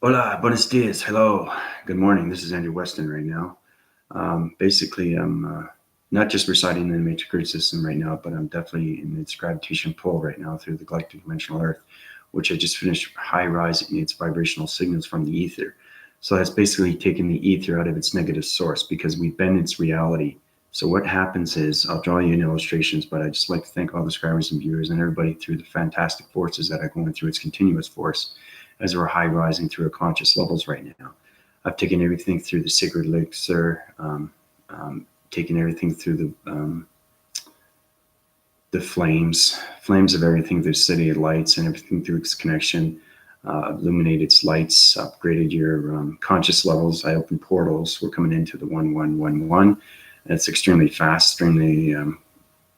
Hola, buenos dias. Hello. Good morning. This is Andrew Weston right now. Basically, I'm not just residing in the matrix grid system right now, but I'm definitely in its gravitation pull right now through the galactic dimensional Earth, which I just finished high rising its vibrational signals from the ether. So that's basically taking the ether out of its negative source because we bend its reality. So what happens is, I'll draw you in illustrations, but I just like to thank all the subscribers and viewers and everybody through the fantastic forces that are going through its continuous force as we're high rising through our conscious levels right now. I've taken everything through the sacred elixir, taken everything through the flames of everything through city of lights and everything through its connection, illuminated its lights, upgraded your conscious levels. I opened portals. We're coming into the 1111. It's extremely fast, extremely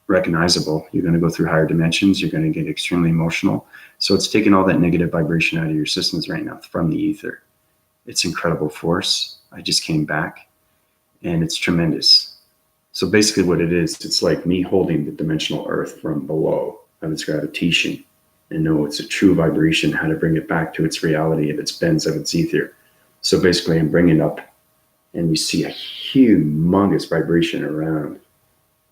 recognizable. You're going to go through higher dimensions. You're going to get extremely emotional. So it's taking all that negative vibration out of your systems right now from the ether. It's incredible force. I just came back and it's tremendous. So basically what it is, it's like me holding the dimensional earth from below of its gravitation and know it's a true vibration, how to bring it back to its reality of its bends of its ether. So basically I'm bringing up and you see a humongous vibration around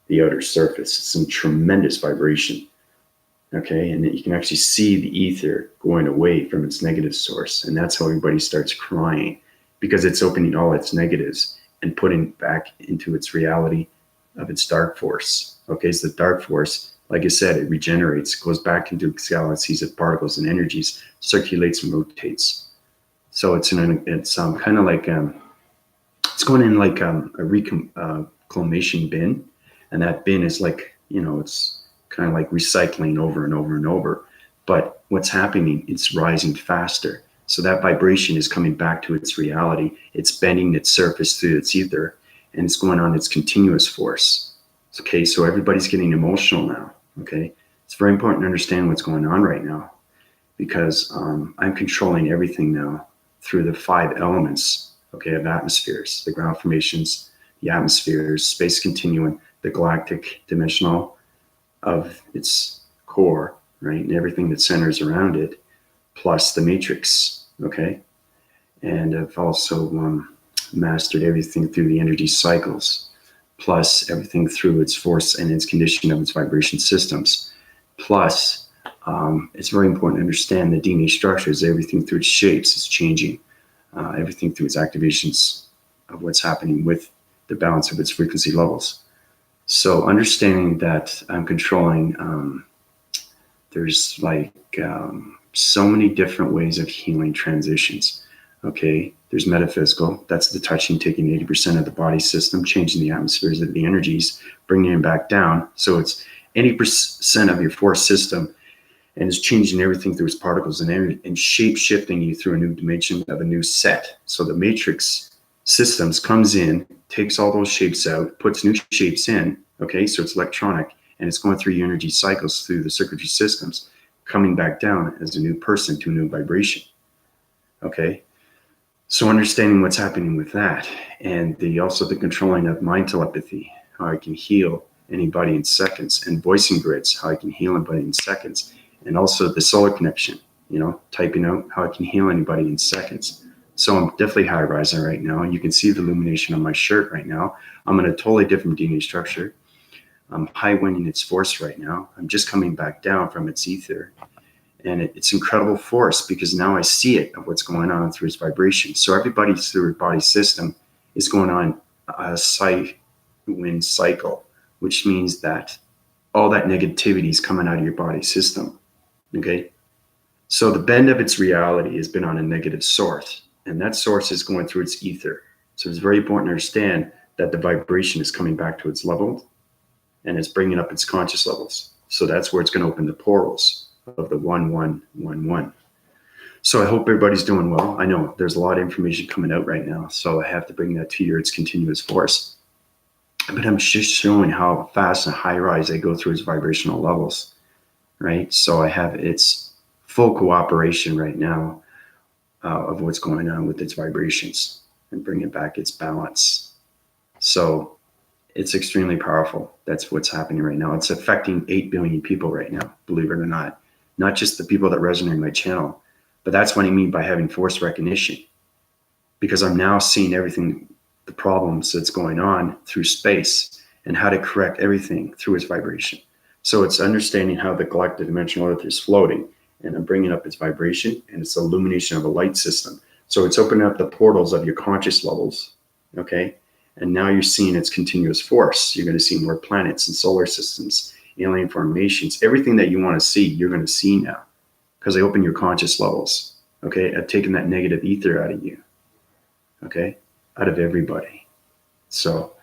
the outer surface. It's some tremendous vibration. Okay, and you can actually see the ether going away from its negative source. And that's how everybody starts crying, because it's opening all its negatives and putting back into its reality of its dark force. Okay, so the dark force, like I said, it regenerates, goes back into galaxies of particles and energies, circulates and rotates. So it's kind of like it's going in like a reclamation bin, and that bin is like, it's kind of like recycling over and over and over. But what's happening, it's rising faster. So that vibration is coming back to its reality. It's bending its surface through its ether, and it's going on its continuous force. Okay, so everybody's getting emotional now. Okay, it's very important to understand what's going on right now, because I'm controlling everything now through the 5 elements, okay, of atmospheres, the ground formations, the atmospheres, space continuum, the galactic dimensional of its core, right, and everything that centers around it, plus the matrix, okay? And I've also mastered everything through the energy cycles, plus everything through its force and its condition of its vibration systems. Plus, it's very important to understand the DNA structures, everything through its shapes is changing, everything through its activations of what's happening with the balance of its frequency levels. So understanding that I'm controlling, there's like so many different ways of healing transitions. Okay, there's metaphysical. That's the touching, taking 80% of the body system, changing the atmospheres of the energies, bringing it back down. So it's 80% of your force system, and it's changing everything through its particles and shape shifting you through a new dimension of a new set. So the matrix systems comes in, takes all those shapes out, puts new shapes in. Okay, so it's electronic, and it's going through your energy cycles through the circuitry systems, coming back down as a new person to a new vibration. Okay, so understanding what's happening with that, and also the controlling of mind telepathy, how I can heal anybody in seconds, and voicing grids, how I can heal anybody in seconds, and also the solar connection, typing out how I can heal anybody in seconds. So I'm definitely high rising right now, and you can see the illumination on my shirt right now. I'm in a totally different DNA structure. I'm high winding its force right now. I'm just coming back down from its ether, and it's incredible force, because now I see it of what's going on through its vibration. So everybody through their body system is going on a wind cycle, which means that all that negativity is coming out of your body system. Okay, so the bend of its reality has been on a negative source, and that source is going through its ether. So it's very important to understand that the vibration is coming back to its level, and it's bringing up its conscious levels. So that's where it's going to open the portals of the 1111. So I hope everybody's doing well. I know there's a lot of information coming out right now, so I have to bring that to you. It's continuous force. But I'm just showing how fast and high rise I go through its vibrational levels, right? So I have its full cooperation right now of what's going on with its vibrations and bringing back its balance. So it's extremely powerful. That's what's happening right now. It's affecting 8 billion people right now, believe it or not. Not just the people that resonate on my channel, But that's what I mean by having force recognition, because I'm now seeing everything, the problems that's going on through space, and how to correct everything through its vibration. So it's understanding how the galactic dimensional earth is floating, and I'm bringing up its vibration, and it's the illumination of a light system. So it's opening up the portals of your conscious levels, okay? And now you're seeing its continuous force. You're going to see more planets and solar systems, alien formations, everything that you want to see, you're going to see now, because they open your conscious levels, okay? I've taken that negative ether out of you, okay? Out of everybody. So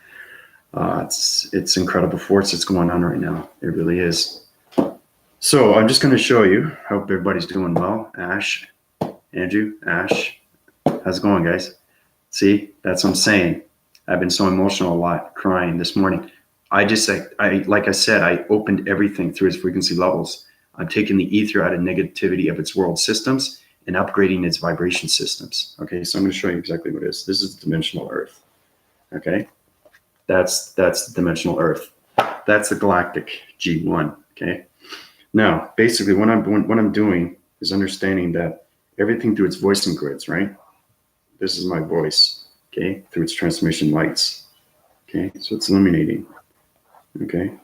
it's incredible force that's going on right now. It really is. So I'm just going to show you. Hope everybody's doing well. Ash, Andrew, Ash, how's it going, guys? See, that's what I'm saying. I've been so emotional a lot, crying this morning. Like I said, I opened everything through its frequency levels. I'm taking the ether out of negativity of its world systems and upgrading its vibration systems. Okay, so I'm going to show you exactly what it is. This is the dimensional earth. Okay, that's the dimensional earth. That's the galactic G1. Okay, now basically what I'm doing is understanding that everything through its voicing grids, right? This is my voice, okay, through its transmission lights. Okay, so it's illuminating. Okay.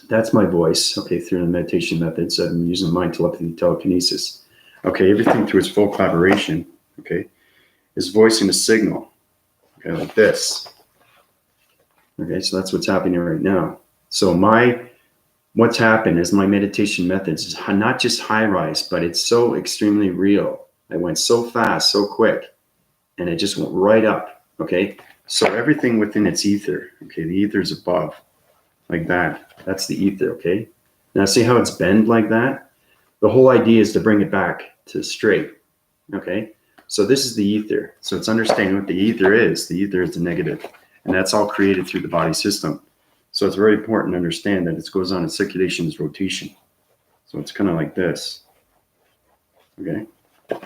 That's my voice, okay, through the meditation methods. I'm using mind telepathy, telekinesis. Okay, everything through its full collaboration, okay, is voicing a signal, okay, like this. Okay, so that's what's happening right now. So what's happened is my meditation methods is not just high rise, but it's so extremely real. I went so fast, so quick, and it just went right up, okay? So everything within its ether, okay, the ether is above, like that. That's the ether, okay? Now see how it's bent like that? The whole idea is to bring it back to straight, okay? So this is the ether. So it's understanding what the ether is. The ether is the negative, and that's all created through the body system. So it's very important to understand that it goes on in circulation is rotation. So it's kind of like this, okay?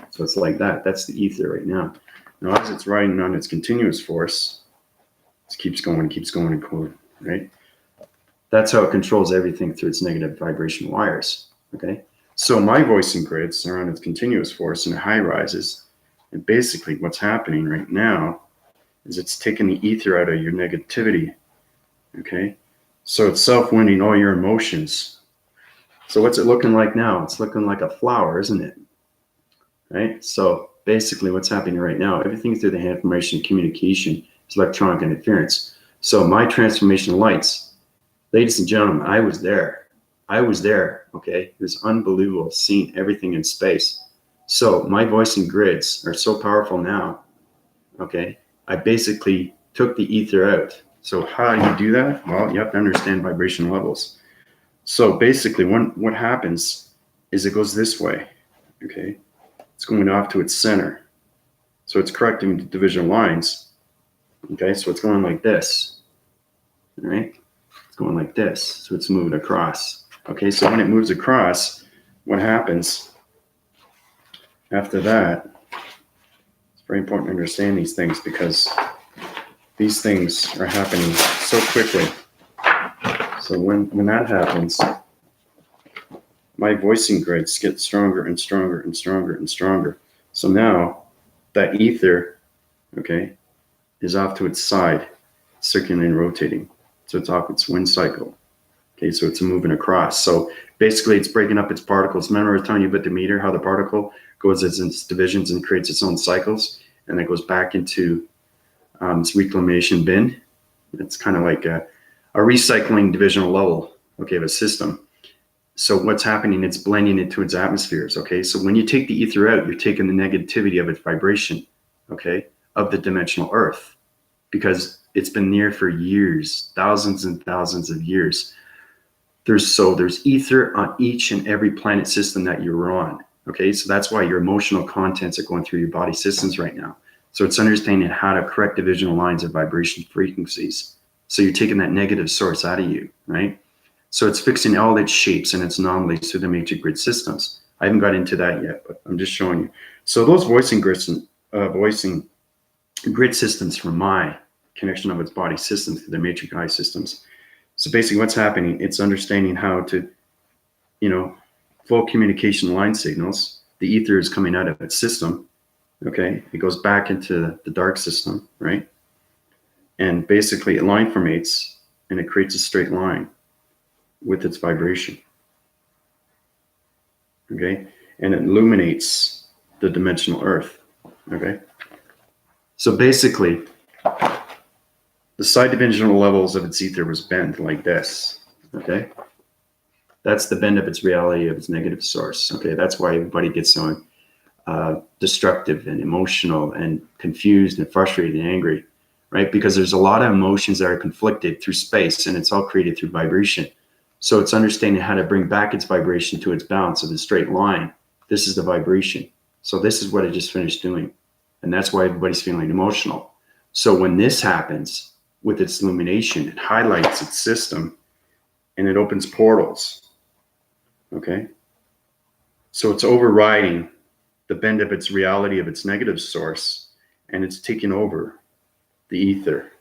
So it's like that. That's the ether right now. Now, as it's riding on its continuous force, it keeps going and going, right? That's how it controls everything through its negative vibration wires, okay? So my voicing grids are on its continuous force and it high rises. And basically what's happening right now is it's taking the ether out of your negativity, okay? So it's self-winding all your emotions. So what's it looking like now? It's looking like a flower, isn't it? Right? So basically what's happening right now, everything through the information communication is electronic interference. So my transformation lights, ladies and gentlemen, I was there, okay? It was unbelievable seeing everything in space. So my voicing grids are so powerful now, okay? I basically took the ether out. So how do you do that? Well, you have to understand vibration levels. So basically what happens is it goes this way, okay? It's going off to its center. So it's correcting the division lines. Okay, so it's going like this. All right, it's going like this. So it's moving across. Okay, so when it moves across, what happens after that? It's very important to understand these things because these things are happening so quickly. So when that happens, my voicing grids get stronger and stronger and stronger and stronger. So now that ether, okay, is off to its side, circulating and rotating. So it's off its wind cycle. Okay, so it's moving across. So basically it's breaking up its particles. Remember I was telling you about the meter, how the particle goes as its divisions and creates its own cycles, and it goes back into its reclamation bin. It's kind of like a recycling divisional level, okay, of a system. So what's happening, it's blending into its atmospheres, okay? So when you take the ether out, you're taking the negativity of its vibration, okay, of the dimensional earth, because it's been there for years, thousands and thousands of years. There's ether on each and every planet system that you're on, okay? So that's why your emotional contents are going through your body systems right now. So it's understanding how to correct divisional lines of vibration frequencies. So you're taking that negative source out of you, right? So it's fixing all its shapes and its anomalies through the matrix grid systems. I haven't got into that yet, but I'm just showing you. So those voicing grids, voicing grid systems from my connection of its body systems to the matrix eye systems. So basically what's happening, it's understanding how to, full communication line signals. The ether is coming out of its system. Okay, it goes back into the dark system, right? And basically it line formates and it creates a straight line with its vibration. Okay, and it illuminates the dimensional earth. Okay, so basically the side dimensional levels of its ether was bent like this. Okay, that's the bend of its reality of its negative source. Okay, that's why everybody gets so destructive and emotional and confused and frustrated and angry, right? Because there's a lot of emotions that are conflicted through space, and it's all created through vibration. So it's understanding how to bring back its vibration to its balance of the straight line. This is the vibration. So this is what I just finished doing. And that's why everybody's feeling emotional. So when this happens with its illumination, it highlights its system and it opens portals. Okay? So it's overriding the bend of its reality of its negative source, and it's taking over the ether.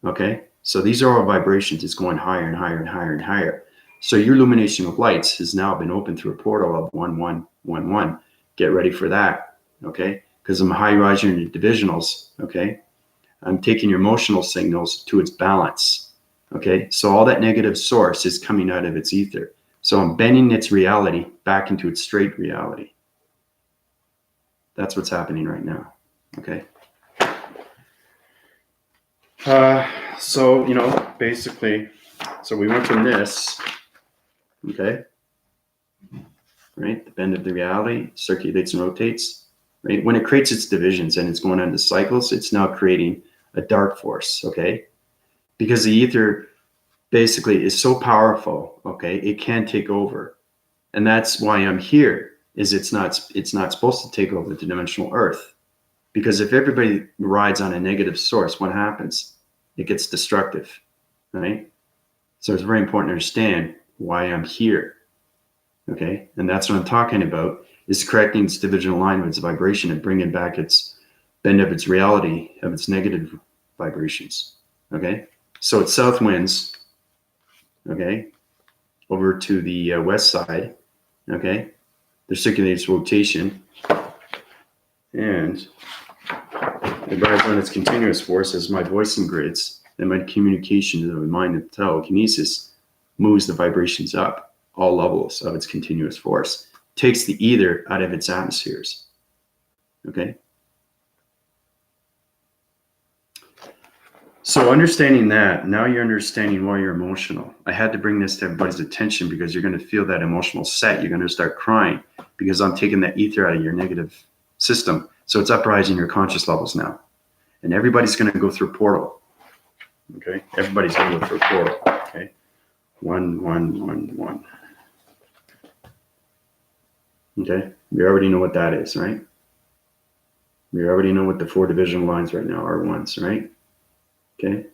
Okay? So these are all vibrations. It's going higher and higher and higher and higher. So your illumination of lights has now been opened through a portal of 1111. Get ready for that. Okay? Because I'm high rising in divisionals. Okay? I'm taking your emotional signals to its balance. Okay? So all that negative source is coming out of its ether. So I'm bending its reality back into its straight reality. That's what's happening right now. Okay? So, basically, so we went from this, okay, right? The bend of the reality circulates and rotates, right? When it creates its divisions and it's going on the cycles, it's now creating a dark force, okay? Because the ether basically is so powerful, okay, it can take over. And that's why I'm here, is it's not supposed to take over the dimensional earth. Because if everybody rides on a negative source, what happens? It gets destructive, right? So it's very important to understand why I'm here, okay? And that's what I'm talking about, is correcting its divisional line of its vibration and bringing back its bend of its reality of its negative vibrations, okay? So it's south winds, okay, over to the west side, okay? There circulates rotation, and it rides on its continuous force as my voicing grids and my communication to the mind and telekinesis moves the vibrations up all levels of its continuous force, takes the ether out of its atmospheres. Okay? So understanding that, now you're understanding why you're emotional. I had to bring this to everybody's attention because you're going to feel that emotional set. You're going to start crying because I'm taking that ether out of your negative system. So it's uprising your conscious levels now. And everybody's going to go through a portal. Okay? Everybody's going to go through a portal. Okay? 1, 1, 1, 1. Okay? We already know what that is, right? We already know what the 4 divisional lines right now are ones, right? Okay?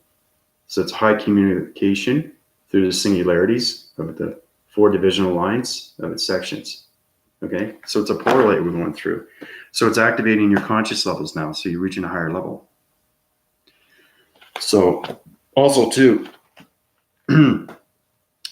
So it's high communication through the singularities of the 4 divisional lines of its sections. Okay? So it's a portal that we're going through. So it's activating your conscious levels now. So you're reaching a higher level. So also too,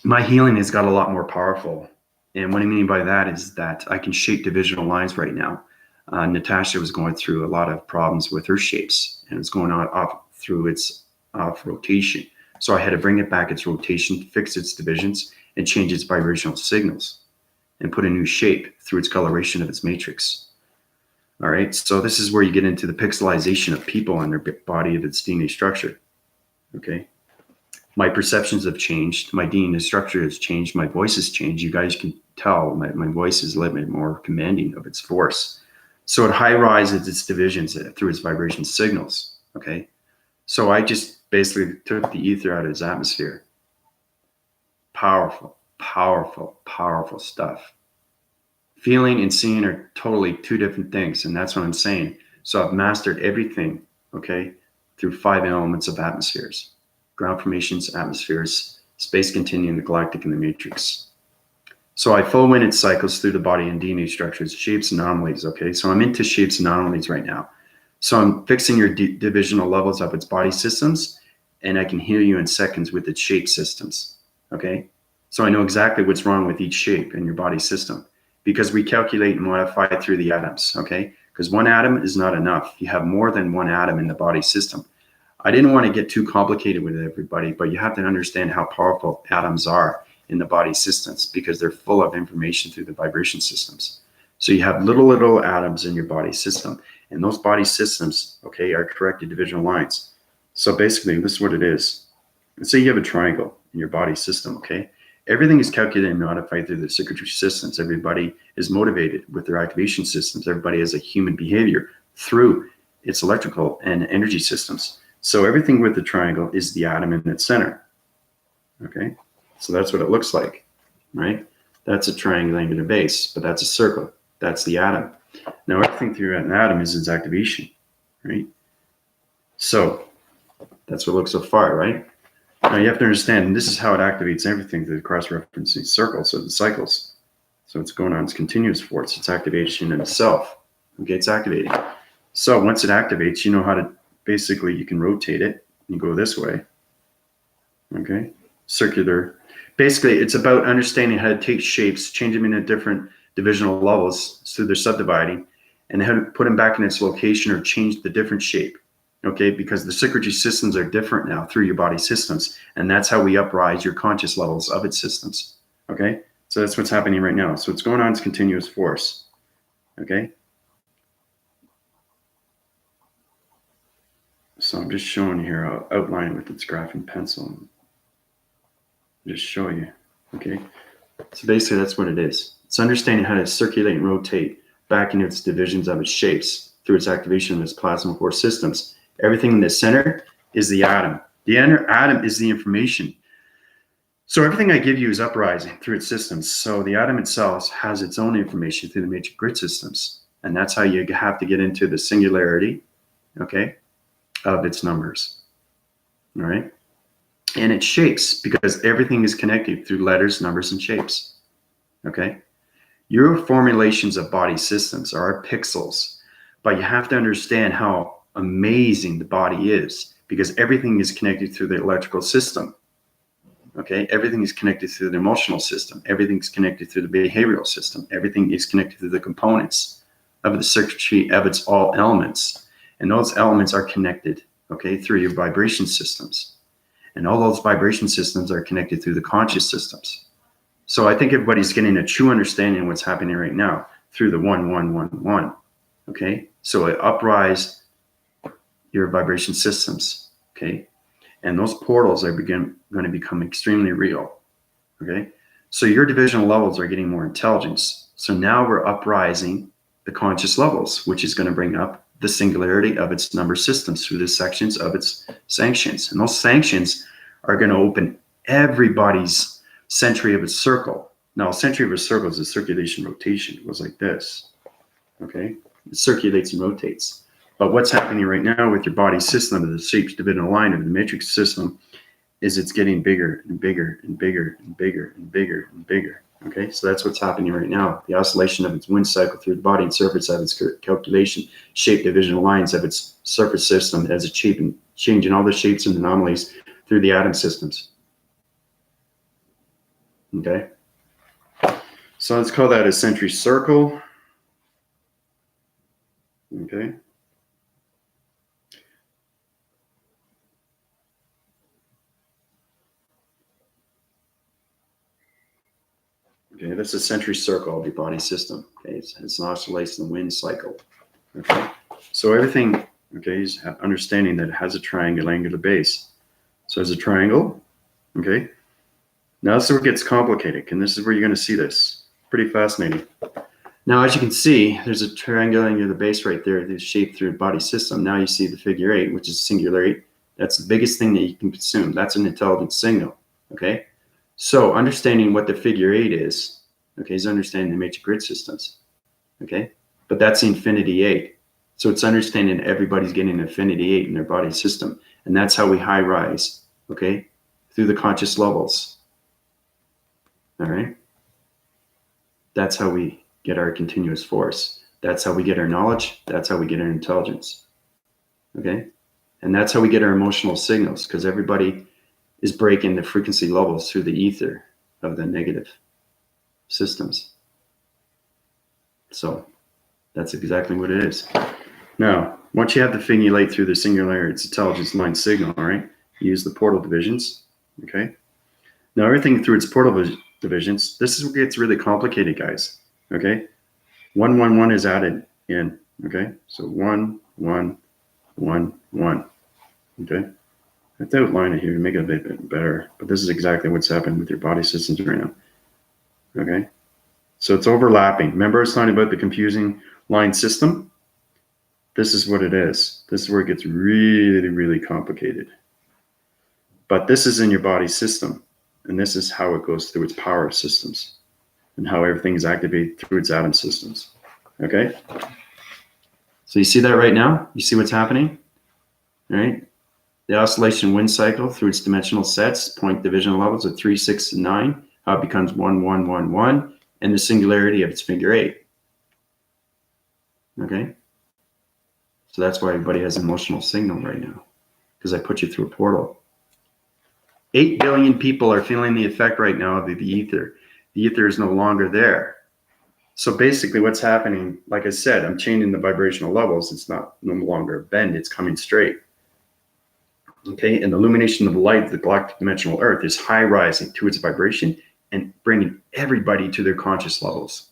my healing has got a lot more powerful. And what I mean by that is that I can shape divisional lines right now. Natasha was going through a lot of problems with her shapes, and it's going on off through its off rotation. So I had to bring it back its rotation, fix its divisions, and change its vibrational signals, and put a new shape through its coloration of its matrix. All right, so this is where you get into the pixelization of people and their body of its DNA structure. Okay, my perceptions have changed. My DNA structure has changed. My voice has changed. You guys can tell my voice is a little bit more commanding of its force. So it high rises its divisions through its vibration signals. Okay, so I just basically took the ether out of its atmosphere. Powerful, powerful, powerful stuff. Feeling and seeing are totally 2 different things, and that's what I'm saying. So I've mastered everything, okay, through 5 elements of atmospheres: ground formations, atmospheres, space continuum, the galactic, and the matrix. So I full wind its cycles through the body and DNA structures, shapes and anomalies, okay? So I'm into shapes and anomalies right now. So I'm fixing your divisional levels of its body systems, and I can heal you in seconds with its shape systems, okay? So I know exactly what's wrong with each shape in your body system because we calculate and modify it through the atoms, okay? Because one atom is not enough. You have more than one atom in the body system. I didn't want to get too complicated with everybody, but you have to understand how powerful atoms are in the body systems because they're full of information through the vibration systems. So you have little atoms in your body system, and those body systems, okay, are connected divisional lines. So basically, this is what it is. Let's say you have a triangle in your body system, okay? Everything is calculated and modified through the circuitry systems. Everybody is motivated with their activation systems. Everybody has a human behavior through its electrical and energy systems. So everything with the triangle is the atom in its center, okay? So that's what it looks like, right? That's a triangular base, but that's a circle. That's the atom. Now everything through an atom is its activation, right? So that's what looks so far, right? Now you have to understand, and this is how it activates everything through the cross-referencing circles, so the cycles. So it's going on, it's continuous force, it's activation in itself. Okay, it's activating. So once it activates, you know how to, basically you can rotate it, you go this way, okay? Circular. Basically, it's about understanding how to take shapes, change them into different divisional levels, so they're subdividing, and how to put them back in its location or change the different shape. Okay, because the circuitry systems are different now through your body systems, and that's how we uprise your conscious levels of its systems. Okay, so that's what's happening right now. So what's going on is continuous force. Okay, so I'm just showing here. I'll outline with its graphing pencil. Just show you. Okay, so basically that's what it is. It's understanding how to circulate and rotate back into its divisions of its shapes through its activation of its plasma core systems. Everything in the center is the atom. The atom is the information. So everything I give you is uprising through its systems. So the atom itself has its own information through the matrix grid systems. And that's how you have to get into the singularity, okay, of its numbers. All right. And its shapes, because everything is connected through letters, numbers, and shapes. Okay. Your formulations of body systems are pixels, but you have to understand how amazing the body is because everything is connected through the electrical system. Okay, everything is connected through the emotional system. Everything's connected through the behavioral system. Everything is connected through the components of the circuitry of its all elements, and those elements are connected, okay, through your vibration systems, and all those vibration systems are connected through the conscious systems. So I think everybody's getting a true understanding of what's happening right now through the 1111. Okay, so it uprise your vibration systems, okay? And those portals are going to become extremely real, okay? So your divisional levels are getting more intelligence. So now we're uprising the conscious levels, which is going to bring up the singularity of its number systems through the sections of its sanctions. And those sanctions are going to open everybody's century of its circle. Now, a century of a circle is a circulation rotation. It goes like this, okay? It circulates and rotates. But what's happening right now with your body system, the shapes divisional line of the matrix system, is it's getting bigger and bigger and bigger and bigger and bigger and bigger. Okay, so that's what's happening right now. The oscillation of its wind cycle through the body and surface of its calculation, shape divisional lines of its surface system as it's changing all the shapes and anomalies through the atom systems. Okay, so let's call that a century circle. Okay. Okay, that's a century circle of your body system. Okay, it's an oscillation of the wind cycle. Okay, so everything, okay, is understanding that it has a triangular base. So as a triangle, okay. Now this is where it gets complicated, and this is where you're going to see this. Pretty fascinating. Now, as you can see, there's a triangular base right there, that's shaped through the body system. Now you see the figure 8, which is singular 8. That's the biggest thing that you can consume. That's an intelligent signal. Okay. So understanding what the figure 8 is, okay, is understanding the matrix grid systems, okay? But that's infinity 8. So it's understanding everybody's getting infinity 8 in their body system. And that's how we high rise, okay, through the conscious levels, all right? That's how we get our continuous force. That's how we get our knowledge. That's how we get our intelligence, okay? And that's how we get our emotional signals, because everybody is breaking the frequency levels through the ether, of the negative systems. So that's exactly what it is. Now, once you have the thing you light through the singularity, it's intelligence line signal, all right? You use the portal divisions, okay? Now, everything through its portal divisions, this is what gets really complicated, guys, okay? 1, 1, 1 is added in, okay? So 1, 1, 1, 1, okay? I have to outline it here to make it a bit better, but this is exactly what's happening with your body systems right now, okay? So it's overlapping. Remember I was talking about the confusing line system? This is what it is. This is where it gets really, really complicated. But this is in your body system, and this is how it goes through its power systems and how everything is activated through its atom systems, okay? So you see that right now? You see what's happening, right? The oscillation wind cycle through its dimensional sets, point division levels of 3, 6, and 9, how it becomes 1, 1, 1, 1, and the singularity of its figure 8. Okay? So that's why everybody has emotional signal right now, because I put you through a portal. 8 billion people are feeling the effect right now of the ether. The ether is no longer there. So basically what's happening, like I said, I'm changing the vibrational levels. It's no longer a bend, it's coming straight. Okay, and the illumination of the light of the galactic dimensional earth is high rising to its vibration and bringing everybody to their conscious levels.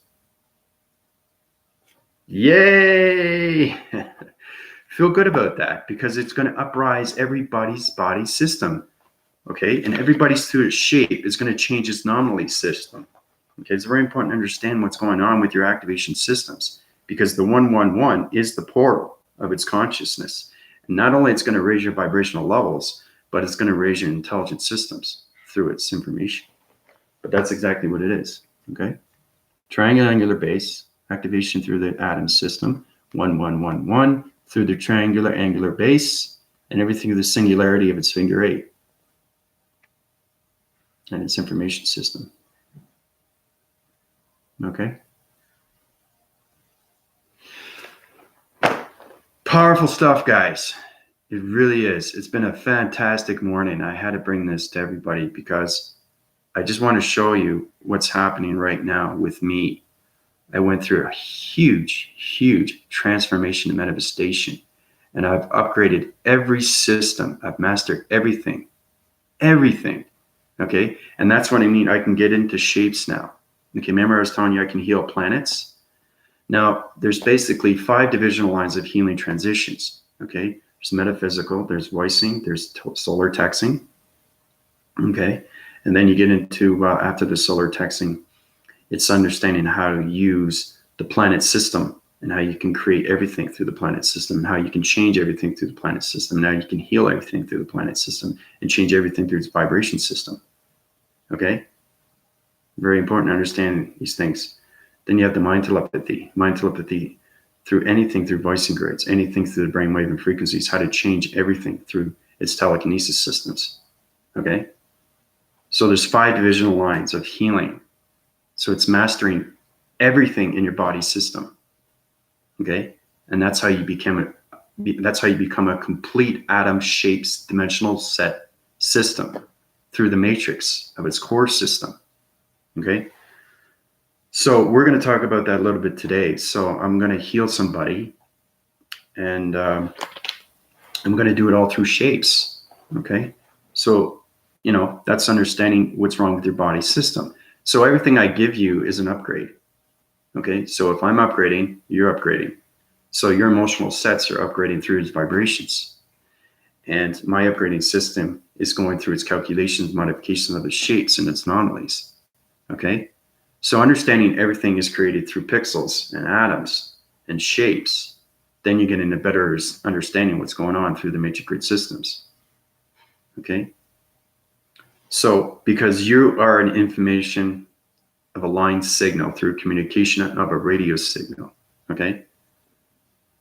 Yay! Feel good about that, because it's going to uprise everybody's body system. Okay, and everybody's through its shape is going to change its anomaly system. Okay, it's very important to understand what's going on with your activation systems, because the 111 is the portal of its consciousness. And not only it's going to raise your vibrational levels, but it's going to raise your intelligent systems through its information. But that's exactly what it is. Okay, triangular base activation through the atom system, 1111 through the triangular angular base, and everything through the singularity of its figure 8 and its information system. Okay. Powerful stuff, guys. It really is. It's been a fantastic morning. I had to bring this to everybody because I just want to show you what's happening right now with me. I went through a huge, huge transformation and manifestation, and I've upgraded every system. I've mastered everything, okay? And that's what I mean. I can get into shapes now. Okay, remember I was telling you I can heal planets? Now, there's basically 5 divisional lines of healing transitions, okay? There's metaphysical, there's voicing, there's solar texting, okay? And then you get into, after the solar texting, it's understanding how to use the planet system and how you can create everything through the planet system, and how you can change everything through the planet system. Now you can heal everything through the planet system and change everything through its vibration system, okay? Very important to understand these things. Then you have the mind telepathy through anything through voicing grids, anything through the brainwave and frequencies, how to change everything through its telekinesis systems, okay? So there's 5 divisional lines of healing. So it's mastering everything in your body system, okay? And that's how you become a complete atom shapes dimensional set system through the matrix of its core system, okay? So we're going to talk about that a little bit today. So I'm going to heal somebody, and I'm going to do it all through shapes, okay? So, you know, that's understanding what's wrong with your body system. So everything I give you is an upgrade, okay? So if I'm upgrading, you're upgrading. So your emotional sets are upgrading through its vibrations. And my upgrading system is going through its calculations, modifications of its shapes and its anomalies, okay? So understanding everything is created through pixels and atoms and shapes, then you get into better understanding what's going on through the matrix grid systems, okay? So because you are an information of a line signal through communication of a radio signal, okay?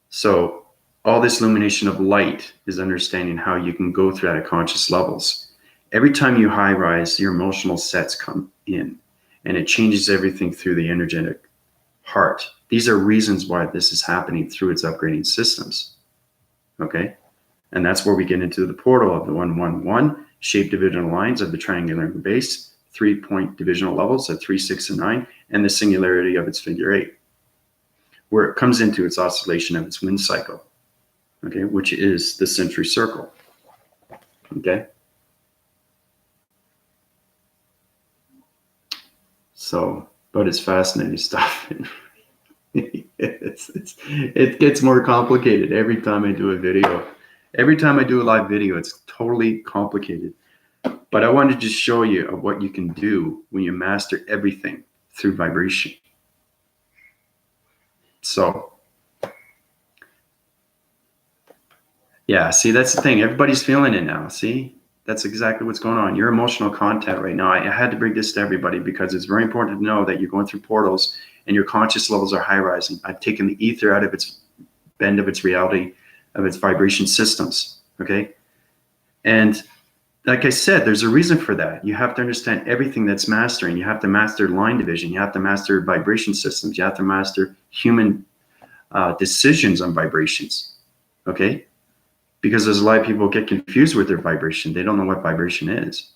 So all this illumination of light is understanding how you can go through that at conscious levels. Every time you high rise, your emotional sets come in, and it changes everything through the energetic heart. These are reasons why this is happening through its upgrading systems, okay? And that's where we get into the portal of the 111, shape divisional lines of the triangular base 3-point divisional levels at 3, 6, and 9, and the singularity of its figure 8, where it comes into its oscillation of its wind cycle, okay, which is the century circle, okay? So, but it's fascinating stuff. It gets more complicated every time I do a video. Every time I do a live video, it's totally complicated. But I wanted to just show you of what you can do when you master everything through vibration. So, yeah, see, that's the thing. Everybody's feeling it now. See, that's exactly what's going on. Your emotional content right now. I had to bring this to everybody because it's very important to know that you're going through portals and your conscious levels are high rising. I've taken the ether out of its bend of its reality, of its vibration systems. Okay. And like I said, there's a reason for that. You have to understand everything that's mastering. You have to master line division. You have to master vibration systems. You have to master human decisions on vibrations. Okay. Because there's a lot of people get confused with their vibration. They don't know what vibration is,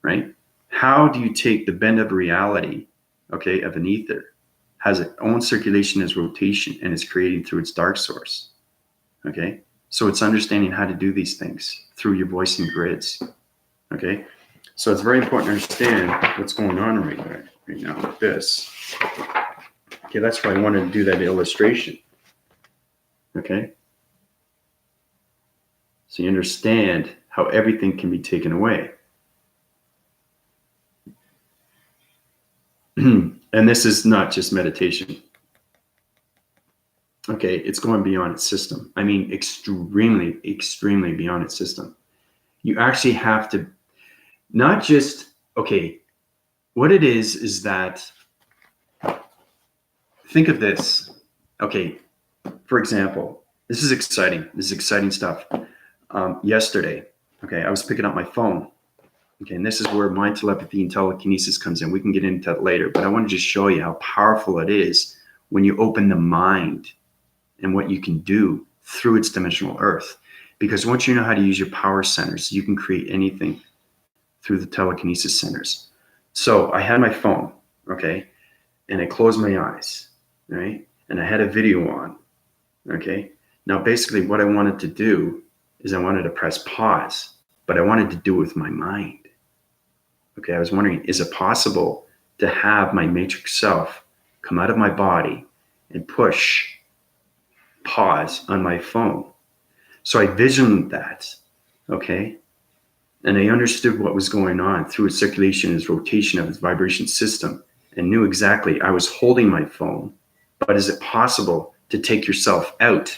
right? How do you take the bend of reality, okay, of an ether, has its own circulation as rotation, and it's creating through its dark source, okay? So it's understanding how to do these things through your voice and grids, okay? So it's very important to understand what's going on right now with this. Okay, that's why I wanted to do that illustration, okay? So you understand how everything can be taken away. And this is not just meditation. Okay, it's going beyond its system. I mean, extremely, extremely beyond its system. You actually have to not just, okay, what it is that, think of this. Okay, for example, this is exciting. This is exciting stuff. Yesterday, okay, I was picking up my phone. Okay, and this is where mind telepathy and telekinesis comes in. We can get into that later, but I want to just show you how powerful it is when you open the mind and what you can do through its dimensional earth. Because once you know how to use your power centers, you can create anything through the telekinesis centers. So I had my phone, okay, and I closed my eyes, right? And I had a video on, okay? Now, basically what I wanted to do is I wanted to press pause, but I wanted to do it with my mind. Okay, I was wondering, is it possible to have my matrix self come out of my body and push pause on my phone? So I visioned that, okay? And I understood what was going on through its circulation and its rotation of its vibration system and knew exactly I was holding my phone, but is it possible to take yourself out,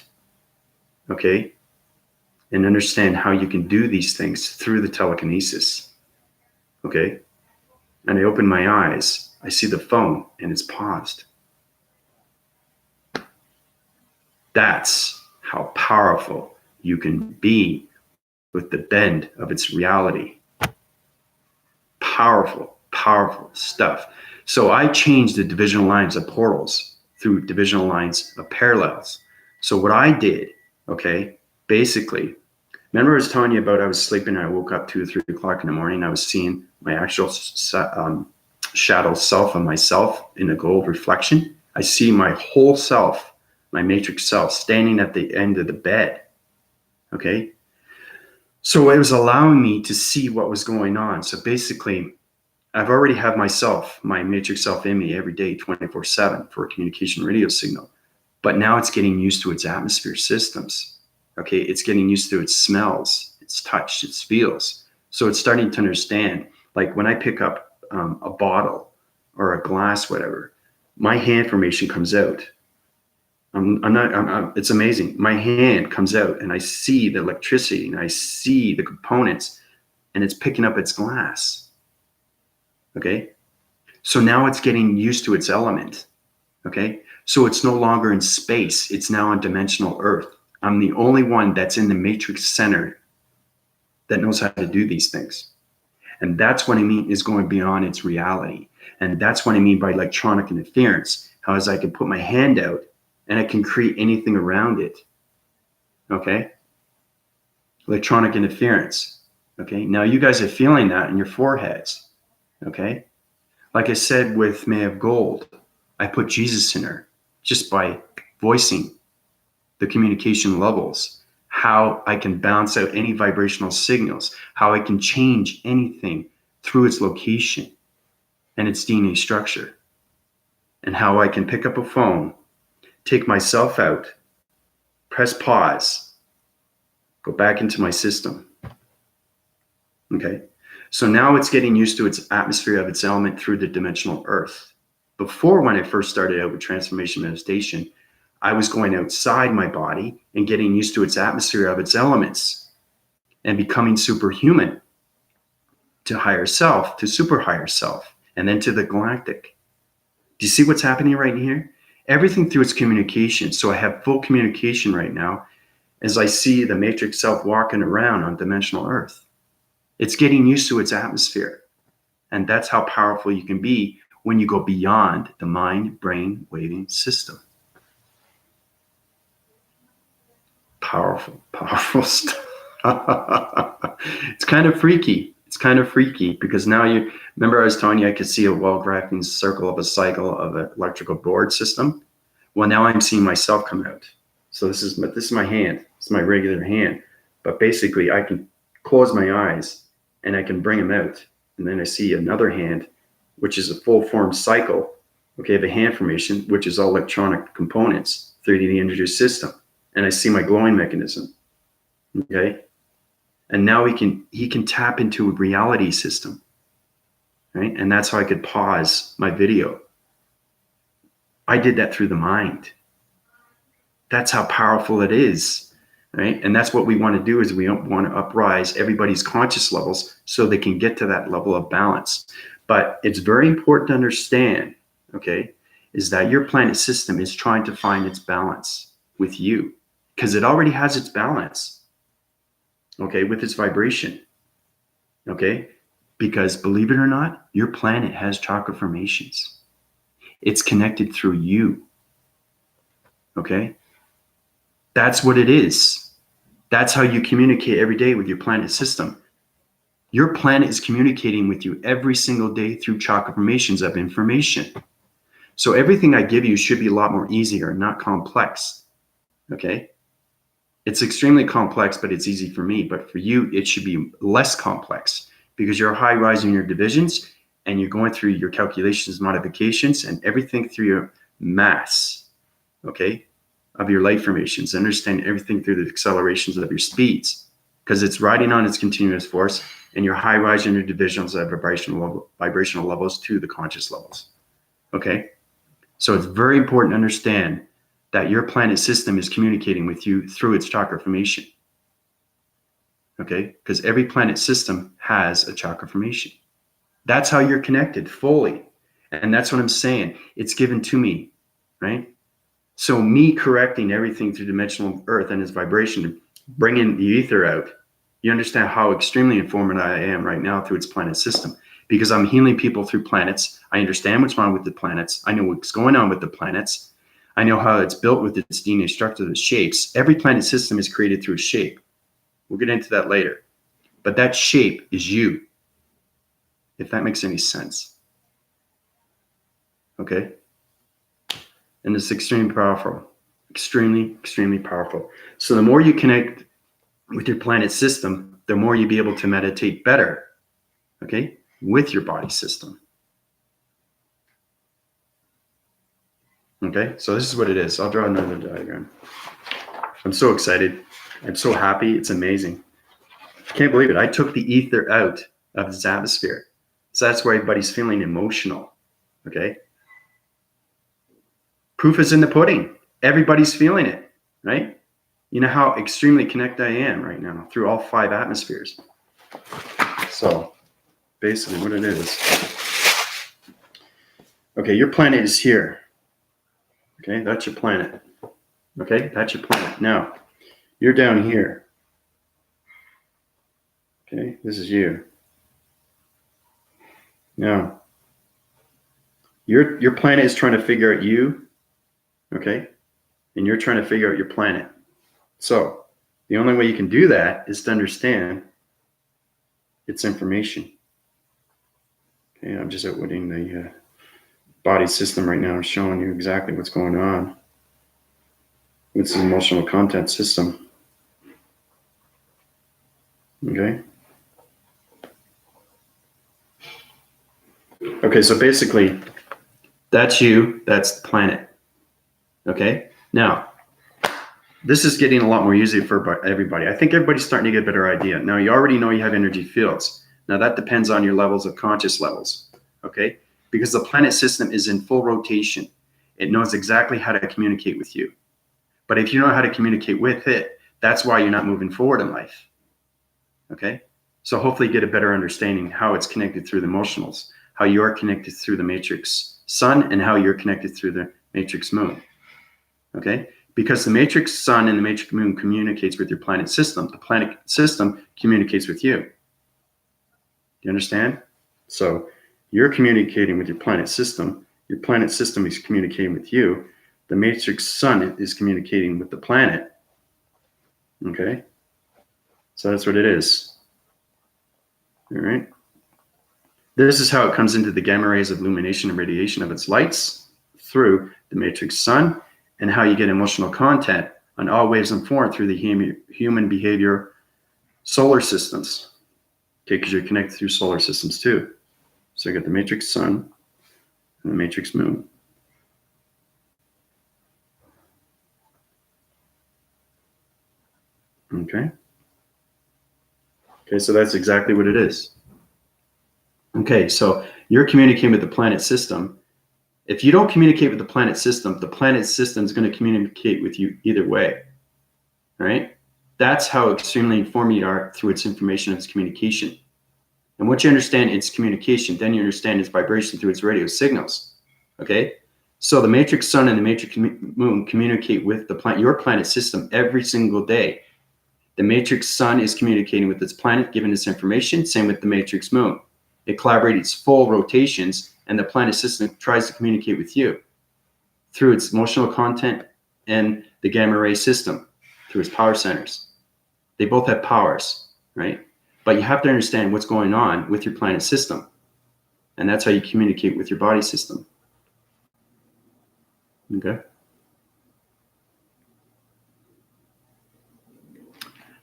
okay? And understand how you can do these things through the telekinesis. Okay. And I open my eyes, I see the phone and it's paused. That's how powerful you can be with the bend of its reality. Powerful, powerful stuff. So I changed the divisional lines of portals through divisional lines of parallels. So what I did, okay, basically, remember I was telling you about I was sleeping and I woke up 2 or 3 o'clock in the morning. I was seeing my actual shadow self of myself in a gold reflection. I see my whole self, my matrix self, standing at the end of the bed. Okay. So it was allowing me to see what was going on. So basically, I've already had myself, my matrix self in me every day, 24/7 for a communication radio signal. But now it's getting used to its atmosphere systems. Okay. It's getting used to its smells, its touch, its feels. So it's starting to understand, like when I pick up a bottle or a glass, whatever, my hand formation comes out. It's amazing. My hand comes out and I see the electricity and I see the components and it's picking up its glass. Okay. So now it's getting used to its element. Okay. So it's no longer in space. It's now on dimensional earth. I'm the only one that's in the matrix center that knows how to do these things. And that's what I mean is going beyond its reality. And that's what I mean by electronic interference. How is I can put my hand out and I can create anything around it. Okay. Electronic interference. Okay. Now you guys are feeling that in your foreheads. Okay. Like I said with May of Gold, I put Jesus in her just by voicing the communication levels, how I can bounce out any vibrational signals, how I can change anything through its location and its DNA structure, and how I can pick up a phone, take myself out, press pause, go back into my system. Okay. So now it's getting used to its atmosphere of its element through the dimensional earth. Before, when I first started out with transformation meditation, I was going outside my body and getting used to its atmosphere of its elements and becoming superhuman to higher self, to super higher self, and then to the galactic. Do you see what's happening right here? Everything through its communication. So I have full communication right now as I see the matrix self walking around on dimensional earth. It's getting used to its atmosphere. And that's how powerful you can be when you go beyond the mind, brain, waving system. Powerful, powerful stuff. It's kind of freaky. It's kind of freaky because now you remember I was telling you I could see a wall-graphing circle of a cycle of an electrical board system. Well, now I'm seeing myself come out. So this is my hand. It's my regular hand. But basically, I can close my eyes and I can bring them out. And then I see another hand, which is a full-form cycle, okay, of a hand formation, which is all electronic components, 3D introduced system. And I see my glowing mechanism, okay? And now he can tap into a reality system, right? And that's how I could pause my video. I did that through the mind. That's how powerful it is, right? And that's what we want to do is we want to uprise everybody's conscious levels so they can get to that level of balance. But it's very important to understand, okay, is that your planet system is trying to find its balance with you because it already has its balance, okay, with its vibration, okay? Because believe it or not, your planet has chakra formations. It's connected through you, okay? That's what it is. That's how you communicate every day with your planet system. Your planet is communicating with you every single day through chakra formations of information. So everything I give you should be a lot more easier, not complex, okay? It's extremely complex, but it's easy for me. But for you, it should be less complex because you're high rising your divisions and you're going through your calculations, modifications, and everything through your mass, okay, of your light formations. Understand everything through the accelerations of your speeds because it's riding on its continuous force and you're high rising your divisions of vibrational levels to the conscious levels, okay? So it's very important to understand that your planet system is communicating with you through its chakra formation. Okay? Because every planet system has a chakra formation. That's how you're connected fully. And that's what I'm saying. It's given to me, right? So me correcting everything through dimensional earth and its vibration, bringing the ether out, you understand how extremely informative I am right now through its planet system. Because I'm healing people through planets. I understand what's wrong with the planets. I know what's going on with the planets. I know how it's built with its DNA structure, the shapes. Every planet system is created through a shape. We'll get into that later. But that shape is you, if that makes any sense. Okay? And it's extremely powerful. Extremely, extremely powerful. So the more you connect with your planet system, the more you'll be able to meditate better, okay, with your body system. Okay, so this is what it is. I'll draw another diagram. I'm so excited. I'm so happy. It's amazing. I can't believe it. I took the ether out of this atmosphere. So that's why everybody's feeling emotional. Okay. Proof is in the pudding. Everybody's feeling it, right? You know how extremely connected I am right now through all 5 atmospheres. So basically what it is. Okay, your planet is here. Okay, that's your planet. Okay, that's your planet. Now, you're down here. Okay, this is you. Now, your planet is trying to figure out you, okay? And you're trying to figure out your planet. So, the only way you can do that is to understand its information. Okay, I'm just outputting the body system right now, showing you exactly what's going on with the emotional content system. Okay. Okay, so basically, that's you, that's the planet. Okay, now, this is getting a lot more easy for everybody. I think everybody's starting to get a better idea. Now, you already know you have energy fields. Now, that depends on your levels of conscious levels, okay? Because the planet system is in full rotation. It knows exactly how to communicate with you. But if you know how to communicate with it, that's why you're not moving forward in life, okay? So hopefully you get a better understanding how it's connected through the emotionals, how you're connected through the matrix sun, and how you're connected through the matrix moon, okay? Because the matrix sun and the matrix moon communicates with your planet system. The planet system communicates with you. Do you understand? So you're communicating with your planet system. Your planet system is communicating with you. The matrix sun is communicating with the planet. Okay? So that's what it is. All right? This is how it comes into the gamma rays of illumination and radiation of its lights through the matrix sun, and how you get emotional content on all waves and forms through the human behavior solar systems. Okay, because you're connected through solar systems too. So you got the matrix sun and the matrix moon. Okay. Okay, so that's exactly what it is. Okay, so you're communicating with the planet system. If you don't communicate with the planet system is going to communicate with you either way. All right? That's how extremely informed you are through its information and its communication. And once you understand its communication, then you understand its vibration through its radio signals. Okay? So the matrix sun and the matrix moon communicate with your planet system every single day. The matrix sun is communicating with its planet, giving its information. Same with the matrix moon. It collaborates full rotations, and the planet system tries to communicate with you through its emotional content and the gamma ray system through its power centers. They both have powers, right? But you have to understand what's going on with your planet system. And that's how you communicate with your body system. Okay.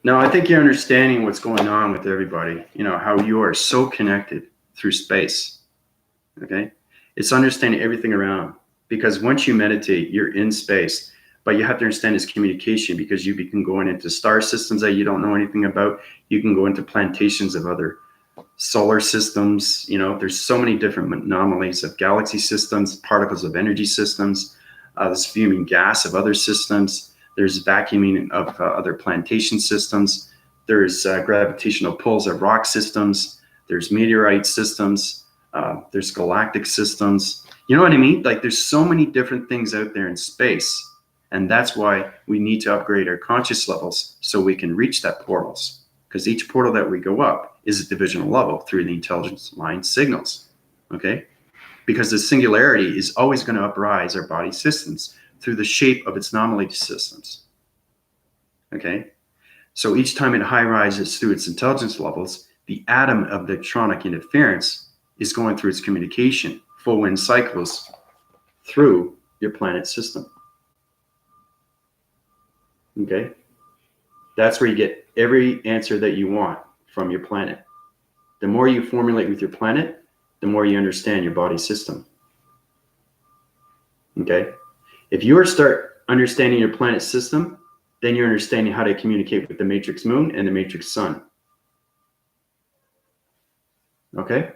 Now, I think you're understanding what's going on with everybody, how you are so connected through space. Okay. It's understanding everything around, because once you meditate, you're in space, but you have to understand this communication, because you can go into star systems that you don't know anything about. You can go into plantations of other solar systems. There's so many different anomalies of galaxy systems, particles of energy systems, this fuming gas of other systems. There's vacuuming of other plantation systems. There's gravitational pulls of rock systems. There's meteorite systems. There's galactic systems. You know what I mean? Like, there's so many different things out there in space. And that's why we need to upgrade our conscious levels so we can reach that portals. Because each portal that we go up is a divisional level through the intelligence line signals. Okay? Because the singularity is always going to uprise our body systems through the shape of its anomaly systems. Okay? So each time it high rises through its intelligence levels, the atom of electronic interference is going through its communication, full wind cycles through your planet system. Okay? That's where you get every answer that you want from your planet. The more you formulate with your planet, the more you understand your body system. Okay? If you start understanding your planet system, then you're understanding how to communicate with the matrix moon and the matrix sun. Okay?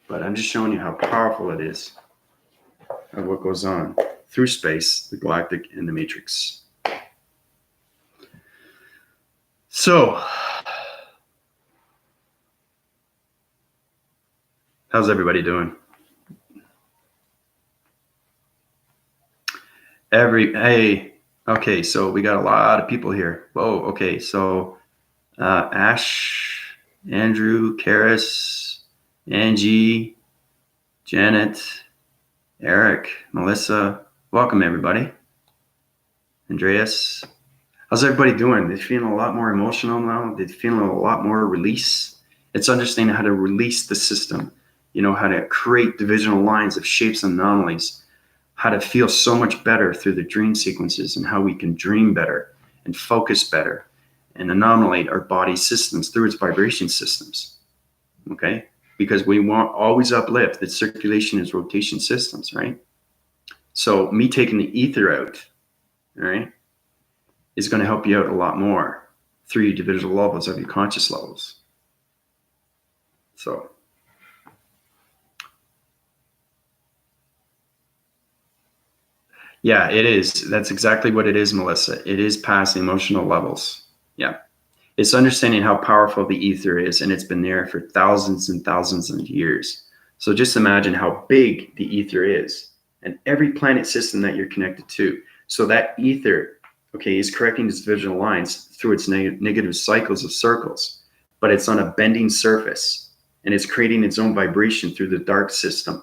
But I'm just showing you how powerful it is of what goes on through space, the galactic, and the matrix. So, how's everybody doing? Okay, so we got a lot of people here. Whoa, okay, so Ash, Andrew, Karis, Angie, Janet, Eric, Melissa, welcome everybody. Andreas. How's everybody doing? They're feeling a lot more emotional now. They're feeling a lot more release. It's understanding how to release the system, how to create divisional lines of shapes and anomalies, how to feel so much better through the dream sequences, and how we can dream better and focus better and anomalate our body systems through its vibration systems. Okay? Because we want always uplift the circulation and rotation systems, right? So me taking the ether out, all right, is going to help you out a lot more through your divisional levels of your conscious levels. So yeah, it is. That's exactly what it is, Melissa. It is past emotional levels. Yeah. It's understanding how powerful the ether is, and it's been there for thousands and thousands of years. So just imagine how big the ether is, and every planet system that you're connected to. So that ether, okay, is correcting its divisional lines through its negative cycles of circles, but it's on a bending surface, and it's creating its own vibration through the dark system.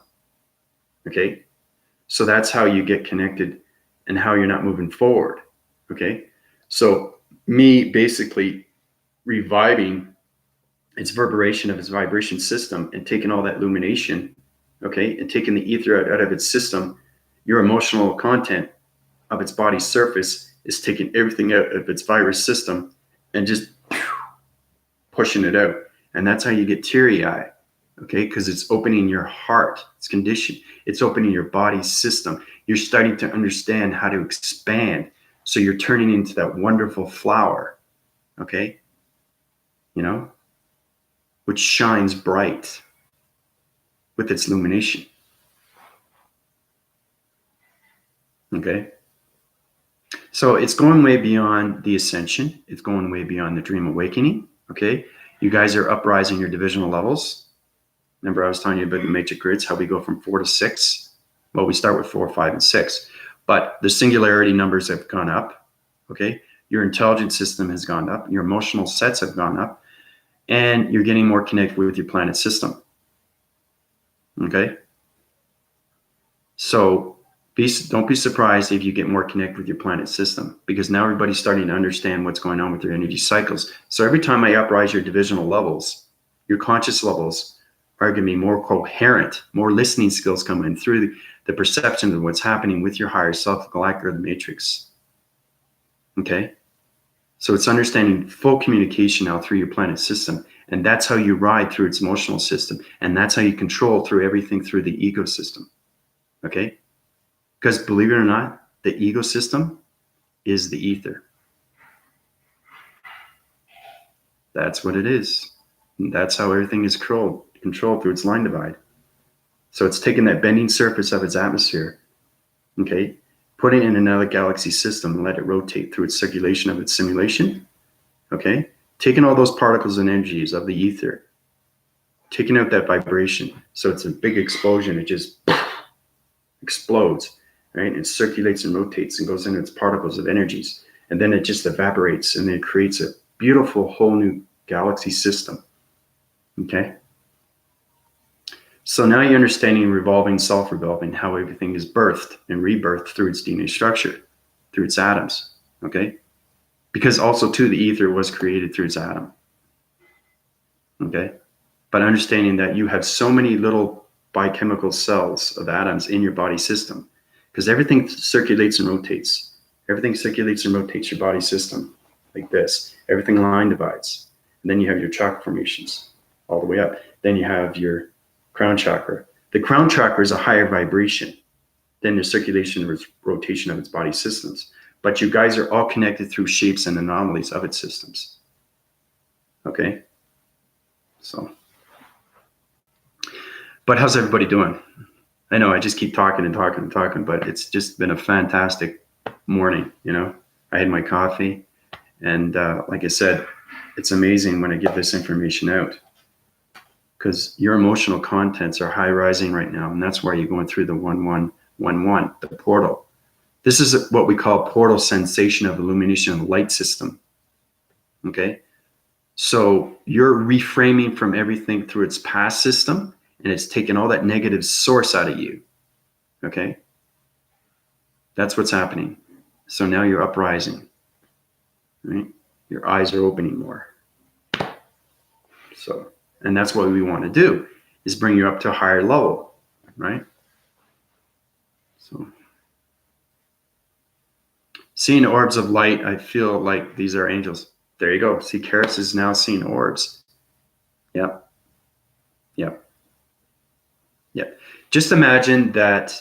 Okay, so that's how you get connected and how you're not moving forward. Okay, so me basically reviving its reverberation of its vibration system and taking all that illumination, okay, and taking the ether out of its system, your emotional content of its body's surface is taking everything out of its virus system and just pushing it out. And that's how you get teary-eyed, okay, because it's opening your heart. It's conditioned. It's opening your body's system. You're starting to understand how to expand. So you're turning into that wonderful flower, okay, which shines bright with its illumination. Okay. So it's going way beyond the ascension. It's going way beyond the dream awakening. Okay. You guys are uprising your divisional levels. Remember, I was telling you about the matrix grids, how we go from 4 to 6. Well, we start with 4, 5, and 6, but the singularity numbers have gone up. Okay. Your intelligence system has gone up. Your emotional sets have gone up. And you're getting more connected with your planet system. Okay. So don't be surprised if you get more connected with your planet system, because now everybody's starting to understand what's going on with their energy cycles. So every time I uprise your divisional levels, your conscious levels are going to be more coherent, more listening skills come in through the perception of what's happening with your higher self, Galactic, or the matrix. Okay. So it's understanding full communication now through your planet system. And that's how you ride through its emotional system. And that's how you control through everything through the ego system. Okay? Because believe it or not, the ego system is the ether. That's what it is. And that's how everything is controlled through its line divide. So it's taking that bending surface of its atmosphere, okay, putting it in another galaxy system and let it rotate through its circulation of its simulation, okay, taking all those particles and energies of the ether, taking out that vibration. So it's a big explosion. It just explodes, right? It circulates and rotates and goes into its particles of energies. And then it just evaporates, and then it creates a beautiful whole new galaxy system, okay? So now you're understanding revolving, self-revolving, how everything is birthed and rebirthed through its DNA structure, through its atoms, okay? Because also, too, the ether was created through its atom, okay? But understanding that you have so many little biochemical cells of atoms in your body system, because everything circulates and rotates. Everything circulates and rotates your body system like this. Everything line divides. And then you have your chakra formations all the way up. Then you have your crown chakra. The crown chakra is a higher vibration than the circulation and rotation of its body systems. But you guys are all connected through shapes and anomalies of its systems. Okay? So, but how's everybody doing? I know I just keep talking and talking and talking, but it's just been a fantastic morning. I had my coffee, and like I said, it's amazing when I give this information out, because your emotional contents are high rising right now, and that's why you're going through the 1111, the portal. This is what we call portal sensation of illumination of the light system. Okay, so you're reframing from everything through its past system, and it's taking all that negative source out of you. Okay, that's what's happening. So now you're uprising. right? Your eyes are opening more. So, and that's what we want to do, is bring you up to a higher level, right? So, seeing orbs of light, I feel like these are angels. There you go. See, Karis is now seeing orbs. Yep. Yep. Yep. Just imagine that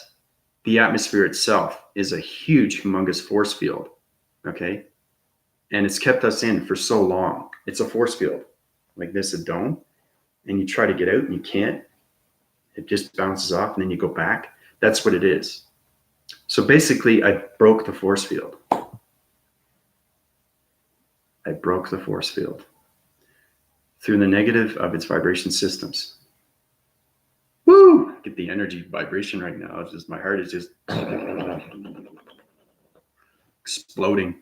the atmosphere itself is a huge, humongous force field. Okay. And it's kept us in for so long. It's a force field like this, a dome. And you try to get out and you can't. It just bounces off and then you go back. That's what it is. So basically, I broke the force field. I broke the force field through the negative of its vibration systems. Woo! Get the energy vibration right now. It's just, my heart is just exploding.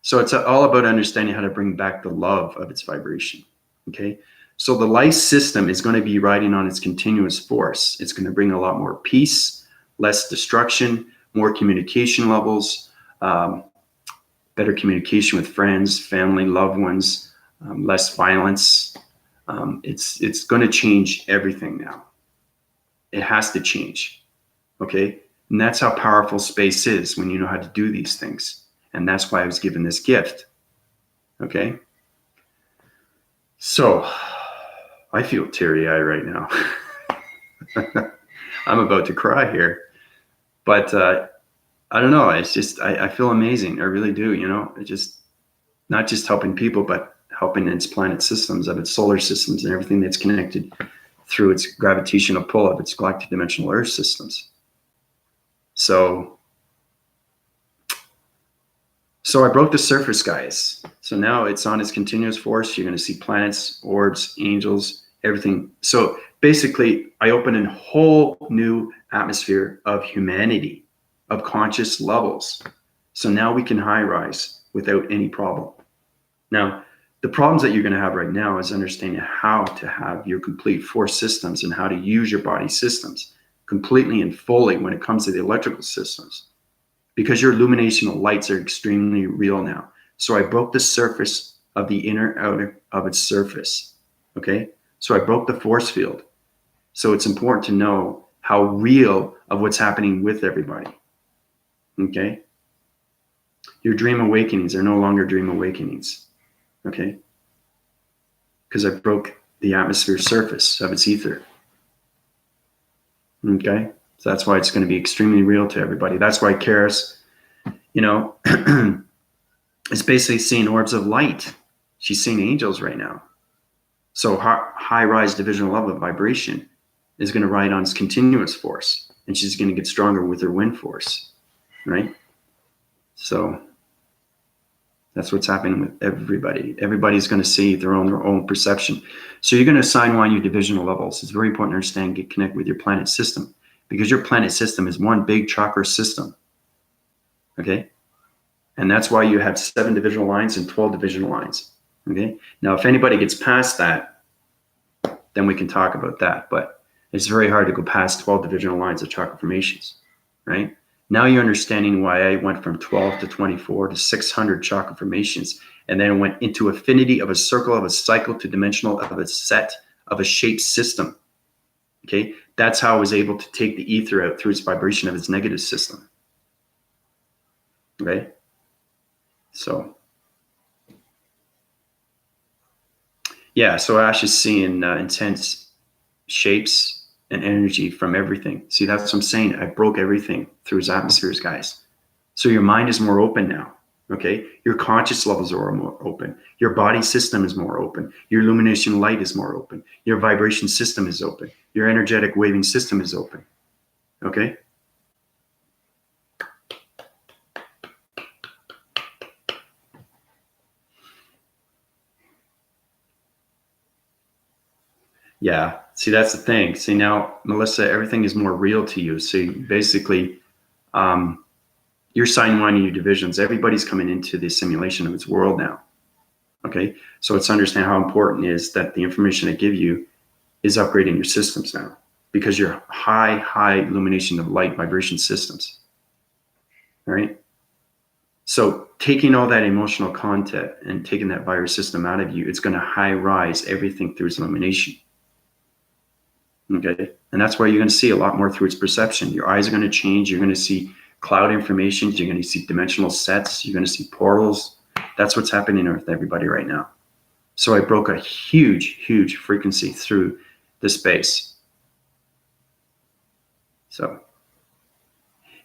So it's all about understanding how to bring back the love of its vibration. Okay. So the life system is going to be riding on its continuous force. It's going to bring a lot more peace, less destruction, more communication levels, better communication with friends, family, loved ones, less violence. It's going to change everything now. It has to change. Okay. And that's how powerful space is, when you know how to do these things. And that's why I was given this gift. Okay. So I feel teary-eyed right now. I'm about to cry here. But I don't know. It's just, I feel amazing. I really do. You know, it just, not just helping people, but helping its planet systems, of its solar systems, and everything that's connected through its gravitational pull of its galactic dimensional Earth systems. So I broke the surface, guys. So now it's on its continuous force. You're going to see planets, orbs, angels, everything. So basically, I open a whole new atmosphere of humanity, of conscious levels. So now we can high rise without any problem. Now, the problems that you're going to have right now is understanding how to have your complete force systems and how to use your body systems completely and fully when it comes to the electrical systems. Because your illuminational lights are extremely real now. So I broke the surface of the inner outer of its surface. Okay. So I broke the force field. So it's important to know how real of what's happening with everybody. Okay. Your dream awakenings are no longer dream awakenings. Okay. Because I broke the atmosphere surface of its ether. Okay. So that's why it's going to be extremely real to everybody. That's why Karis, you know, is basically seeing orbs of light. She's seeing angels right now. So high rise divisional level of vibration is going to ride on its continuous force, and she's going to get stronger with her wind force, right? So that's what's happening with everybody. Everybody's going to see their own perception. So you're going to assign one your divisional levels. It's very important to understand, get connected with your planet system, because your planet system is one big chakra system. Okay. And that's why you have 7 divisional lines and 12 divisional lines. Okay. Now, if anybody gets past that, then we can talk about that. But it's very hard to go past 12 divisional lines of chakra formations, right? Now you're understanding why I went from 12 to 24 to 600 chakra formations, and then went into affinity of a circle of a cycle to dimensional of a set of a shape system. Okay. That's how I was able to take the ether out through its vibration of its negative system. Okay. So, yeah, so Ash is seeing intense shapes and energy from everything. See, that's what I'm saying. I broke everything through his atmospheres, guys. So your mind is more open now. Okay. Your conscious levels are more open. Your body system is more open. Your illumination light is more open. Your vibration system is open. Your energetic waving system is open. Okay. Yeah. See, that's the thing. See, now, Melissa, everything is more real to you. So you basically, you're signing one of your divisions. Everybody's coming into the simulation of its world now. Okay. So let's understand how important it is that the information I give you is upgrading your systems now, because you're high illumination of light vibration systems. All right. So taking all that emotional content and taking that virus system out of you, it's going to high rise everything through its illumination. Okay. And that's why you're going to see a lot more through its perception. Your eyes are going to change. You're going to see cloud information. You're going to see dimensional sets. You're going to see portals. That's what's happening with everybody right now. So I broke a huge, huge frequency through the space. So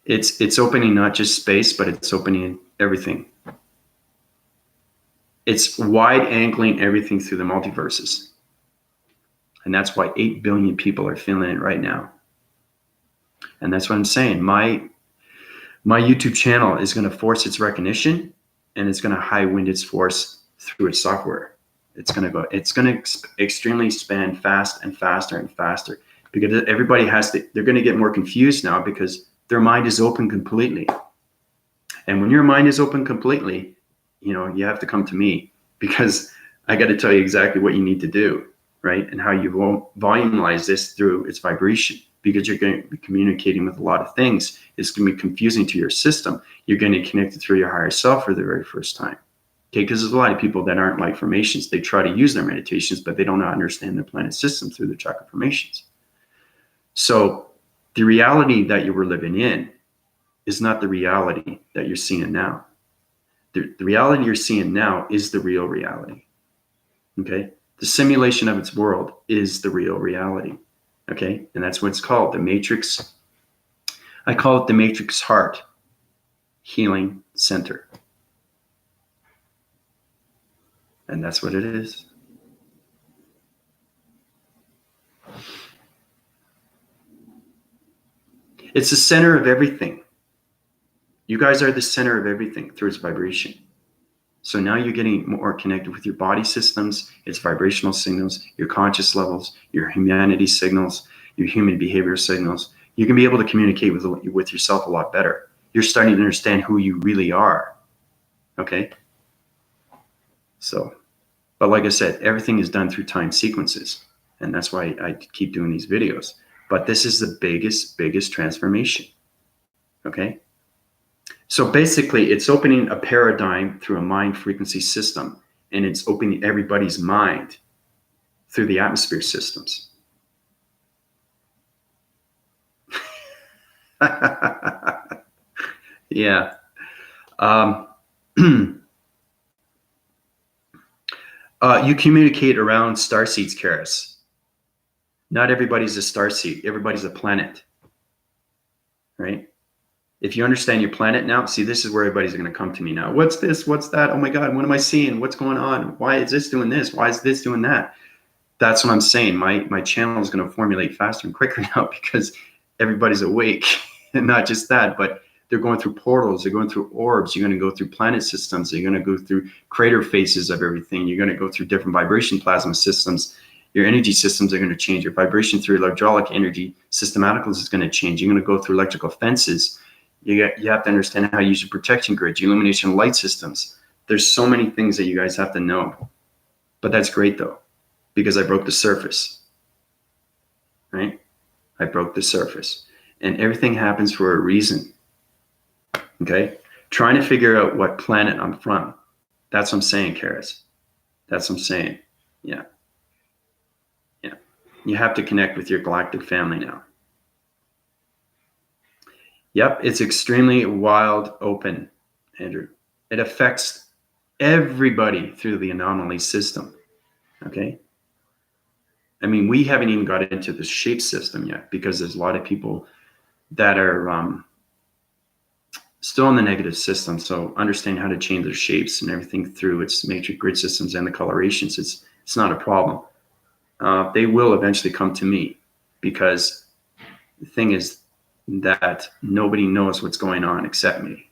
it's opening not just space, but it's opening everything. It's wide angling everything through the multiverses. And that's why 8 billion people are feeling it right now. And that's what I'm saying. My YouTube channel is going to force its recognition, and it's going to high wind its force through its software. It's going to extremely expand fast and faster and faster, because everybody they're going to get more confused now because their mind is open completely. And when your mind is open completely, you have to come to me, because I got to tell you exactly what you need to do, right? And how you volumize this through its vibration, because you're going to be communicating with a lot of things. It's going to be confusing to your system. You're going to connect it through your higher self for the very first time. Okay, because there's a lot of people that aren't light formations. They try to use their meditations, but they don't understand the planet system through the chakra formations. So the reality that you were living in is not the reality that you're seeing now. The reality you're seeing now is the real reality. Okay? The simulation of its world is the real reality. Okay? And that's what it's called, the matrix. I call it the matrix heart healing center. And that's what it is. It's the center of everything. You guys are the center of everything through its vibration. So now you're getting more connected with your body systems, its vibrational signals, your conscious levels, your humanity signals, your human behavior signals. You can be able to communicate with yourself a lot better. You're starting to understand who you really are. Okay? So, but like I said, everything is done through time sequences. And that's why I keep doing these videos. But this is the biggest transformation. Okay? So basically, it's opening a paradigm through a mind frequency system, and it's opening everybody's mind through the atmosphere systems. Yeah. You communicate around starseeds, Karis. Not everybody's a starseed. Everybody's a planet. Right? If you understand your planet now, see, this is where everybody's going to come to me now. What's this? What's that? Oh my God, what am I seeing? What's going on? Why is this doing this? Why is this doing that? That's what I'm saying. My channel is going to formulate faster and quicker now, because everybody's awake. And not just that, but they're going through portals. They're going through orbs. You're going to go through planet systems. You're going to go through crater faces of everything. You're going to go through different vibration plasma systems. Your energy systems are going to change. Your vibration through hydraulic energy systematicals is going to change. You're going to go through electrical fences. You have to understand how you use your protection grids, your illumination light systems. There's so many things that you guys have to know. But that's great though, because I broke the surface, right? I broke the surface, and everything happens for a reason. Okay? Trying to figure out what planet I'm from. That's what I'm saying, Karis. That's what I'm saying. Yeah. Yeah. You have to connect with your galactic family now. Yep, it's extremely wild open, Andrew. It affects everybody through the anomaly system. Okay? I mean, we haven't even got into the shape system yet, because there's a lot of people that are still in the negative system. So understand how to change their shapes and everything through its matrix grid systems and the colorations. It's not a problem. They will eventually come to me, because the thing is that nobody knows what's going on except me.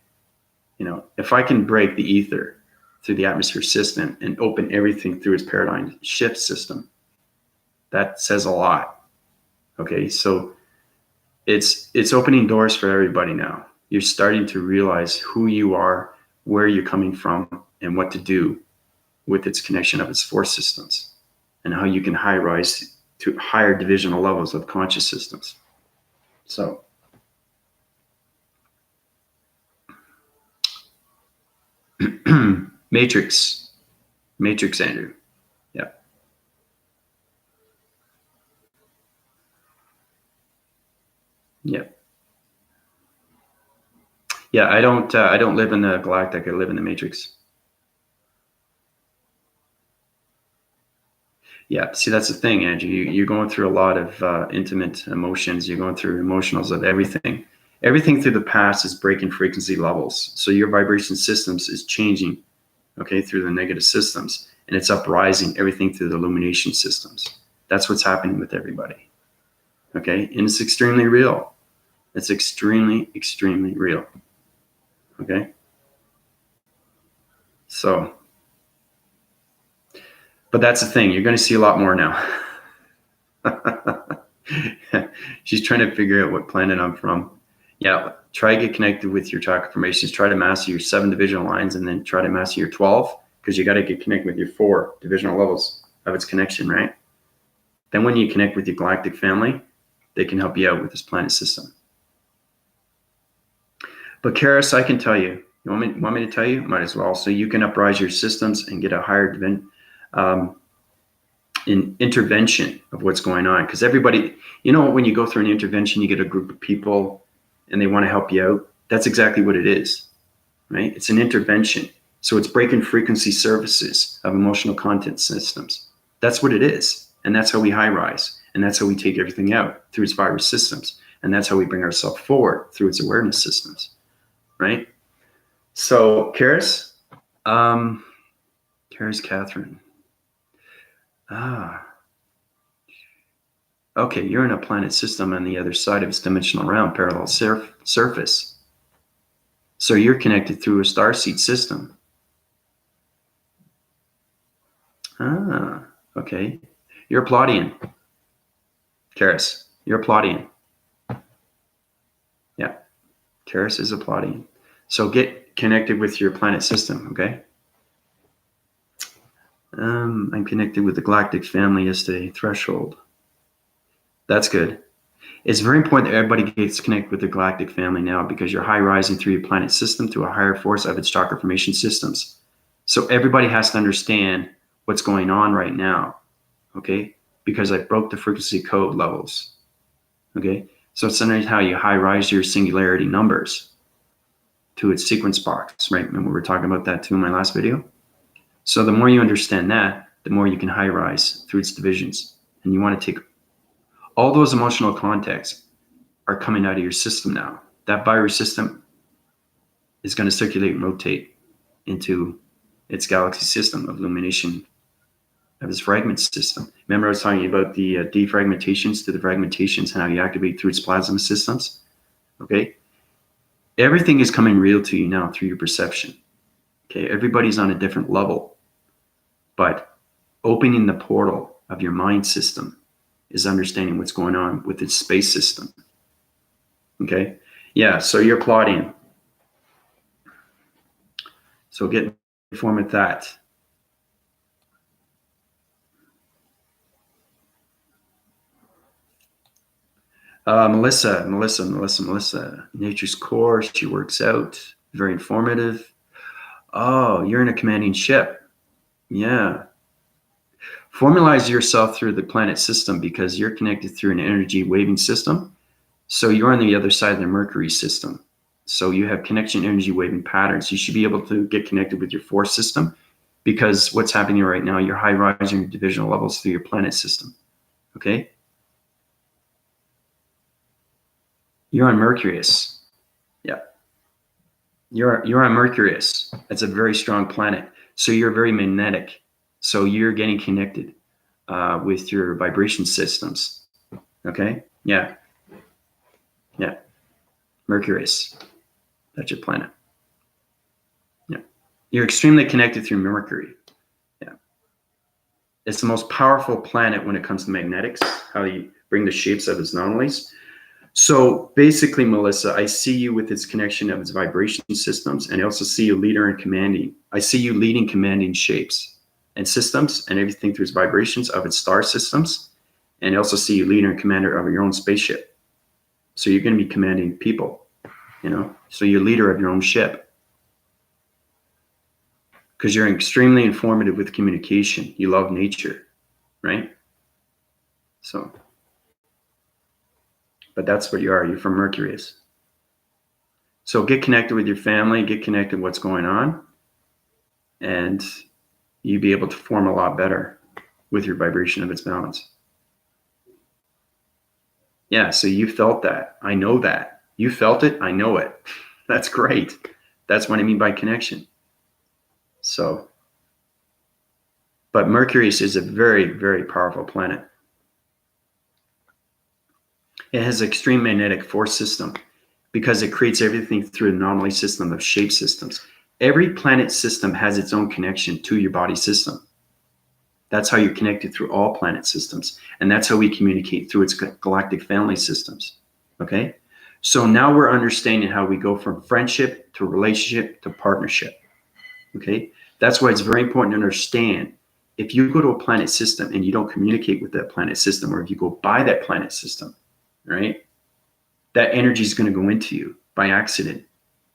If I can break the ether through the atmosphere system and open everything through its paradigm shift system, that says a lot. Okay, so it's opening doors for everybody now. You're starting to realize who you are, where you're coming from, and what to do with its connection of its force systems, and how you can high rise to higher divisional levels of conscious systems. So Matrix. Matrix, Andrew. Yeah. Yeah. Yeah, I don't live in the Galactic. I live in the Matrix. Yeah, see, that's the thing, Andrew. You're going through a lot of intimate emotions. You're going through emotionals of everything. Everything through the past is breaking frequency levels. So your vibration systems is changing, okay, through the negative systems, and it's uprising everything through the illumination systems. That's what's happening with everybody, okay? And it's extremely real. It's extremely, extremely real, okay? So, but that's the thing. You're going to see a lot more now. She's trying to figure out what planet I'm from. Yeah, try to get connected with your chakra formations. Try to master your 7 divisional lines, and then try to master your 12, because you got to get connected with your 4 divisional levels of its connection, right? Then when you connect with your galactic family, they can help you out with this planet system. But Karis, I can tell you. You want me to tell you? Might as well. So you can uprise your systems and get a higher intervention of what's going on. Because everybody, when you go through an intervention, you get a group of people and they want to help you out. That's exactly what it is, right? It's an intervention. So it's breaking frequency services of emotional content systems. That's what it is. And that's how we high rise. And that's how we take everything out through its virus systems. And that's how we bring ourselves forward through its awareness systems, right? So, Karis, Catherine. Okay, you're in a planet system on the other side of its dimensional realm, parallel surface. So you're connected through a starseed system. Okay. You're a Pleiadian. Karis, you're a Pleiadian. Yeah, Karis is a Pleiadian. So get connected with your planet system, okay? I'm connected with the Galactic family yesterday, threshold. That's good. It's very important that everybody gets connected with the Galactic family now, because you're high rising through your planet system to a higher force of its chakra formation systems. So everybody has to understand what's going on right now, okay? Because I broke the frequency code levels, okay? So it's underneath how you high rise your singularity numbers to its sequence box, right? Remember we were talking about that too in my last video? So the more you understand that, the more you can high rise through its divisions. And you want to take all those emotional contexts are coming out of your system now. That virus system is going to circulate and rotate into its galaxy system of illumination of its fragment system. Remember I was talking about the defragmentations to the fragmentations and how you activate through its plasma systems? Okay? Everything is coming real to you now through your perception. Okay? Everybody's on a different level. But opening the portal of your mind system is understanding what's going on with its space system. Okay? Yeah, so you're Pleiadian. So get informed with that. Melissa. Nature's core, she works out. Very informative. Oh, you're in a commanding ship. Yeah. Formalize yourself through the planet system, because you're connected through an energy waving system. So you're on the other side of the Mercury system. So you have connection energy waving patterns. You should be able to get connected with your force system, because what's happening right now, you're high rising your divisional levels through your planet system. Okay? You're on Mercurius. Yeah. You're on Mercurius. That's a very strong planet. So you're very magnetic. So you're getting connected with your vibration systems. Okay? Yeah. Yeah. Mercurius. That's your planet. Yeah. You're extremely connected through Mercury. Yeah. It's the most powerful planet when it comes to magnetics, how you bring the shapes of its anomalies. So basically, Melissa, I see you with its connection of its vibration systems, and I also see you leader and commanding. I see you leading commanding shapes and systems and everything through its vibrations of its star systems. And I also see you leader and commander of your own spaceship. So you're going to be commanding people, so you're leader of your own ship. because you're extremely informative with communication. You love nature, right? So, but that's what you are. You're from Mercurius. So get connected with your family, get connected with what's going on, and you'll be able to form a lot better with your vibration of its balance. Yeah, so you felt that. I know that. You felt it. I know it. That's great. That's what I mean by connection. So, but Mercurius is a very, very powerful planet. It has an extreme magnetic force system because it creates everything through an anomaly system of shape systems. Every planet system has its own connection to your body system. That's how you're connected through all planet systems. And that's how we communicate through its galactic family systems. Okay? So now we're understanding how we go from friendship to relationship to partnership. Okay? That's why it's very important to understand if you go to a planet system and you don't communicate with that planet system, or if you go by that planet system, right? That energy is going to go into you by accident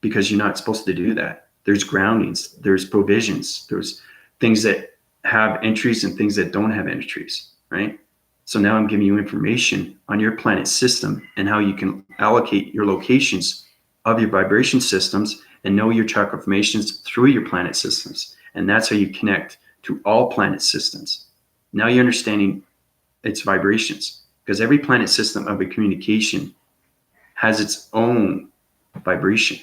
because you're not supposed to do that. There's groundings, there's provisions, there's things that have entries and things that don't have entries, right? So now I'm giving you information on your planet system and how you can allocate your locations of your vibration systems and know your chakra formations through your planet systems. And that's how you connect to all planet systems. Now you're understanding its vibrations, because every planet system of a communication has its own vibration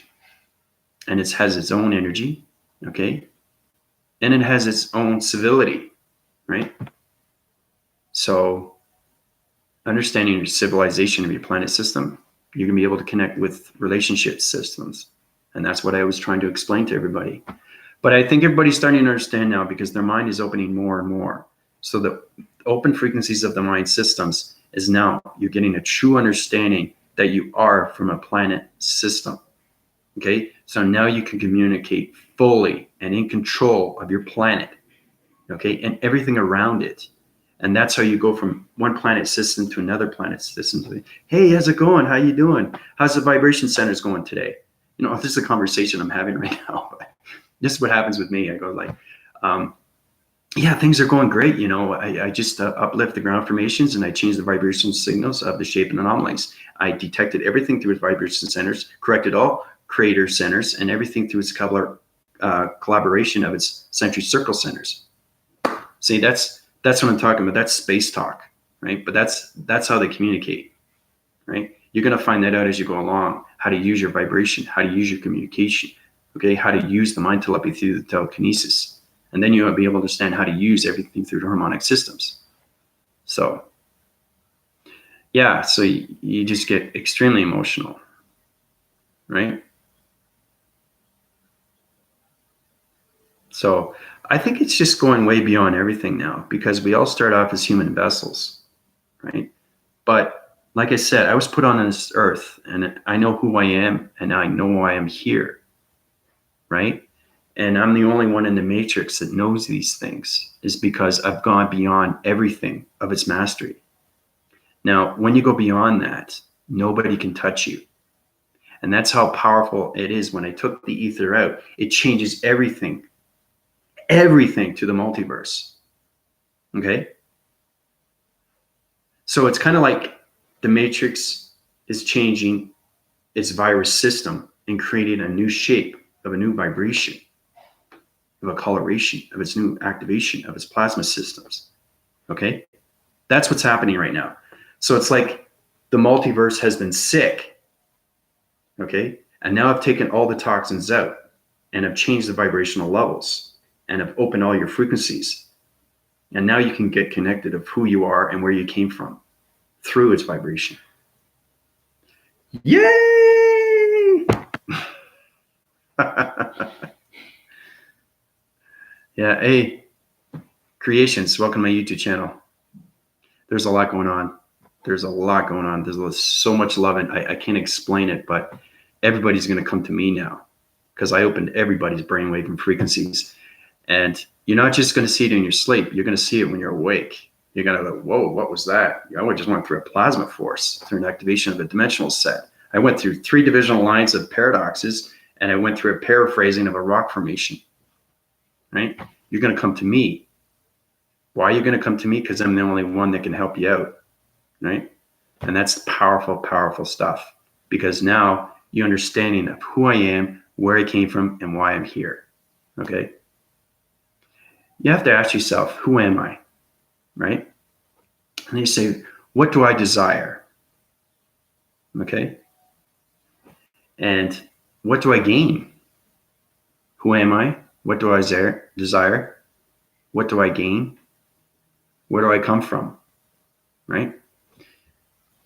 and it has its own energy, okay? And it has its own civility, right? So understanding your civilization of your planet system, you're gonna be able to connect with relationship systems. And that's what I was trying to explain to everybody. But I think everybody's starting to understand now because their mind is opening more and more. So the open frequencies of the mind systems is now you're getting a true understanding that you are from a planet system. Okay, so now you can communicate fully and in control of your planet, okay, and everything around it. And that's how you go from one planet system to another planet system. Hey, how's it going? How you doing? How's the vibration centers going today? You know, this is a conversation I'm having right now. This is what happens with me. I go like, yeah, things are going great. You know, I just uplift the ground formations and I change the vibration signals of the shape and anomalies. I detected everything through its vibration centers, corrected all creator centers, and everything through its collaboration of its century circle centers. See, that's what I'm talking about. That's space talk, right? But that's how they communicate, right? You're going to find that out as you go along, how to use your vibration, how to use your communication, okay? How to use the mind telepathy through the telekinesis. And then you'll be able to understand how to use everything through the harmonic systems. So, yeah, so you just get extremely emotional, right? So I think it's just going way beyond everything now because we all start off as human vessels, right? But like I said, I was put on this earth and I know who I am and I know why I'm here, right? And I'm the only one in the matrix that knows these things is because I've gone beyond everything of its mastery. Now, when you go beyond that, nobody can touch you. And that's how powerful it is. When I took the ether out, it changes everything to the multiverse. Okay? So it's kind of like the matrix is changing its virus system and creating a new shape of a new vibration, of a coloration, of its new activation of its plasma systems. Okay? That's what's happening right now. So it's like the multiverse has been sick. Okay? And now I've taken all the toxins out and I've changed the vibrational levels and I've opened all your frequencies. And now you can get connected of who you are and where you came from through its vibration. Yay! Yeah, hey, creations, welcome to my YouTube channel. There's a lot going on. There's so much love and I can't explain it, but everybody's going to come to me now because I opened everybody's brainwave and frequencies. And you're not just going to see it in your sleep. You're going to see it when you're awake. You're going to go, whoa, what was that? I just went through a plasma force, through an activation of a dimensional set. I went through 3 divisional lines of paradoxes, and I went through a paraphrasing of a rock formation. right? You're going to come to me. Why are you going to come to me? Because I'm the only one that can help you out, right? And that's powerful, powerful stuff, because now you're understanding of who I am, where I came from, and why I'm here, okay? You have to ask yourself, who am I, right? And you say, what do I desire, okay? And what do I gain? Who am I? What do I desire? What do I gain? Where do I come from, right?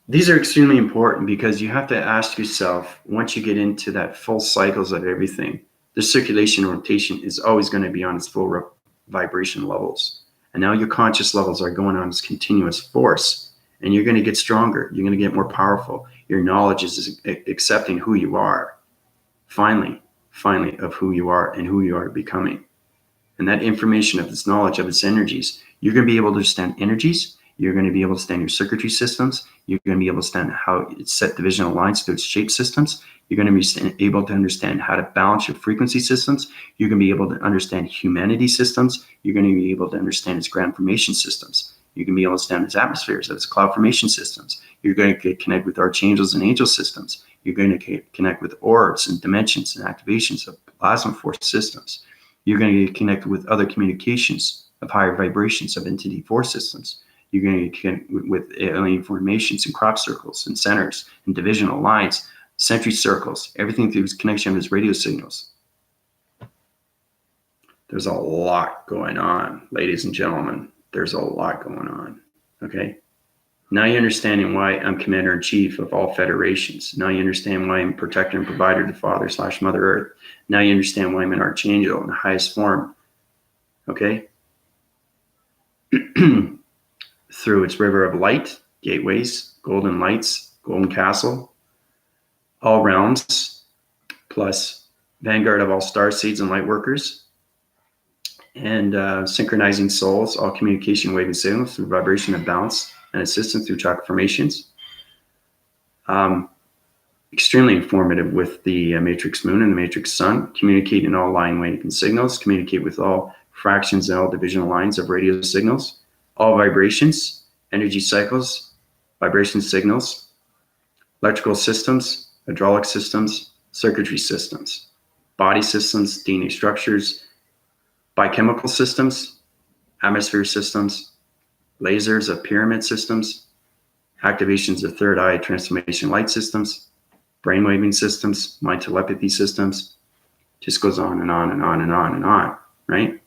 These are extremely important, because you have to ask yourself, once you get into that full cycles of everything, the circulation and rotation is always going to be on its full vibration levels. And now your conscious levels are going on this continuous force, and you're going to get stronger. You're going to get more powerful. Your knowledge is accepting who you are, finally, of who you are and who you are becoming. And that information of this knowledge of its energies, you're going to be able to understand energies. You're going to be able to understand your circuitry systems. You're going to be able to understand how it's set divisional lines through its shape systems. You're going to be able to understand how to balance your frequency systems. You're going to be able to understand humanity systems. You're going to be able to understand its ground formation systems. You can be able to understand its atmospheres, its cloud formation systems. You're going to connect with archangels and angel systems. You're going to connect with orbs and dimensions and activations of plasma force systems. You're going to get connected with other communications of higher vibrations of entity force systems. You're going to connect with alien formations and crop circles and centers and divisional lines, century circles, everything through connection with radio signals. There's a lot going on, ladies and gentlemen. There's a lot going on, okay? Now you're understanding why I'm Commander-in-Chief of all federations. Now you understand why I'm protector and provider to Father/Mother Earth. Now you understand why I'm an archangel in the highest form, okay? Through its river of light, gateways, golden lights, golden castle, all realms, plus vanguard of all star seeds and light workers, and synchronizing souls, all communication waving signals through vibration and balance, and assistance through chakra formations. Extremely informative with the matrix moon and the matrix sun, communicate in all line waving signals, communicate with all fractions and all divisional lines of radio signals, all vibrations, energy cycles, vibration signals, electrical systems, hydraulic systems, circuitry systems, body systems, DNA structures, biochemical systems, atmosphere systems, lasers of pyramid systems, activations of third eye transformation light systems, brainwaving systems, mind telepathy systems, just goes on and on and on and on and on, right?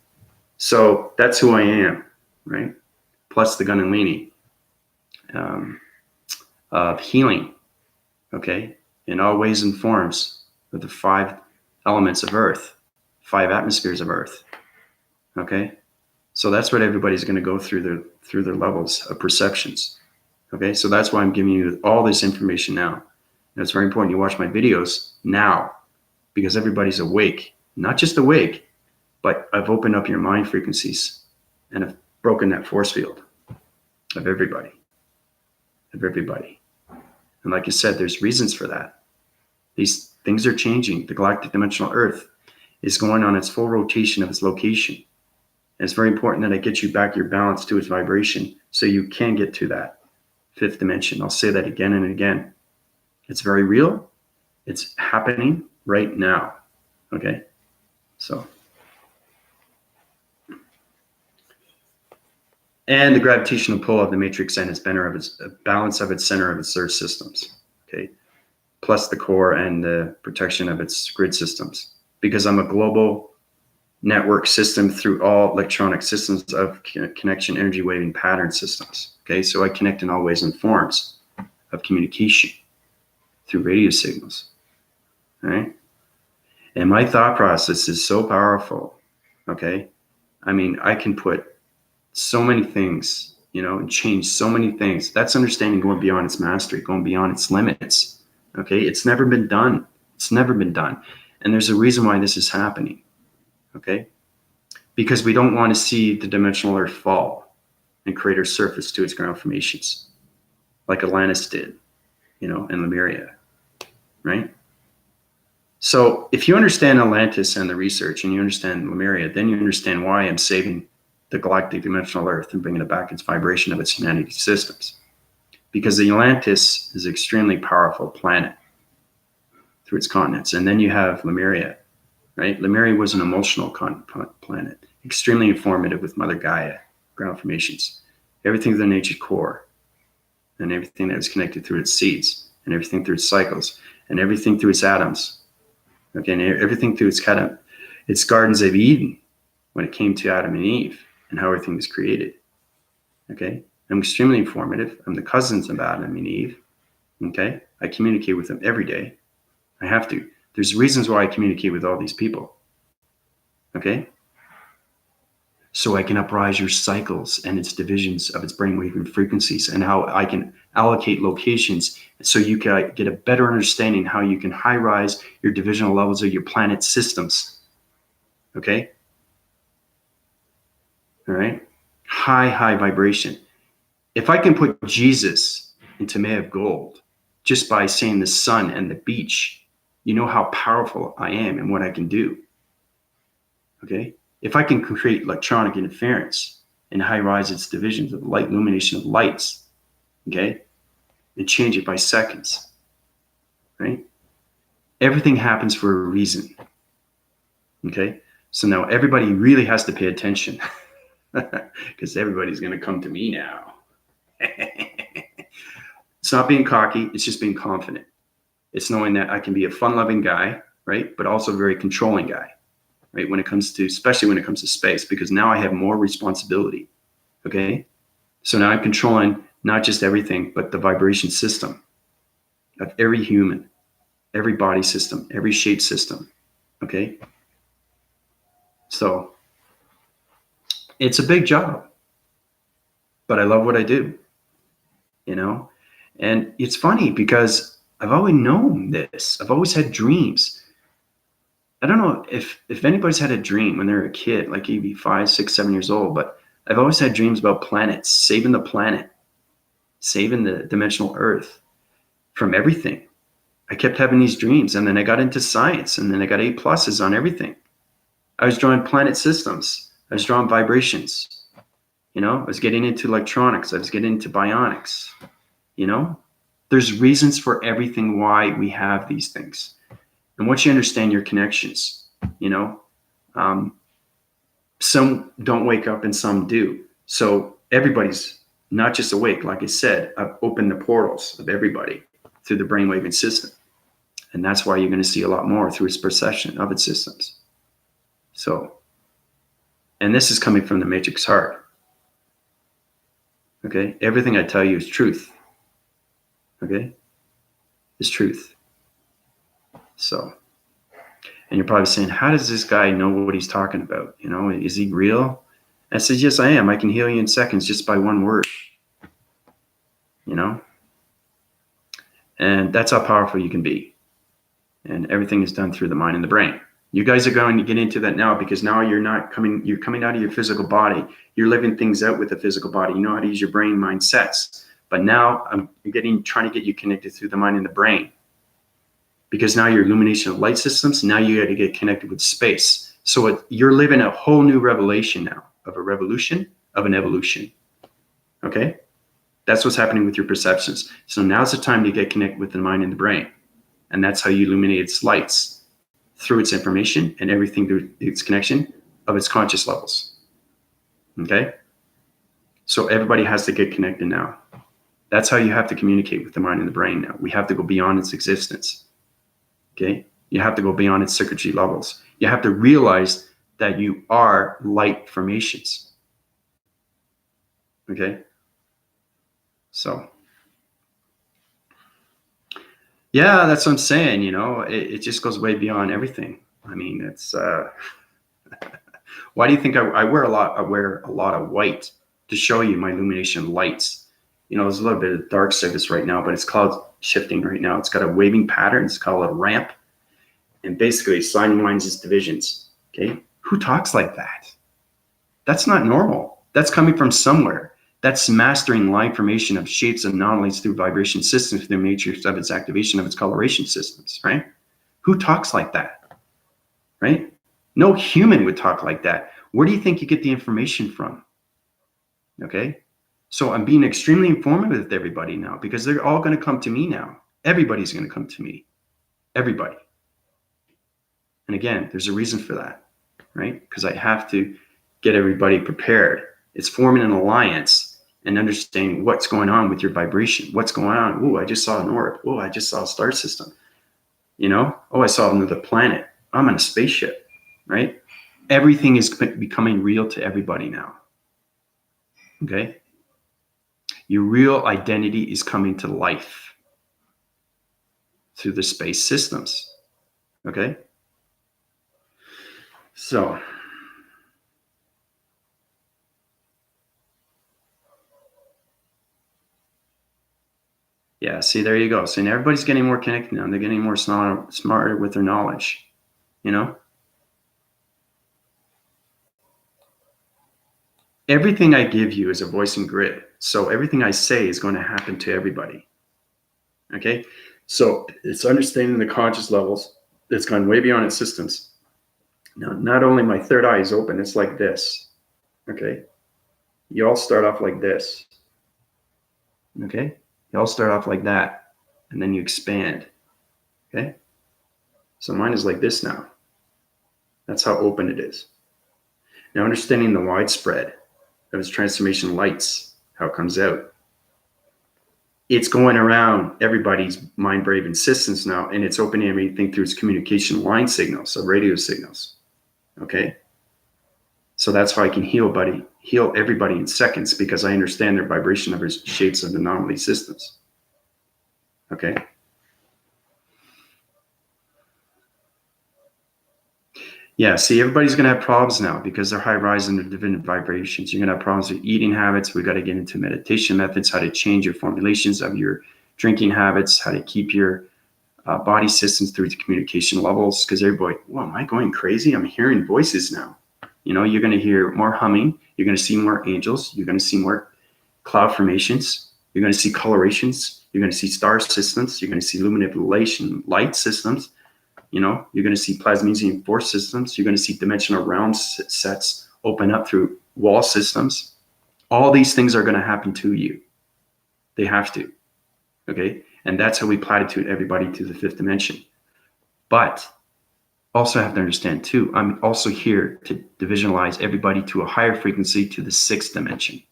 So that's who I am, right? Plus the Gunalini of healing, okay, in all ways and forms of the 5 elements of Earth, 5 atmospheres of Earth, okay? So that's what everybody's going to go through their levels of perceptions, okay? So that's why I'm giving you all this information now. And it's very important you watch my videos now, because everybody's awake, not just awake, but I've opened up your mind frequencies and have broken that force field of everybody. And like I said, there's reasons for that. These things are changing. The galactic dimensional Earth is going on its full rotation of its location. And it's very important that I get you back your balance to its vibration so you can get to that 5th dimension. I'll say that again and again. It's very real. It's happening right now. Okay? So. And the gravitational pull of the matrix and its balance of its center of its Earth systems. Okay? Plus the core and the protection of its grid systems. Because I'm a global network system through all electronic systems of connection, energy waving pattern systems. Okay? So I connect in all ways and forms of communication through radio signals. All right? And my thought process is so powerful. Okay? I mean, I can put so many things, and change so many things. That's understanding going beyond its mastery, going beyond its limits. Okay? It's never been done. It's never been done. And there's a reason why this is happening. Okay? Because we don't want to see the dimensional Earth fall and crater surface to its ground formations, like Atlantis did, in Lemuria, right? So if you understand Atlantis and the research, and you understand Lemuria, then you understand why I'm saving the galactic dimensional Earth and bringing it back its vibration of its humanity systems. Because the Atlantis is an extremely powerful planet through its continents. And then you have Lemuria, right? Lemuria was an emotional planet, extremely informative with Mother Gaia, ground formations, everything to the nature's core, and everything that was connected through its seeds, and everything through its cycles, and everything through its atoms. Okay, and everything through its gardens of Eden when it came to Adam and Eve and how everything was created. Okay, I'm extremely informative. I'm the cousins of Adam and Eve. Okay, I communicate with them every day. I have to. There's reasons why I communicate with all these people. Okay, so I can uprise your cycles and its divisions of its brainwave and frequencies, and how I can allocate locations so you can get a better understanding how you can high rise your divisional levels of your planet systems. Okay? All right? High vibration. If I can put Jesus into May of Gold just by saying the sun and the beach, you know how powerful I am and what I can do. Okay? If I can create electronic interference and high rise its divisions of light, illumination of lights, okay, and change it by seconds, right? Everything happens for a reason, okay? So now everybody really has to pay attention because everybody's going to come to me now. It's not being cocky. It's just being confident. It's knowing that I can be a fun-loving guy, right? But also a very controlling guy. Right, when it comes to, especially when it comes to space, because now I have more responsibility. Okay, so now I'm controlling not just everything, but the vibration system of every human, every body system, every shape system. Okay, so it's a big job, but I love what I do. You know, and it's funny because I've always known this. I've always had dreams. I don't know if anybody's had a dream when they're a kid, like you'd be 5, 6, 7 years old, but I've always had dreams about planets, saving the planet, saving the dimensional Earth from everything. I kept having these dreams, and then I got into science, and then I got A+ on everything. I was drawing planet systems. I was drawing vibrations. You know, I was getting into electronics. I was getting into bionics. You know, there's reasons for everything why we have these things. And once you understand your connections, you know, some don't wake up and some do. So everybody's not just awake. Like I said, I've opened the portals of everybody through the brainwaving system. And that's why you're going to see a lot more through its perception of its systems. So, and this is coming from the matrix heart. Okay. Everything I tell you is truth. Okay. Is truth. So, and you're probably saying, how does this guy know what he's talking about? You know, is he real? I said, yes, I am. I can heal you in seconds just by one word. You know? And that's how powerful you can be. And everything is done through the mind and the brain. You guys are going to get into that now because now you're coming out of your physical body. You're living things out with the physical body. You know how to use your brain mindsets. But now I'm trying to get you connected through the mind and the brain. Because now your illumination of light systems, now you got to get connected with space. So you're living a whole new revelation now of a revolution of an evolution. Okay? That's what's happening with your perceptions. So now's the time to get connected with the mind and the brain. And that's how you illuminate its lights through its information and everything through its connection of its conscious levels. Okay? So everybody has to get connected now. That's how you have to communicate with the mind and the brain now. We have to go beyond its existence. Okay? You have to go beyond its circuitry levels. You have to realize that you are light formations. Okay? So, yeah, that's what I'm saying. You know, it just goes way beyond everything. I mean, it's, why do you think I wear a lot of white to show you my illumination lights? You know, there's a little bit of dark surface right now, but it's cloud shifting right now. It's got a waving pattern. It's called a ramp. And basically, sign lines its divisions. Okay? Who talks like that? That's not normal. That's coming from somewhere. That's mastering line formation of shapes and anomalies through vibration systems, through the matrix of its activation of its coloration systems, right? Who talks like that, right? No human would talk like that. Where do you think you get the information from? Okay. So I'm being extremely informative with everybody now because they're all going to come to me now. Everybody's going to come to me. Everybody. And again, there's a reason for that, right? Because I have to get everybody prepared. It's forming an alliance and understanding what's going on with your vibration. What's going on? Oh, I just saw an orb. Oh, I just saw a star system. You know? Oh, I saw another planet. I'm in a spaceship, right? Everything is becoming real to everybody now. Okay? Your real identity is coming to life through the space systems. Okay? So, yeah, see, there you go. So now everybody's getting more connected now. They're getting more smarter with their knowledge, you know? Everything I give you is a voice and grid. So everything I say is going to happen to everybody. Okay? So it's understanding the conscious levels that's gone way beyond its systems. Now, not only my third eye is open, it's like this. Okay? You all start off like this. Okay? You all start off like that. And then you expand. Okay? So mine is like this now. That's how open it is. Now, understanding the widespread of its transformation lights, how it comes out. It's going around everybody's mind, brave, and systems now, and it's opening everything through its communication line signals, so radio signals. Okay? So that's how I can heal everybody in seconds because I understand their vibration of its shapes of anomaly systems. Okay? Yeah, see, everybody's going to have problems now because they're high rising to divine vibrations. You're going to have problems with eating habits. We got to get into meditation methods, how to change your formulations of your drinking habits, how to keep your body systems through the communication levels. Because everybody, well, am I going crazy? I'm hearing voices now. You know, you're going to hear more humming. You're going to see more angels. You're going to see more cloud formations. You're going to see colorations. You're going to see star systems. You're going to see lumination light systems. You know, you're going to see plasmesium force systems. You're going to see dimensional realm sets open up through wall systems. All these things are going to happen to you. They have to. Okay. And that's how we platitude everybody to the fifth dimension. But also have to understand too, I'm also here to divisionalize everybody to a higher frequency to the sixth dimension.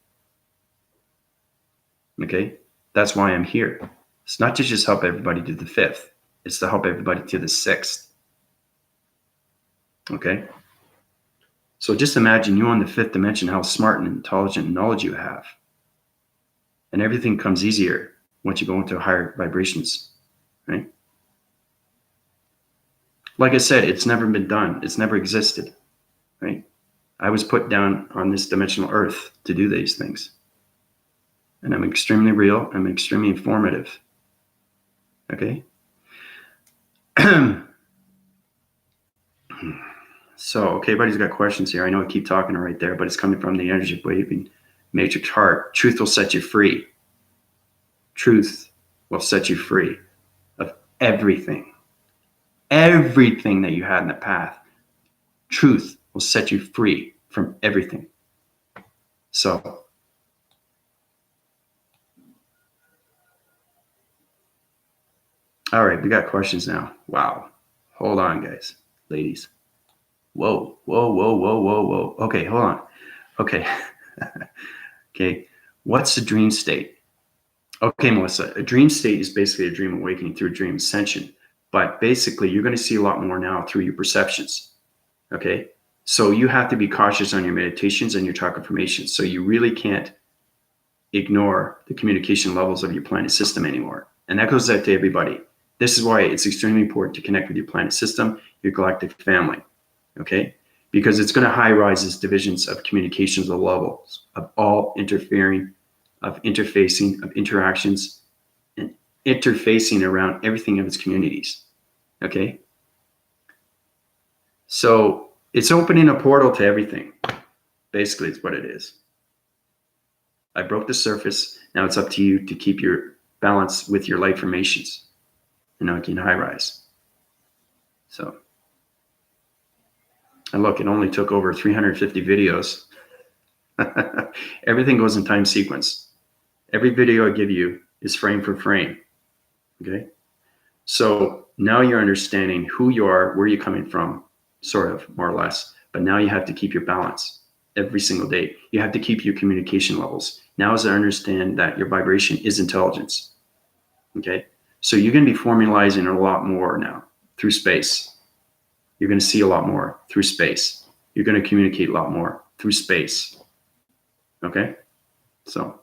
Okay. That's why I'm here. It's not to just help everybody to the fifth. It's to help everybody to the sixth. Okay? So just imagine you on the fifth dimension, how smart and intelligent and knowledge you have. And everything comes easier once you go into higher vibrations, right? Like I said, it's never been done. It's never existed, right? I was put down on this dimensional earth to do these things. And I'm extremely real. I'm extremely informative. Okay? So, okay, everybody's got questions here. I know I keep talking right there, but it's coming from the energy waving matrix heart. Truth will set you free. Truth will set you free of everything. Everything that you had in the path. Truth will set you free from everything. So, all right, we got questions now. Wow. Hold on, guys, ladies. Whoa. Okay, hold on. Okay. Okay. What's a dream state? Okay, Melissa, a dream state is basically a dream awakening through a dream ascension. But basically, you're going to see a lot more now through your perceptions. Okay. So you have to be cautious on your meditations and your chakra formations. So you really can't ignore the communication levels of your planet system anymore. And that goes out to everybody. This is why it's extremely important to connect with your planet system, your galactic family. Okay? Because it's going to high rise as divisions of communications levels of all interfering, of interfacing, of interactions, and interfacing around everything of its communities. Okay? So it's opening a portal to everything. Basically, it's what it is. I broke the surface. Now it's up to you to keep your balance with your light formations. And now it can high rise. So, and look, it only took over 350 videos. Everything goes in time sequence. Every video I give you is frame for frame. Okay. So now you're understanding who you are, where you're coming from, sort of, more or less. But now you have to keep your balance every single day. You have to keep your communication levels. Now, as I understand that your vibration is intelligence. Okay. So you're going to be formalizing a lot more now through space. You're going to see a lot more through space. You're going to communicate a lot more through space. Okay. So.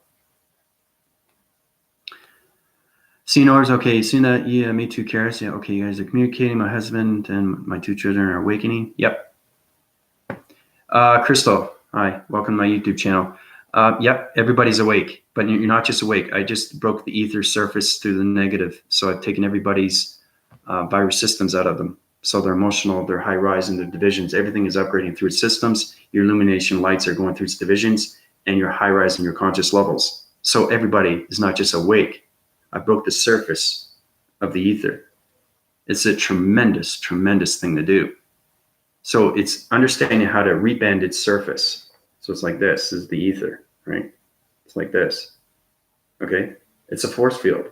Seeing orders, okay, seeing that, yeah, me too, Karis. Yeah, okay, you guys are communicating. My husband and my 2 children are awakening. Yep. Crystal, hi, welcome to my YouTube channel. Yep, everybody's awake, but you're not just awake. I just broke the ether surface through the negative. So I've taken everybody's virus systems out of them. So they're emotional, they're high rise in their divisions. Everything is upgrading through its systems. Your illumination lights are going through its divisions, and you're high rise in your conscious levels. So everybody is not just awake. I broke the surface of the ether. It's a tremendous, tremendous thing to do. So it's understanding how to rebend its surface. So it's like this is the ether, right? It's like this. Okay. It's a force field.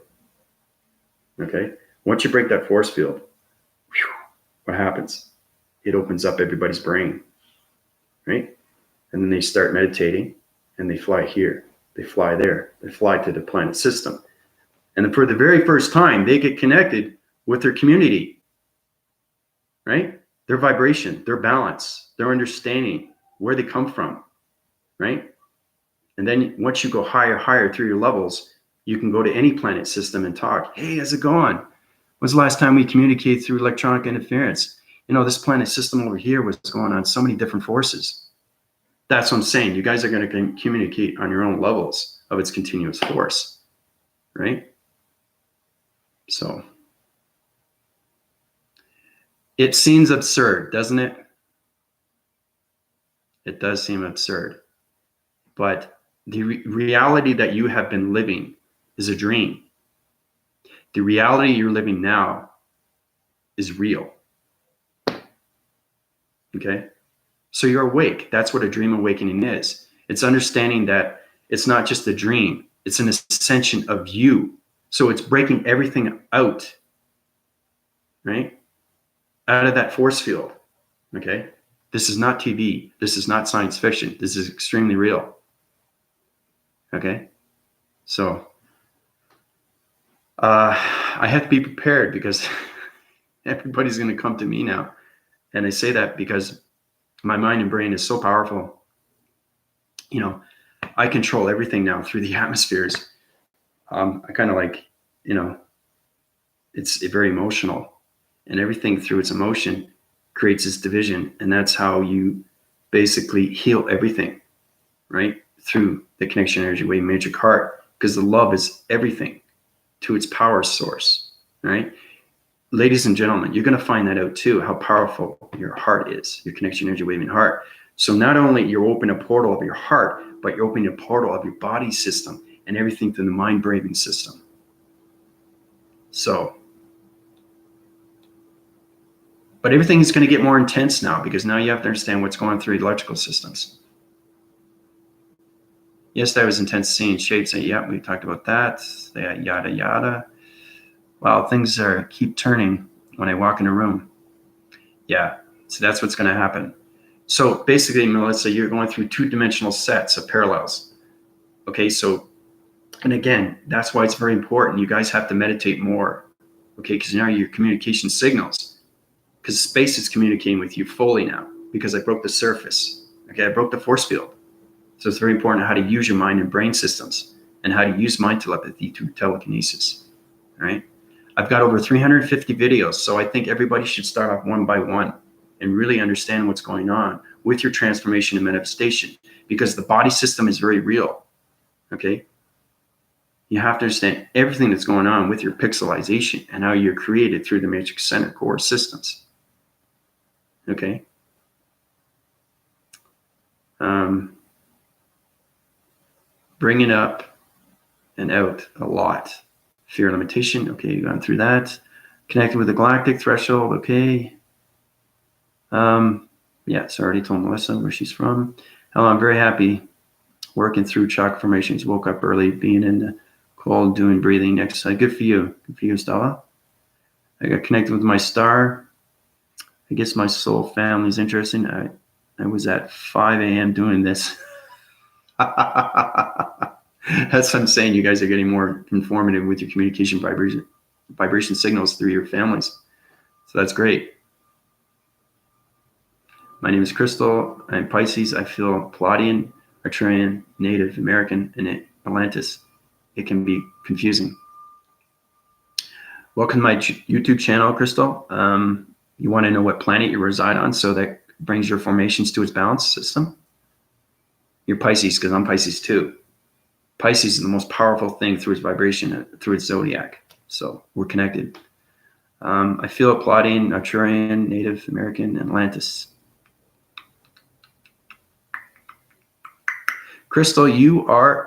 Okay. Once you break that force field, what happens? It opens up everybody's brain, right? And then they start meditating and they fly here. They fly there. They fly to the planet system. And for the very first time, they get connected with their community, right? Their vibration, their balance, their understanding, where they come from, right? And then once you go higher, higher through your levels, you can go to any planet system and talk. Hey, how's it going? When's the last time we communicated through electronic interference? You know, this planet system over here was going on so many different forces. That's what I'm saying. You guys are going to communicate on your own levels of its continuous force, right? So it seems absurd, doesn't it? It does seem absurd. But the reality that you have been living is a dream. The reality you're living now is real. Okay? So you're awake. That's what a dream awakening is. It's understanding that it's not just a dream. It's an ascension of you. So it's breaking everything out, right? Out of that force field, okay? This is not TV. This is not science fiction. This is extremely real, okay? So I have to be prepared because everybody's going to come to me now. And I say that because my mind and brain is so powerful. You know, I control everything now through the atmospheres. I kind of like, you know, it's very emotional, and everything through its emotion creates its division. And that's how you basically heal everything, right? Through the connection energy wave magic heart, because the love is everything to its power source, right? Ladies and gentlemen, you're going to find that out too, how powerful your heart is, your connection energy waving heart. So not only you're opening a portal of your heart, but you're opening a portal of your body system and everything through the mind braving system. So, but everything is going to get more intense now because now you have to understand what's going through the electrical systems. Yes, that was intense seeing shapes. Yeah, we talked about that. Yada, yada. Wow, things keep turning when I walk in a room. Yeah, so that's what's going to happen. So basically, Melissa, you're going through 2-dimensional sets of parallels. Okay, so, and again, that's why it's very important. You guys have to meditate more, okay, because now your communication signals, because space is communicating with you fully now, because I broke the surface. Okay, I broke the force field. So it's very important how to use your mind and brain systems and how to use mind telepathy through telekinesis, right? I've got over 350 videos, so I think everybody should start off one by one and really understand what's going on with your transformation and manifestation, because the body system is very real, okay? You have to understand everything that's going on with your pixelization and how you're created through the matrix center core systems, okay? Bringing up and out a lot. Fear and limitation, okay, you've gone through that. Connecting with the galactic threshold, okay. Yeah, so I already told Melissa where she's from. Hello, I'm very happy working through chakra formations. Woke up early, being in the cold, doing breathing exercise. Good for you. Good for you, Stella. I got connected with my star. I guess my soul family is interesting. I was at 5 a.m. doing this. That's what I'm saying. You guys are getting more informative with your communication vibration signals through your families. So that's great. My name is Crystal. I'm Pisces. I feel Palladian, Arcturian, Native American, and Atlantis. It can be confusing. Welcome to my YouTube channel, Crystal. You want to know what planet you reside on, so that brings your formations to its balance system? You're Pisces, because I'm Pisces too. Pisces is the most powerful thing through its vibration, through its zodiac. So we're connected. I feel Palladian, Arcturian, Native American, and Atlantis. Crystal, you are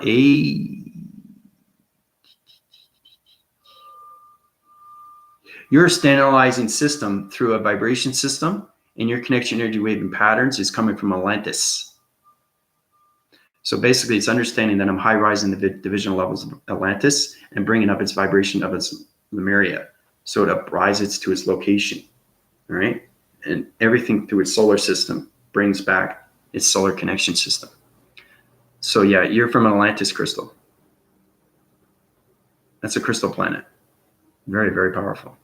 you're a standardizing system through a vibration system, and your connection energy wave and patterns is coming from Atlantis. So basically, it's understanding that I'm high-rising the divisional levels of Atlantis and bringing up its vibration of its Lemuria, so it uprises to its location, all right? And everything through its solar system brings back its solar connection system. So yeah, you're from an Atlantis crystal. That's a crystal planet. Very, very powerful.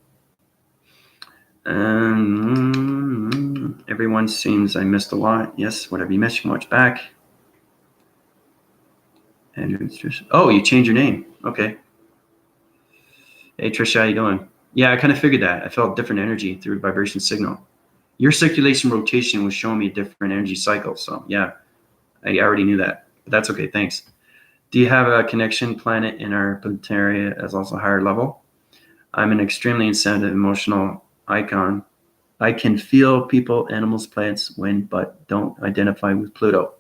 Everyone seems I missed a lot. Yes, whatever you missed, you can watch back. Andrew, oh, you changed your name. Okay. Hey, Trisha, how you doing? Yeah, I kind of figured that. I felt different energy through vibration signal. Your circulation rotation was showing me a different energy cycle. So yeah, I already knew that. But that's okay. Thanks. Do you have a connection planet in our planetary as also higher level? I'm an extremely insensitive, emotional icon. I can feel people, animals, plants, wind, but don't identify with Pluto.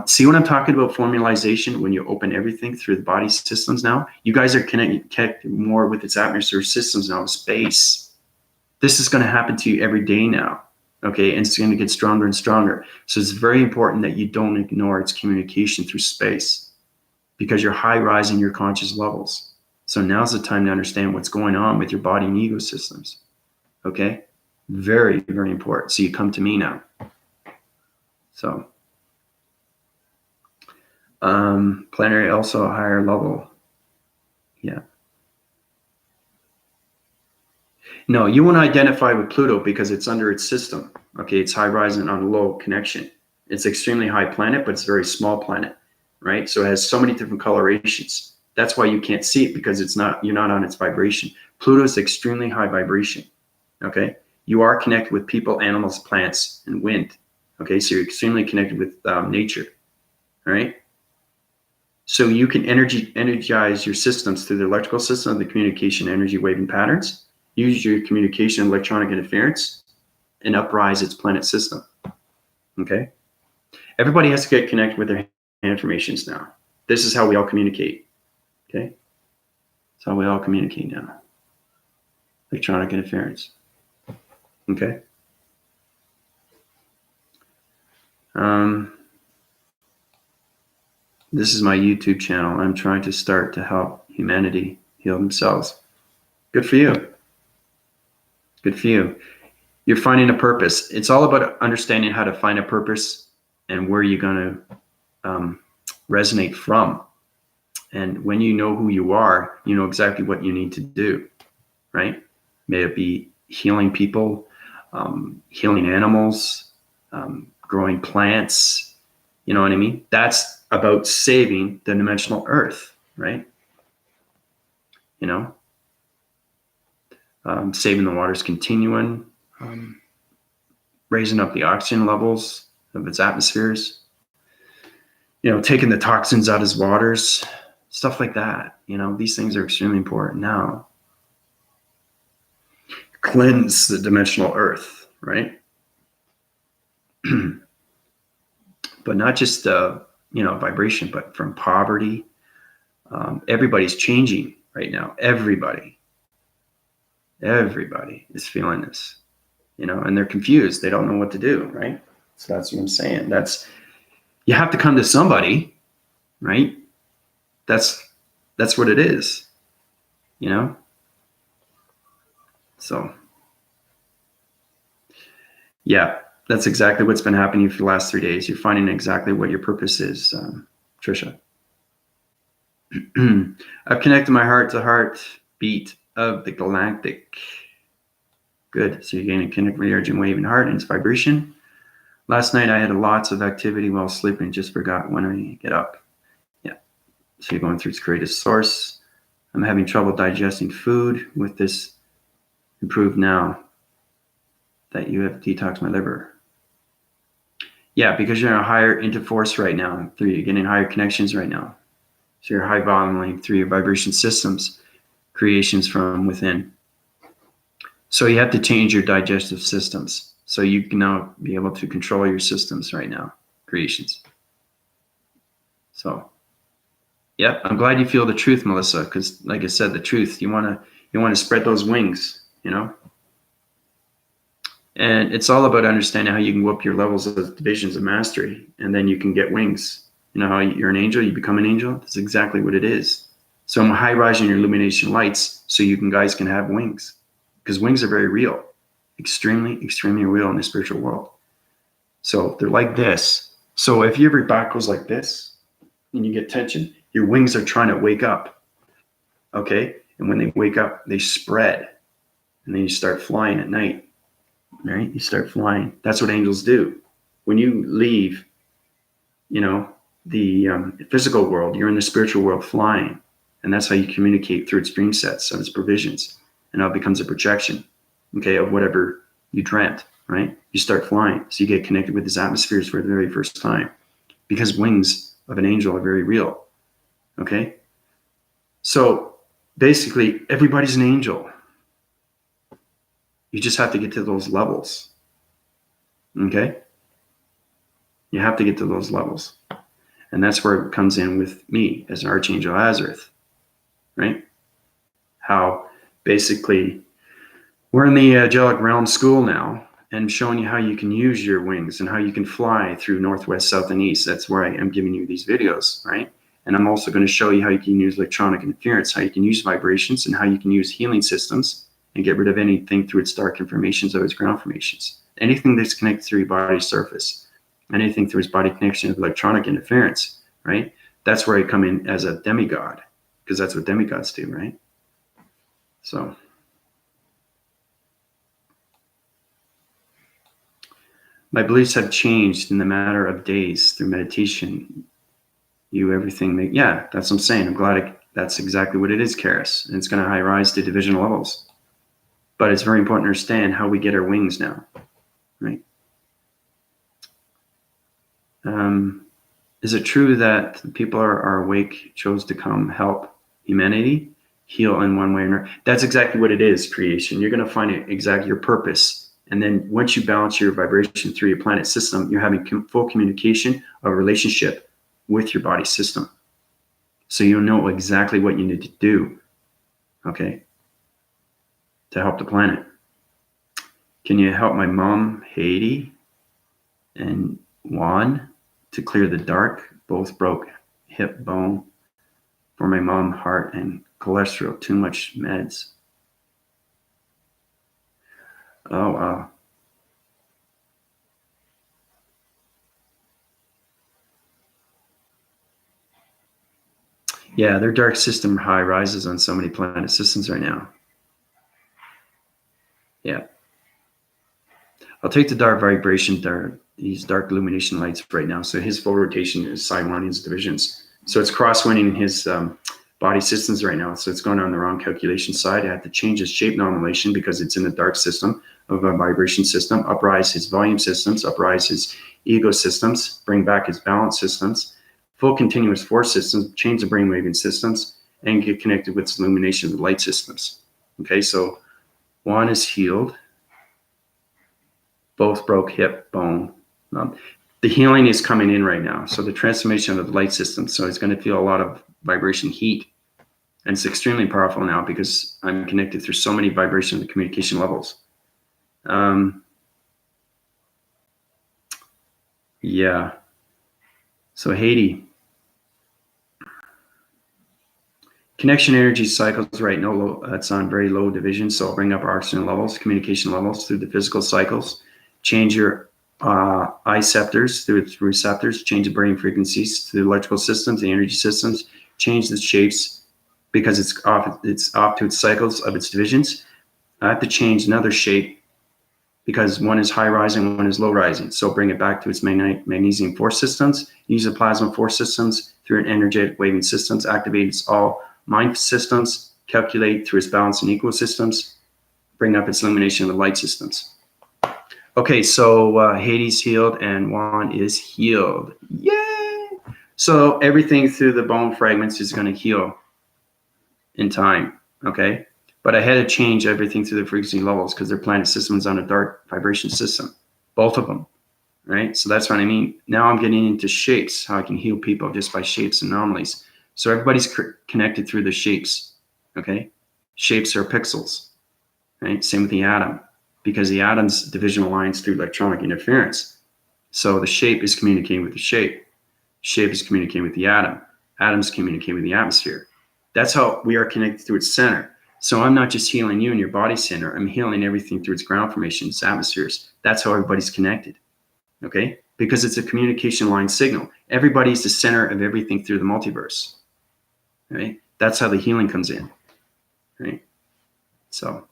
See what I'm talking about formalization when you open everything through the body systems now? You guys are connected more with its atmosphere systems now, space. This is going to happen to you every day now, okay? And it's going to get stronger and stronger. So it's very important that you don't ignore its communication through space, because you're high-rising your conscious levels. So now's the time to understand what's going on with your body and ego systems, okay? Very, very important. So you come to me now. So planetary also a higher level. Yeah. No, you want to identify with Pluto because it's under its system. Okay, it's high rising on low connection. It's extremely high planet, but it's a very small planet, right? So it has so many different colorations. That's why you can't see it, because you're not on its vibration. Pluto is extremely high vibration. Okay, you are connected with people, animals, plants, and wind. Okay, so you're extremely connected with nature. All right. So you can energize your systems through the electrical system, the communication energy waving patterns, use your communication electronic interference, and uprise its planet system. Okay? Everybody has to get connected with their hand formations now. This is how we all communicate. Okay? That's how we all communicate now. Electronic interference. Okay? This is my YouTube channel. I'm trying to start to help humanity heal themselves. Good for you. Good for you. You're finding a purpose. It's all about understanding how to find a purpose and where you're going to resonate from. And when you know who you are, you know exactly what you need to do, right? May it be healing people, healing animals, growing plants, you know what I mean? That's about saving the dimensional earth, right? You know, saving the water's continuum, raising up the oxygen levels of its atmospheres, you know, taking the toxins out of its waters, stuff like that. You know, these things are extremely important now. Cleanse the dimensional earth, right? But not just, you know, vibration, but from poverty. Everybody's changing right now. Everybody is feeling this. and they're confused. They don't know what to do, right? So that's what I'm saying. You have to come to somebody, right? That's what it is, So, yeah, that's exactly what's been happening for the last 3 days. You're finding exactly what your purpose is, Trisha. I've connected my heart to heartbeat of the galactic. Good. So you're getting a connect with the urgent wave and heart and its vibration. Last night I had lots of activity while sleeping. Just forgot when I get up. Yeah. So you're going through its greatest source. I'm having trouble digesting food. With this improved now that you have detoxed my liver. Yeah, because you're in a higher interforce right now. You're getting higher connections right now. So you're high vomiting through your vibration systems, creations from within. So you have to change your digestive systems. So you can now be able to control your systems right now, creations. So, yeah, I'm glad you feel the truth, Melissa, because like I said, the truth, you want to spread those wings, And it's all about understanding how you can go up your levels of divisions of mastery, and then you can get wings. You know how you're an angel, you become an angel? That's exactly what it is. So I'm high-rising your illumination lights so you guys can have wings, because wings are very real, extremely, extremely real in the spiritual world. So they're like this. So if your back goes like this and you get tension, your wings are trying to wake up, okay? And when they wake up, they spread, and then you start flying at night. Right? You start flying. That's what angels do. When you leave, the physical world, you're in the spiritual world flying. And that's how you communicate through its dream sets and its provisions. And now it becomes a projection, okay, of whatever you dreamt, right? You start flying. So you get connected with these atmospheres for the very first time. Because wings of an angel are very real, okay? So basically, everybody's an angel. You just have to get to those levels. Okay? You have to get to those levels. And that's where it comes in with me as an Archangel Azareth. Right? How basically we're in the angelic realm school now and showing you how you can use your wings and how you can fly through northwest, south, and east. That's where I am giving you these videos, right? And I'm also going to show you how you can use electronic interference, how you can use vibrations, and how you can use healing systems and get rid of anything through its dark informations or its ground formations. Anything that's connected through your body's surface, anything through its body connection of electronic interference, right? That's where I come in as a demigod, because that's what demigods do, right? So my beliefs have changed in the matter of days through meditation. Yeah, that's what I'm saying. I'm glad that's exactly what it is, Karis. And it's going to high rise to division levels. But it's very important to understand how we get our wings now, right? Is it true that the people are awake chose to come help humanity heal in one way or another? That's exactly what it is, creation. You're going to find it exactly your purpose. And then once you balance your vibration through your planet system, you're having full communication of a relationship with your body system. So you know exactly what you need to do, okay, to help the planet. Can you help my mom, Haiti, and Juan to clear the dark? Both broke hip bone. For my mom, heart and cholesterol, too much meds. Oh, wow. Yeah, their dark system high rises on so many planet systems right now. Yeah. I'll take the dark vibration, these dark illumination lights right now. So his full rotation is Simonian's divisions. So it's crosswinding his body systems right now. So it's going on the wrong calculation side. I have to change his shape nomination because it's in the dark system of a vibration system, uprise his volume systems, uprise his ego systems, bring back his balance systems, full continuous force systems, change the brainwaving systems, and get connected with illumination of the light systems. Okay, so one is healed. Both broke hip bone. The healing is coming in right now. So the transformation of the light system. So it's going to feel a lot of vibration heat. And it's extremely powerful now because I'm connected through so many vibration and communication levels. Yeah. So Haiti. Connection energy cycles, right? No, it's on very low division. So I'll bring up our oxygen levels, communication levels through the physical cycles. Change your eye receptors through receptors. Change the brain frequencies through the electrical systems, the energy systems. Change the shapes because it's off to its cycles of its divisions. I have to change another shape because one is high rising, one is low rising. So bring it back to its magnesium force systems. Use the plasma force systems through an energetic waving systems. Activate its all mind systems. Calculate through its balance and ecosystems. Bring up its illumination of the light systems. Okay, so Hades healed and Juan is healed. Yay! So everything through the bone fragments is going to heal in time. Okay. But I had to change everything through the frequency levels because their planet system is on a dark vibration system, both of them, right? So that's what I mean. Now I'm getting into shapes, how I can heal people just by shapes and anomalies. So everybody's connected through the shapes, okay? Shapes are pixels, right? Same with the atom, because the atom's divisional lines through electronic interference. So the shape is communicating with the shape. Shape is communicating with the atom. Atoms communicate with the atmosphere. That's how we are connected through its center. So I'm not just healing you and your body center. I'm healing everything through its ground formation, its atmospheres. That's how everybody's connected, okay? Because it's a communication line signal. Everybody's the center of everything through the multiverse, right? That's how the healing comes in, right? So,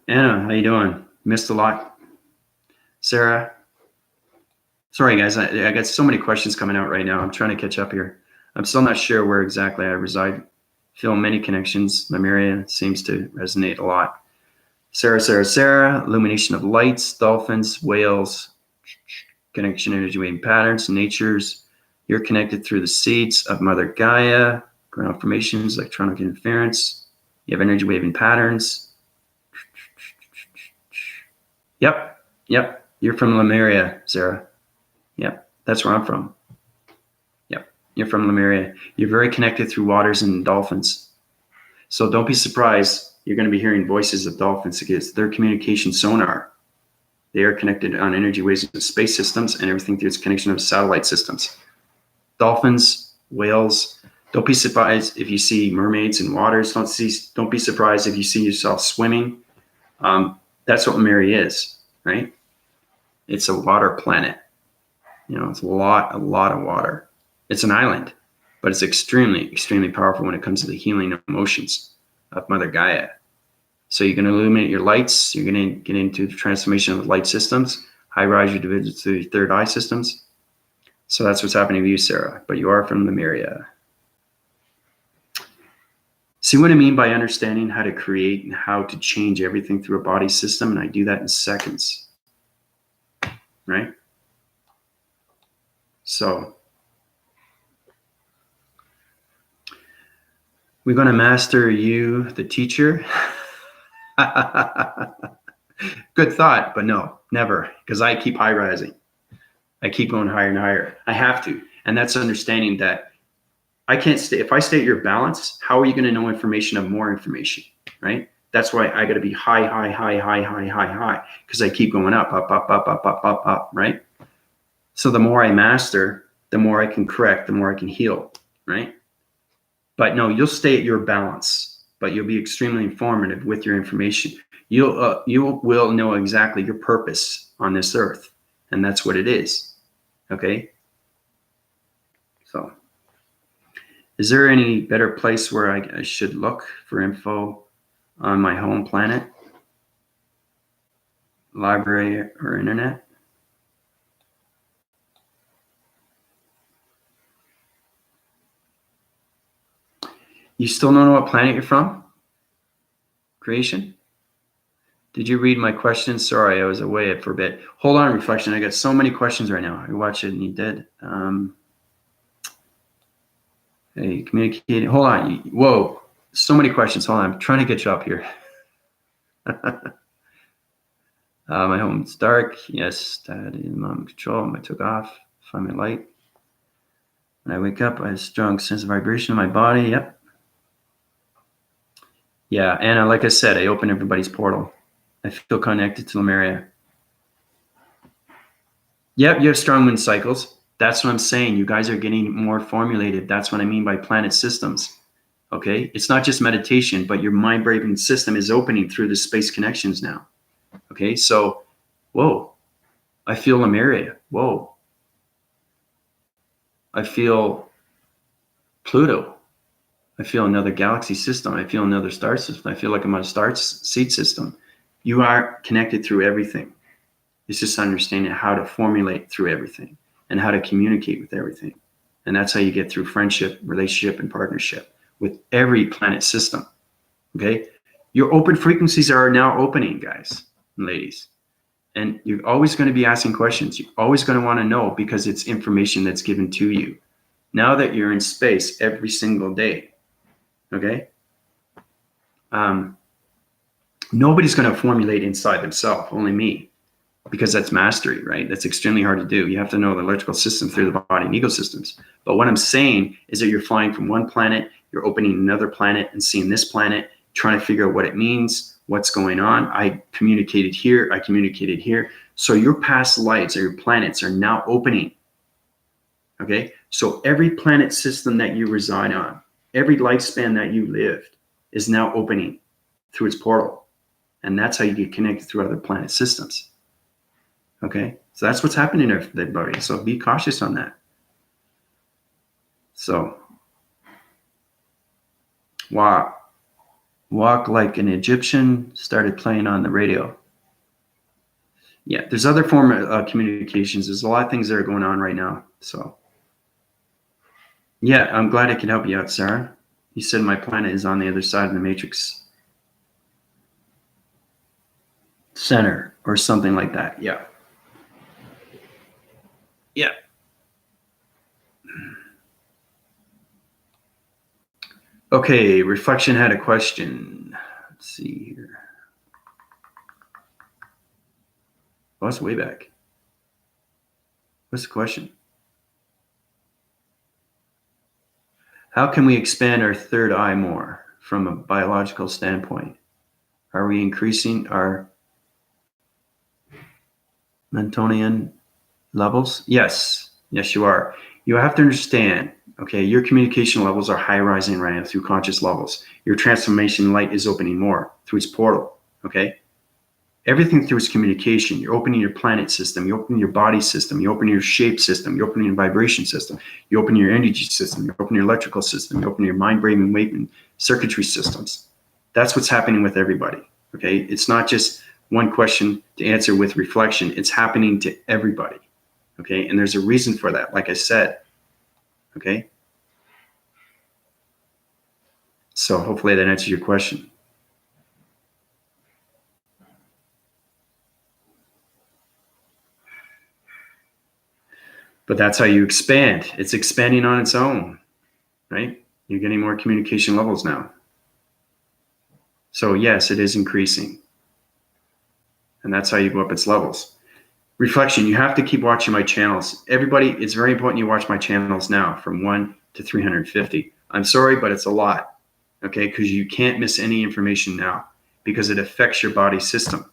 Anna, how you doing? Missed a lot. Sarah, sorry guys, I got so many questions coming out right now. I'm trying to catch up here. I'm still not sure where exactly I reside. Feel many connections. Lemuria seems to resonate a lot. Sarah, illumination of lights, dolphins, whales, connection energy waving patterns, natures. You're connected through the seeds of Mother Gaia, ground formations, electronic interference. You have energy waving patterns. Yep. You're from Lemuria, Sarah. Yep, that's where I'm from. Yep, you're from Lemuria. You're very connected through waters and dolphins. So don't be surprised. You're going to be hearing voices of dolphins because their communication sonar. They are connected on energy waves of space systems and everything through its connection of satellite systems. Dolphins, whales. Don't be surprised if you see mermaids in waters. Don't be surprised if you see yourself swimming. That's what Lemuria is, right? It's a water planet. You know, it's a lot of water. It's an island, but it's extremely, extremely powerful when it comes to the healing emotions of Mother Gaia. So you're going to illuminate your lights. You're going to get into the transformation of light systems, high-rise your divisions through your third eye systems. So that's what's happening to you, Sarah. But you are from Lemuria. See what I mean by understanding how to create and how to change everything through a body system? And I do that in seconds, right? So we're going to master you, the teacher. Good thought, but no, never, because I keep high rising. I keep going higher and higher. I have to. And that's understanding that I can't stay. If I stay at your balance, how are you going to know information of more information, right? That's why I got to be high, because I keep going up, right? So the more I master, the more I can correct, the more I can heal, right? But no, you'll stay at your balance, but you'll be extremely informative with your information. You will know exactly your purpose on this earth, and that's what it is. Okay. So, is there any better place where I should look for info on my home planet, library, or internet? You still don't know what planet you're from? Creation? Did you read my questions? Sorry, I was away for a bit. Hold on, reflection. I got so many questions right now. I watch it and you did. Hey, communicating. Hold on. Whoa, so many questions. Hold on. I'm trying to get you up here. My home's dark. Yes, Dad and Mom control. I took off. Find my light. When I wake up, I have a strong sense of vibration in my body. Yep. Yeah, and like I said, I open everybody's portal. I feel connected to Lemuria. Yep, you have strong wind cycles. That's what I'm saying. You guys are getting more formulated. That's what I mean by planet systems. Okay, it's not just meditation, but your mind-brain system is opening through the space connections now. Okay, so, whoa, I feel Lemuria. Whoa, I feel Pluto. I feel another galaxy system. I feel another star system. I feel like I'm on a star seed system. You are connected through everything. It's just understanding how to formulate through everything and how to communicate with everything. And that's how you get through friendship, relationship, and partnership with every planet system. Okay? Your open frequencies are now opening, guys and ladies. And you're always going to be asking questions. You're always going to want to know because it's information that's given to you. Now that you're in space every single day, okay? Nobody's going to formulate inside themselves, only me, because that's mastery, right? That's extremely hard to do. You have to know the electrical system through the body and ecosystems. But what I'm saying is that you're flying from one planet, you're opening another planet and seeing this planet, trying to figure out what it means, what's going on. I communicated here, I communicated here. So your past lives or your planets are now opening. Okay? So every planet system that you reside on, every lifespan that you lived is now opening through its portal. And that's how you get connected through other planet systems. Okay? So that's what's happening to everybody. So be cautious on that. So walk like an Egyptian started playing on the radio. Yeah, there's other form of communications. There's a lot of things that are going on right now. So yeah, I'm glad I can help you out, Sarah. You said my planet is on the other side of the matrix center or something like that. Yeah. Yeah. Okay, Reflection had a question. Let's see here. Oh, it's way back. What's the question? How can we expand our third eye more from a biological standpoint? Are we increasing our Mentonian levels? Yes. Yes, you are. You have to understand, okay, your communication levels are high rising right now through conscious levels. Your transformation light is opening more through its portal, okay? Everything through its communication. You're opening your planet system. You open your body system. You open your shape system. You open your vibration system. You open your energy system. You open your electrical system. You open your mind, brain, and weight and circuitry systems. That's what's happening with everybody, okay? It's not just one question to answer with reflection. It's happening to everybody, okay? And there's a reason for that, like I said, okay? So hopefully that answers your question. But that's how you expand. It's expanding on its own, right? You're getting more communication levels now. So yes, it is increasing. And that's how you go up its levels. Reflection, you have to keep watching my channels. Everybody, it's very important you watch my channels now from 1 to 350. I'm sorry, but it's a lot, okay? Because you can't miss any information now because it affects your body system.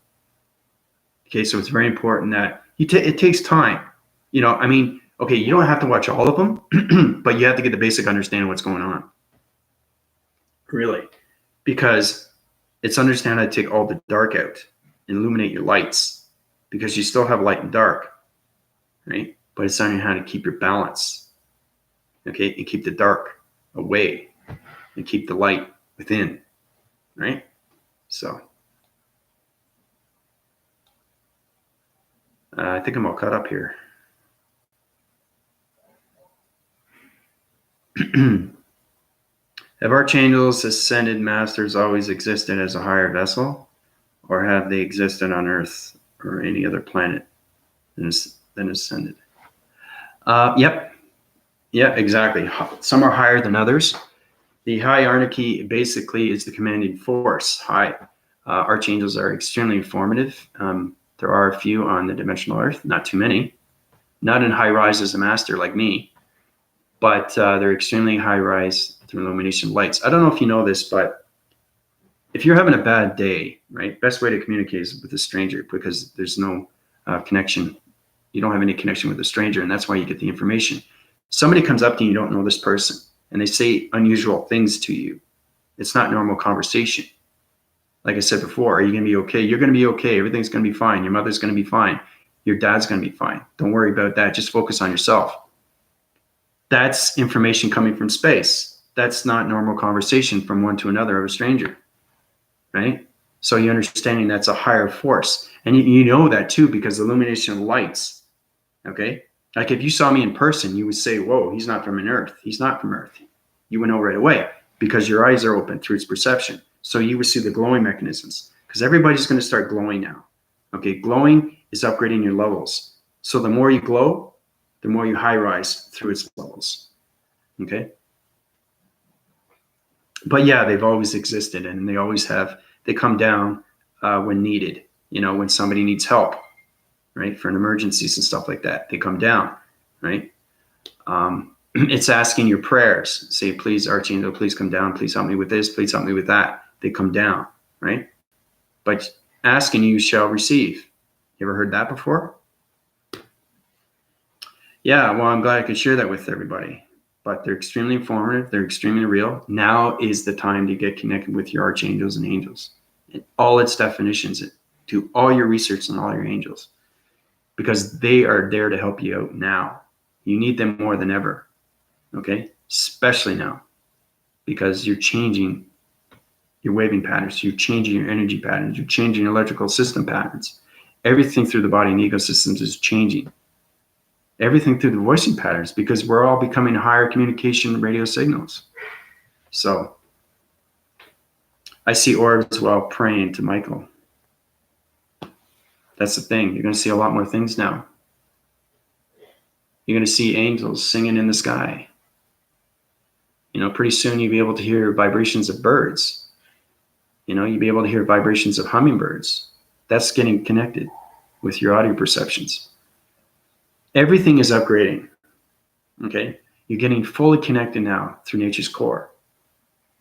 Okay, so it's very important that it takes time. You know, I mean, okay, you don't have to watch all of them, but you have to get the basic understanding of what's going on. Really. Because it's understand how to take all the dark out and illuminate your lights because you still have light and dark, right? But it's on how to keep your balance, okay? And keep the dark away and keep the light within, right? So I think I'm all caught up here. Have archangels, ascended masters always existed as a higher vessel, or have they existed on Earth or any other planet than ascended? Yep. Yeah, exactly. Some are higher than others. The hierarchy basically is the commanding force. Archangels are extremely informative. There are a few on the dimensional Earth, not too many. Not in high rise as a master like me, but they're extremely high rise through illumination lights. I don't know if you know this, but if you're having a bad day, right, best way to communicate is with a stranger because there's no connection You don't have any connection with a stranger, and that's why you get the information. Somebody comes up to you, you don't know this person, and they say unusual things to you. It's not normal conversation. Like I said before, are you going to be okay? You're going to be okay. Everything's going to be fine. Your mother's going to be fine. Your dad's going to be fine. Don't worry about that. Just focus on yourself. That's information coming from space. That's not normal conversation from one to another of a stranger, right? So you're understanding that's a higher force. And you know that too, because the illumination of lights, okay? Like if you saw me in person, you would say, whoa, he's not from an Earth. He's not from Earth. You would know right away because your eyes are open through its perception. So you would see the glowing mechanisms because everybody's going to start glowing now. Okay, glowing is upgrading your levels. So the more you glow, the more you high rise through its levels. Okay? But yeah, they've always existed and they always have. They come down when needed, when somebody needs help, right? For an emergencies and stuff like that. They come down, right? It's asking your prayers. Say, please, Archangel, please come down. Please help me with this. Please help me with that. They come down, right? But asking you shall receive. You ever heard that before? Yeah, well, I'm glad I could share that with everybody. But they're extremely informative. They're extremely real. Now is the time to get connected with your archangels and angels. And all its definitions. Do all your research on all your angels. Because they are there to help you out now. You need them more than ever. Okay? Especially now. Because you're changing your waving patterns. You're changing your energy patterns. You're changing your electrical system patterns. Everything through the body and ecosystems is changing. Everything through the voicing patterns, because we're all becoming higher communication radio signals. So I see orbs while praying to Michael. That's the thing. You're going to see a lot more things now. You're going to see angels singing in the sky. Pretty soon you'll be able to hear vibrations of birds. You'll be able to hear vibrations of hummingbirds. That's getting connected with your audio perceptions. Everything is upgrading, okay? You're getting fully connected now through nature's core.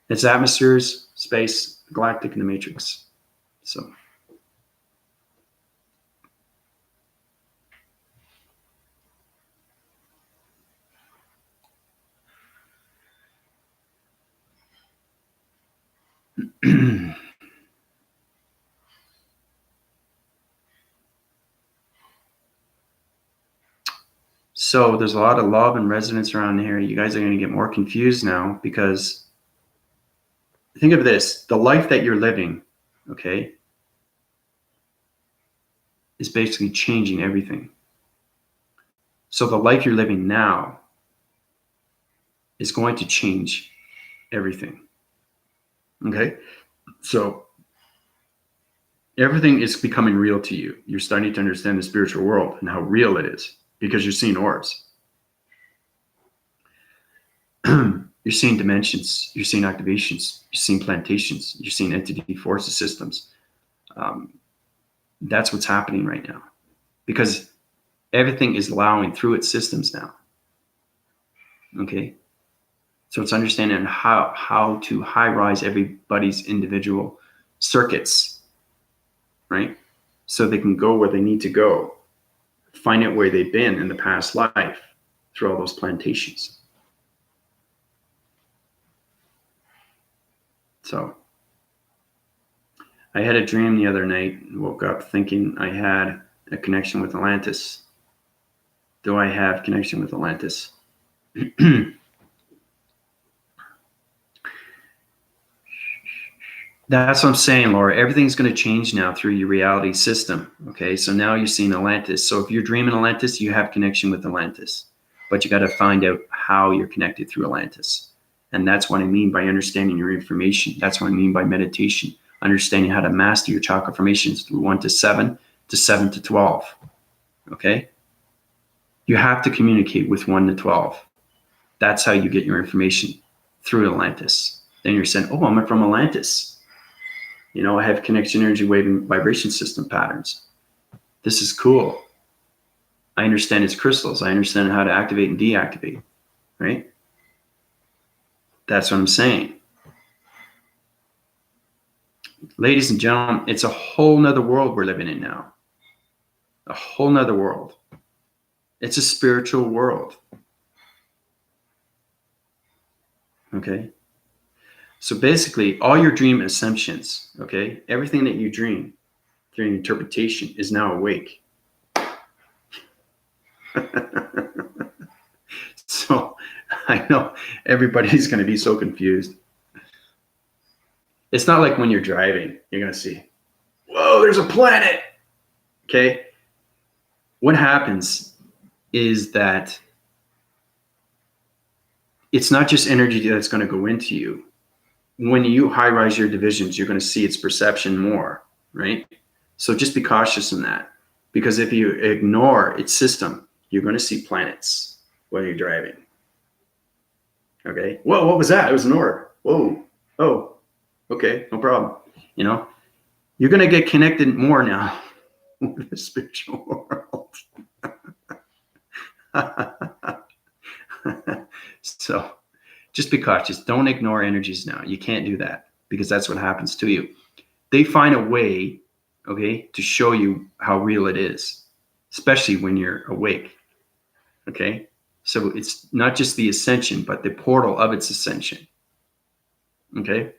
Its atmospheres, space, the galactic, and the matrix. So. So there's a lot of love and resonance around here. You guys are going to get more confused now because think of this. The life that you're living, okay, is basically changing everything. So the life you're living now is going to change everything. Okay? So everything is becoming real to you. You're starting to understand the spiritual world and how real it is because you're seeing orbs. You're seeing dimensions. You're seeing activations. You're seeing plantations. You're seeing entity forces systems. That's what's happening right now because everything is allowing through its systems now. Okay? So it's understanding how to high rise everybody's individual circuits, right? So they can go where they need to go, find out where they've been in the past life through all those plantations. So I had a dream the other night, woke up thinking I had a connection with Atlantis. Do I have connection with Atlantis? That's what I'm saying, Laura. Everything's going to change now through your reality system. Okay, so now you're seeing Atlantis. So if you're dreaming Atlantis, you have connection with Atlantis. But you got to find out how you're connected through Atlantis. And that's what I mean by understanding your information. That's what I mean by meditation. Understanding how to master your chakra formations through 1 to 7 to 7 to 12. Okay? You have to communicate with 1 to 12. That's how you get your information through Atlantis. Then you're saying, oh, I'm from Atlantis. I have connection energy wave and vibration system patterns. This is cool. I understand its crystals. I understand how to activate and deactivate, right? That's what I'm saying. Ladies and gentlemen, it's a whole nother world we're living in now. A whole nother world. It's a spiritual world. Okay. So basically, all your dream assumptions, okay, everything that you dream through interpretation is now awake. So I know everybody's going to be so confused. It's not like when you're driving, you're going to see, whoa, there's a planet. Okay. What happens is that it's not just energy that's going to go into you. When you high rise your divisions, you're going to see its perception more, right? So just be cautious in that, because if you ignore its system, you're going to see planets while you're driving. Okay. Whoa, what was that? It was an orb. Whoa. Oh, okay. No problem. You know, you're going to get connected more now with the spiritual world. So just be cautious. Don't ignore energies now. You can't do that, because that's what happens to you. They find a way, okay, to show you how real it is, especially when you're awake. Okay. So it's not just the ascension, but the portal of its ascension. Okay.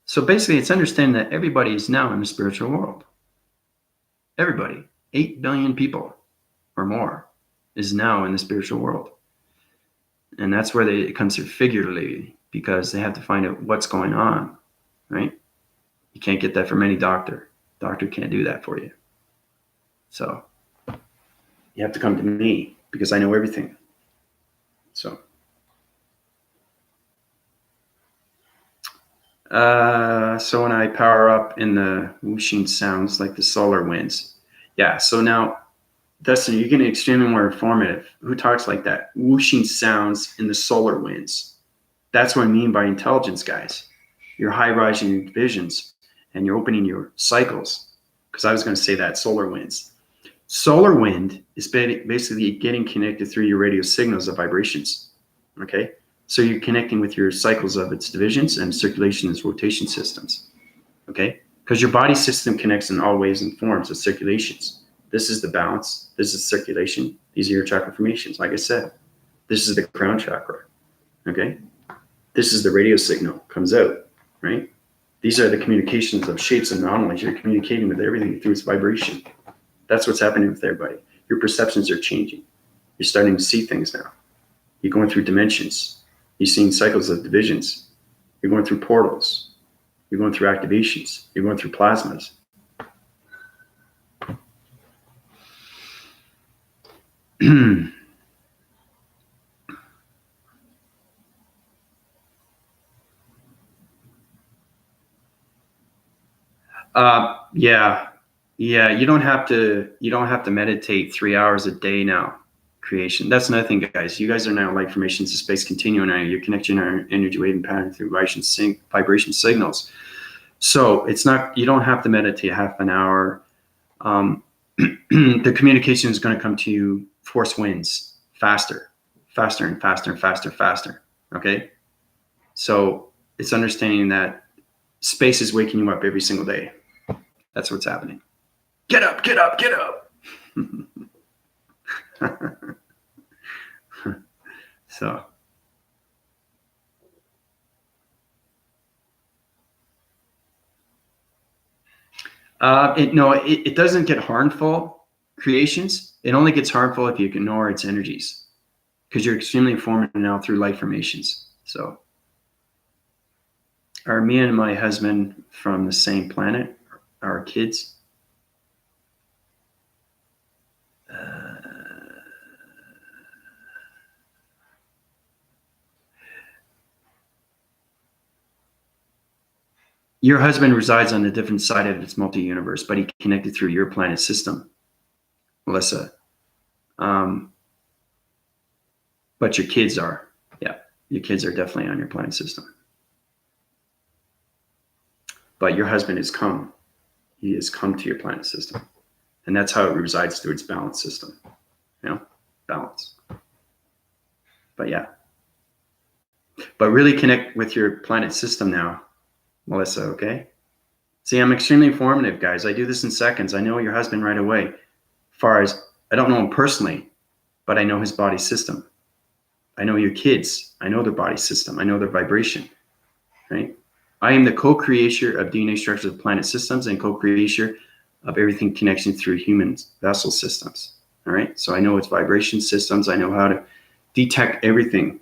So basically, it's understanding that everybody is now in the spiritual world. Everybody, 8 billion people or more, is now in the spiritual world. And that's where it comes through figuratively, because they have to find out what's going on, right? You can't get that from any doctor. Doctor can't do that for you. So you have to come to me, because I know everything. So when I power up in the whooshing sounds like the solar winds. Yeah, so now, Dustin, you're getting extremely more informative. Who talks like that? Whooshing sounds in the solar winds. That's what I mean by intelligence, guys. You're high-rising your divisions, and you're opening your cycles. Because I was going to say that, solar winds. Solar wind is basically getting connected through your radio signals of vibrations. Okay? So you're connecting with your cycles of its divisions and circulation and rotation systems. Okay? Because your body system connects in all ways and forms of circulations. This is the balance. This is circulation. These are your chakra formations. Like I said, this is the crown chakra. Okay? This is the radio signal comes out, right? These are the communications of shapes and anomalies. You're communicating with everything through its vibration. That's what's happening with everybody. Your perceptions are changing. You're starting to see things now. You're going through dimensions. You're seeing cycles of divisions. You're going through portals. You're going through activations. You're going through plasmas. Yeah. You don't have to meditate 3 hours a day now. Creation. That's another thing, guys. You guys are now light formations of space continuum now. You're connecting our energy wave and pattern through vibration signals. So it's not, you don't have to meditate half an hour. The communication is going to come to you force winds, faster and faster. Okay. So it's understanding that space is waking you up every single day. That's what's happening. Get up. So it doesn't get harmful, creations. It only gets harmful if you ignore its energies, because you're extremely informative now through light formations. So are me and my husband from the same planet? Our kids? Your husband resides on a different side of its multi-universe, but he connected through your planet system, Melissa. But your kids are. Yeah, your kids are definitely on your planet system. But your husband has come. He has come to your planet system. And that's how it resides through its balance system. You know, balance. But yeah. But really connect with your planet system now, Melissa, okay? See, I'm extremely informative, guys. I do this in seconds. I know your husband right away. far as I don't know him personally, but I know his body system. I know your kids. I know their body system. I know their vibration, right? I am the co-creator of DNA structures of planet systems and co-creator of everything connection through human vessel systems. All right. So I know its vibration systems. I know how to detect everything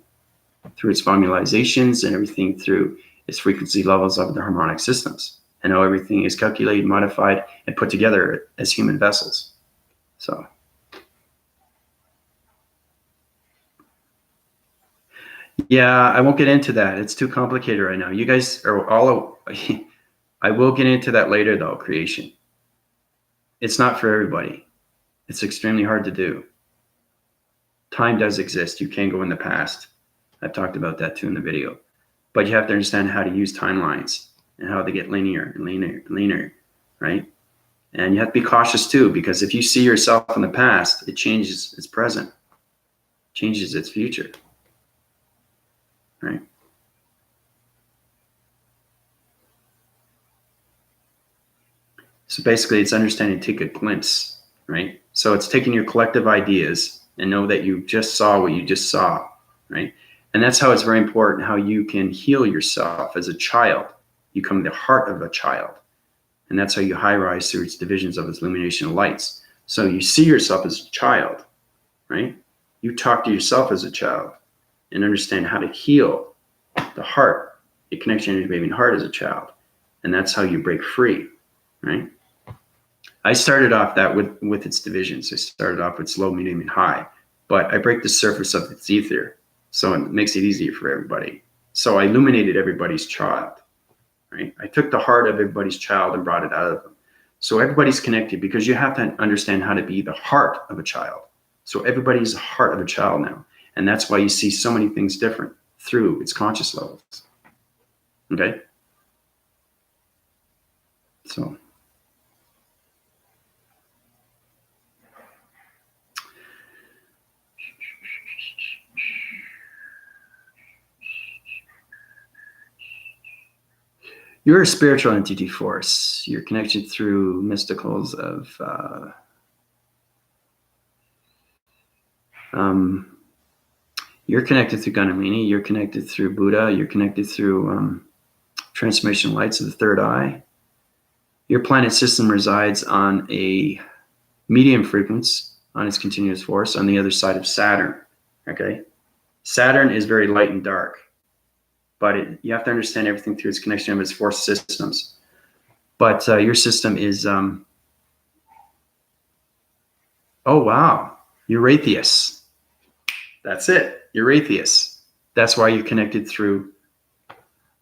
through its formalizations and everything through its frequency levels of the harmonic systems. I know everything is calculated, modified, and put together as human vessels. So yeah, I won't get into that. It's too complicated right now. You guys are all, I will get into that later though, creation. It's not for everybody. It's extremely hard to do. Time does exist. You can go in the past. I've talked about that too in the video. But you have to understand how to use timelines and how they get linear and linear and linear, right? And you have to be cautious too, because if you see yourself in the past, it changes its present, changes its future, right? So basically it's understanding, take a glimpse, right? So it's taking your collective ideas and know that you just saw what you just saw, right? And that's how it's very important, how you can heal yourself as a child. You come to the heart of a child. And that's how you high rise through its divisions of its illumination of lights. So you see yourself as a child, right? You talk to yourself as a child and understand how to heal the heart, the connection to your baby heart as a child. And that's how you break free, right? I started off that with its divisions. I started off with low, medium, and high, but I break the surface of its ether. So it makes it easier for everybody. So I illuminated everybody's child, right? I took the heart of everybody's child and brought it out of them. So everybody's connected because you have to understand how to be the heart of a child. So everybody's the heart of a child now. And that's why you see so many things different through its conscious levels. Okay? So. You're a spiritual entity force. You're connected through mysticals of you're connected through Gundalini. You're connected through Buddha. You're connected through transformation lights of the third eye. Your planet system resides on a medium frequency on its continuous force on the other side of Saturn. Okay, Saturn is very light and dark, but you have to understand everything through its connection of its force systems. But your system is, oh wow, Euratheus. That's it, Euratheus. That's why you're connected through,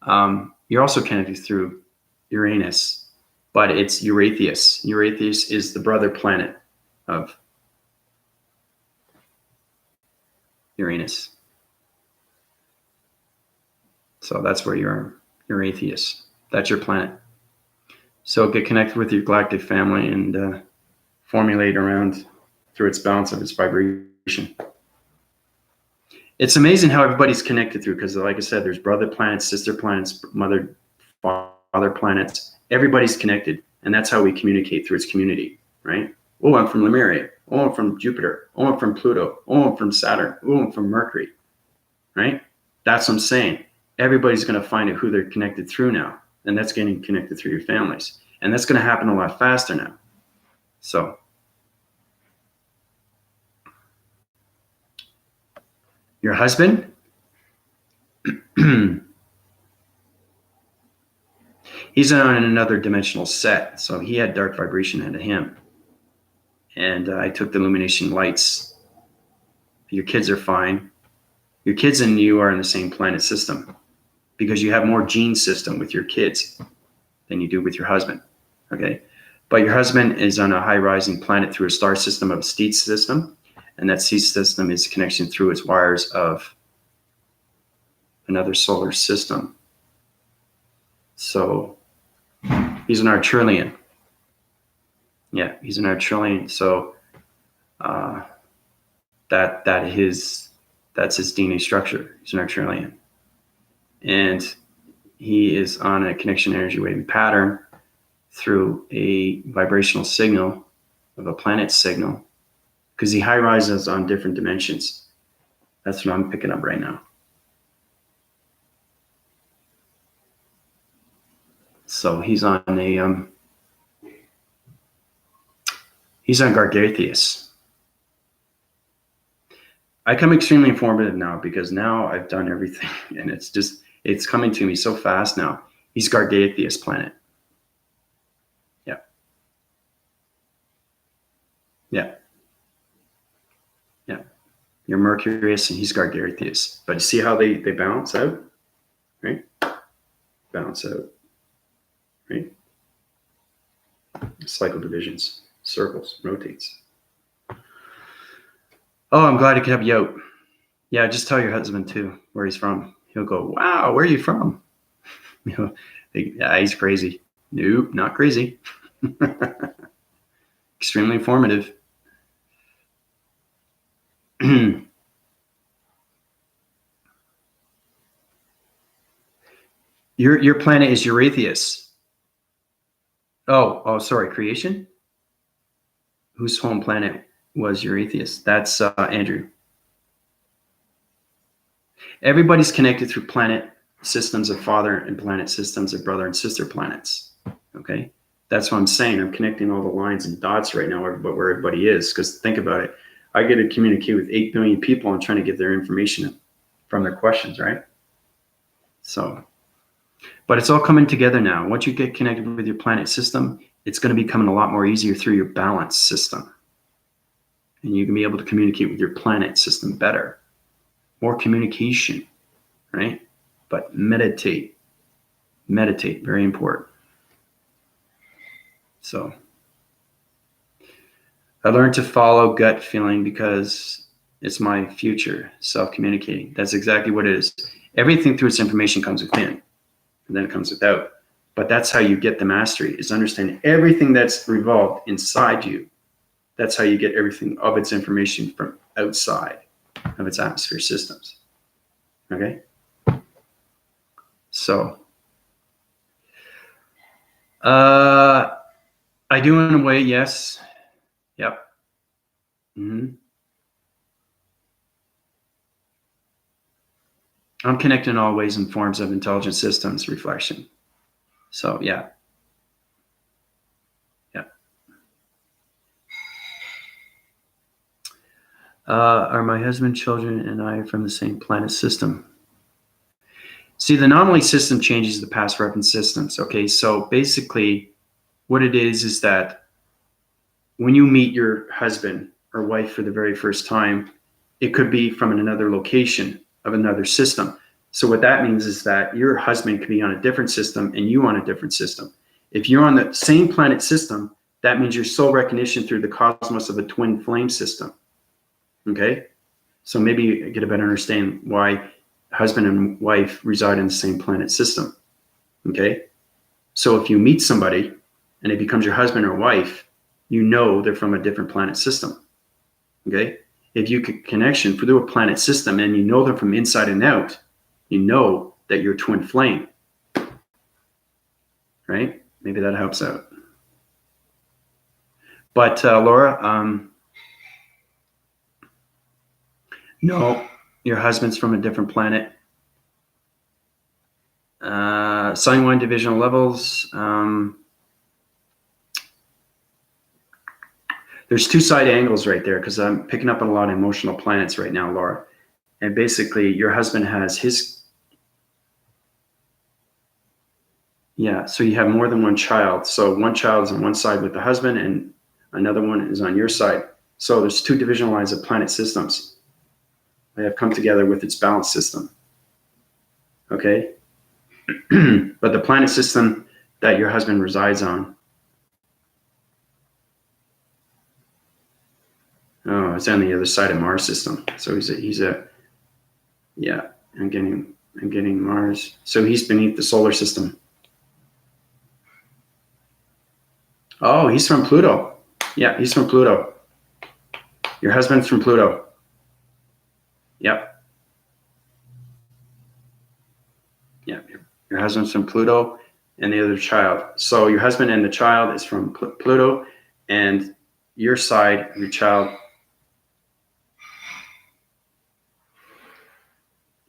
you're also connected through Uranus, but it's Euratheus. Euratheus is the brother planet of Uranus. So that's where you're Euratheus. That's your planet. So get connected with your galactic family and formulate around through its balance of its vibration. It's amazing how everybody's connected through, because like I said, there's brother planets, sister planets, mother, father planets. Everybody's connected, and that's how we communicate through its community, right? Oh, I'm from Lemuria. Oh, I'm from Jupiter. Oh, I'm from Pluto. Oh, I'm from Saturn. Oh, I'm from Mercury, right? That's what I'm saying. Everybody's going to find out who they're connected through now, and that's getting connected through your families. And that's going to happen a lot faster now. So your husband, he's on another dimensional set. So he had dark vibration into him. And I took the illumination lights. Your kids are fine. Your kids and you are in the same planet system because you have more gene system with your kids than you do with your husband. Okay. But your husband is on a high rising planet through a star system of a seed system. And that seed system is connection through its wires of another solar system. So he's an Arturian. Yeah, he's an Arturian. So that's his DNA structure. He's an Arturian. And he is on a connection energy wave pattern through a vibrational signal of a planet signal, because he high rises on different dimensions. That's what I'm picking up right now. So he's on Gargathius. I come extremely informative now because now I've done everything, and it's coming to me so fast now. He's Gargathius planet. Yeah. Yeah. Yeah. You're Mercurius and he's Gargathius. But you see how they balance out? Right? Balance out. Right? Cycle divisions, circles, rotates. Oh, I'm glad I could help you out. Yeah, just tell your husband too where he's from. He'll go, wow, where are you from? You know, yeah, he's crazy. Nope, not crazy. Extremely informative. Your planet is Eurytheus. Oh, sorry, creation? Whose home planet was Eurytheus? That's Andrew. Everybody's connected through planet systems of father and planet systems of brother and sister planets. Okay? That's what I'm saying. I'm connecting all the lines and dots right now where everybody is. Because think about it. I get to communicate with 8 billion people and trying to get their information from their questions, right? So, but it's all coming together now. Once you get connected with your planet system, it's going to be coming a lot more easier through your balance system. And you can be able to communicate with your planet system better. More communication, right? But meditate. Meditate, very important. So I learned to follow gut feeling because it's my future, self-communicating. That's exactly what it is. Everything through its information comes within, and then it comes without. But that's how you get the mastery, is understanding everything that's revolved inside you. That's how you get everything of its information from outside of its atmosphere systems. Okay? So, I do in a way, yes. Yep. Mm-hmm. I'm connected in all ways and forms of intelligent systems reflection. So, yeah. Yeah. Are my husband, children, and I from the same planet system? See, the anomaly system changes the past reference systems. Okay, so basically what it is that when you meet your husband or wife for the very first time, it could be from another location of another system. So what that means is that your husband could be on a different system and you on a different system. If you're on the same planet system, that means your soul recognition through the cosmos of a twin flame system. Okay? So maybe you get a better understanding why husband and wife reside in the same planet system. Okay? So if you meet somebody and it becomes your husband or wife, you know they're from a different planet system. Okay? If you get connection through a planet system and you know them from inside and out, you know that you're twin flame. Right? Maybe that helps out. But Laura, no, your husband's from a different planet. Sign-1 divisional levels. There's 2 side angles right there because I'm picking up on a lot of emotional planets right now, Laura. And basically, your husband has his. Yeah, so you have more than one child. So one child is on one side with the husband and another one is on your side. So there's 2 divisional lines of planet systems. They have come together with its balance system. Okay? But the planet system that your husband resides on, oh, it's on the other side of Mars system. So he's a yeah, I'm getting Mars. So he's beneath the solar system. Oh, he's from Pluto. Yeah, he's from Pluto. Your husband's from Pluto. Yep. Yeah, your husband's from Pluto and the other child. So your husband and the child is from Pluto, and your side of your child.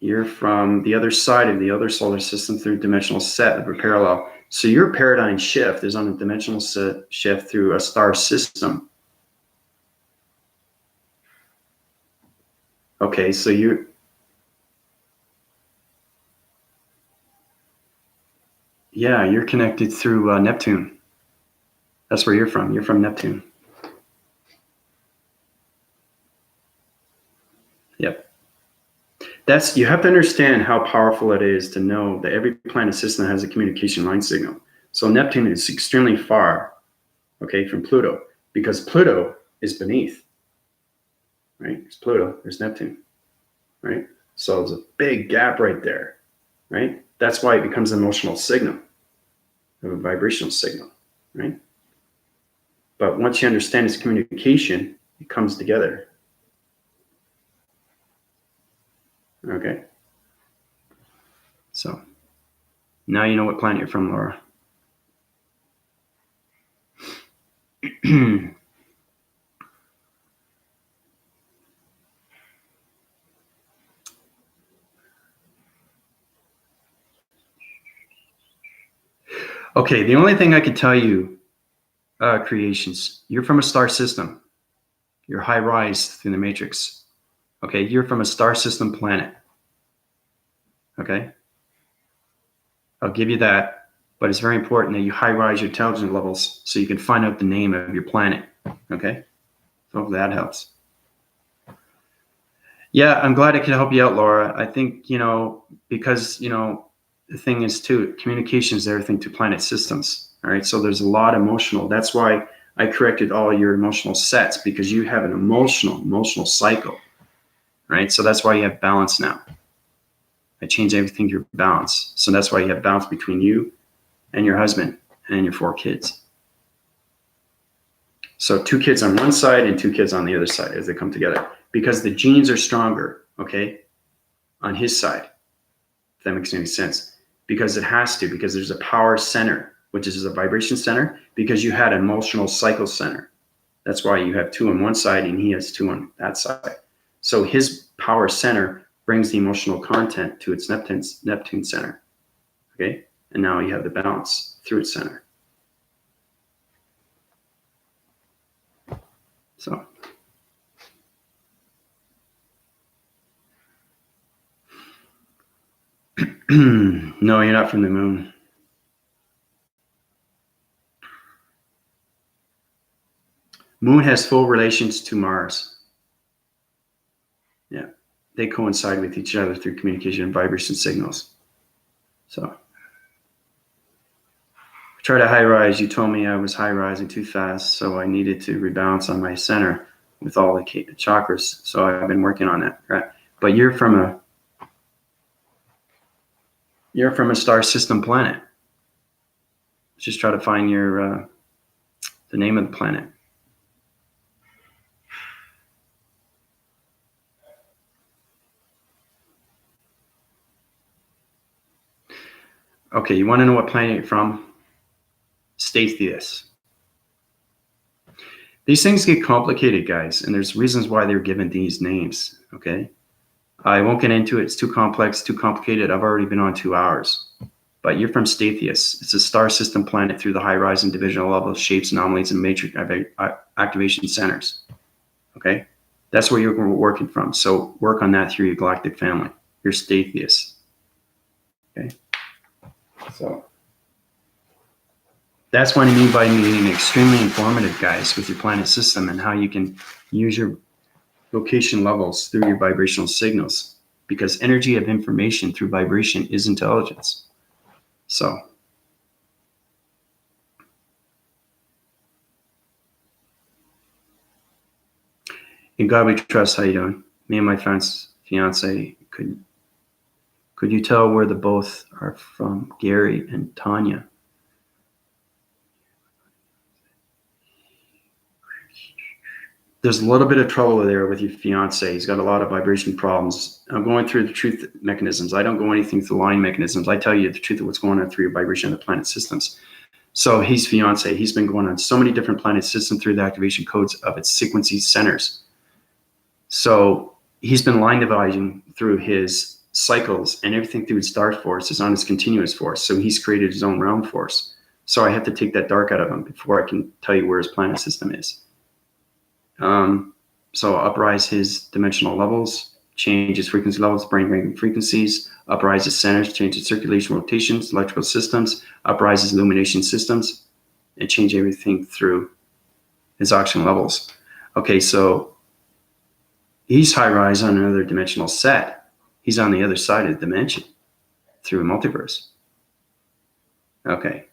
You're from the other side of the other solar system through dimensional set of a parallel. So your paradigm shift is on a dimensional shift through a star system. Okay, so you're connected through Neptune. That's where you're from. You're from Neptune. Yep. You have to understand how powerful it is to know that every planet system has a communication line signal. So Neptune is extremely far, okay, from Pluto, because Pluto is beneath, right? There's Pluto, there's Neptune, right? So there's a big gap right there, right? That's why it becomes an emotional signal, a vibrational signal, right? But once you understand its communication, it comes together. Okay. So now you know what planet you're from, Laura. Okay, the only thing I could tell you, creations, you're from a star system. You're high rise through the matrix. Okay, you're from a star system planet. Okay, I'll give you that, but it's very important that you high rise your intelligence levels so you can find out the name of your planet. Okay, so hopefully that helps. Yeah, I'm glad I could help you out, Laura. I think, because, the thing is too, communication is everything to planet systems. All right, so there's a lot emotional. That's why I corrected all your emotional sets, because you have an emotional cycle. Right, so that's why you have balance now. I changed everything to your balance. So that's why you have balance between you and your husband and your 4 kids. So 2 kids on one side and 2 kids on the other side as they come together, because the genes are stronger, okay, on his side, if that makes any sense. Because it has to, because there's a power center, which is a vibration center, because you had an emotional cycle center. That's why you have 2 on one side and he has 2 on that side. So his power center brings the emotional content to its Neptune center, okay? And now you have the balance through its center. So. No, you're not from the moon. Moon has full relations to Mars. Yeah, they coincide with each other through communication and vibration signals. So, try to high rise. You told me I was high rising too fast, so I needed to rebalance on my center with all the chakras. So I've been working on that. Right, but you're from a star system planet. Just try to find the name of the planet. Okay, you want to know what planet you're from? Stathius. These things get complicated, guys, and there's reasons why they're given these names, okay? I won't get into it. It's too complex, too complicated. I've already been on 2 hours. But you're from Stathius. It's a star system planet through the high rise and divisional level shapes, anomalies, and matrix activation centers, okay? That's where you're working from. So work on that through your galactic family. You're Stathius, okay? So that's what I mean by being extremely informative, guys, with your planet system and how you can use your location levels through your vibrational signals, because energy of information through vibration is intelligence. So in God we trust. How you doing? Me and my fiance, could you tell where the both are from? Gary and Tanya. There's a little bit of trouble there with your fiance. He's got a lot of vibration problems. I'm going through the truth mechanisms. I don't go anything through line mechanisms. I tell you the truth of what's going on through your vibration of the planet systems. So his fiance, he's been going on so many different planet systems through the activation codes of its sequencing centers. So he's been line dividing through his cycles, and everything through his dark force is on his continuous force. So he's created his own realm force. So I have to take that dark out of him before I can tell you where his planet system is. So uprise his dimensional levels, change his frequency levels, brain wave frequencies, uprise his centers, change his circulation rotations, electrical systems, uprise his illumination systems, and change everything through his oxygen levels. Okay, so he's high rise on another dimensional set. He's on the other side of the dimension through a multiverse. Okay,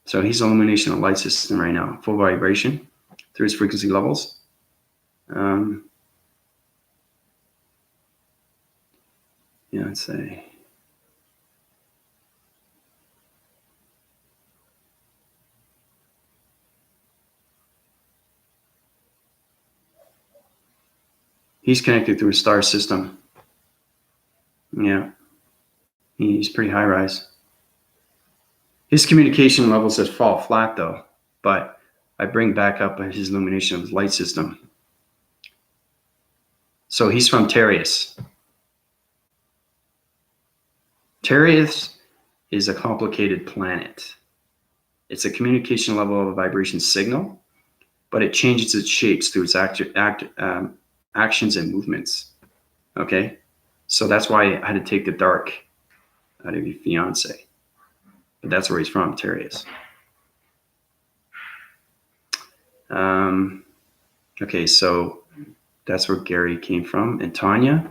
so he's illumination of light system right now, full vibration through his frequency levels. Yeah, let's say. He's connected through a star system. Yeah, he's pretty high rise. His communication levels that fall flat though, but I bring back up his illumination of his light system. So he's from Terius. Terius is a complicated planet. It's a communication level of a vibration signal, but it changes its shapes through its actions and movements. Okay, so that's why I had to take the dark out of your fiance. But that's where he's from, Terius. Okay, so that's where Gary came from. And Tanya,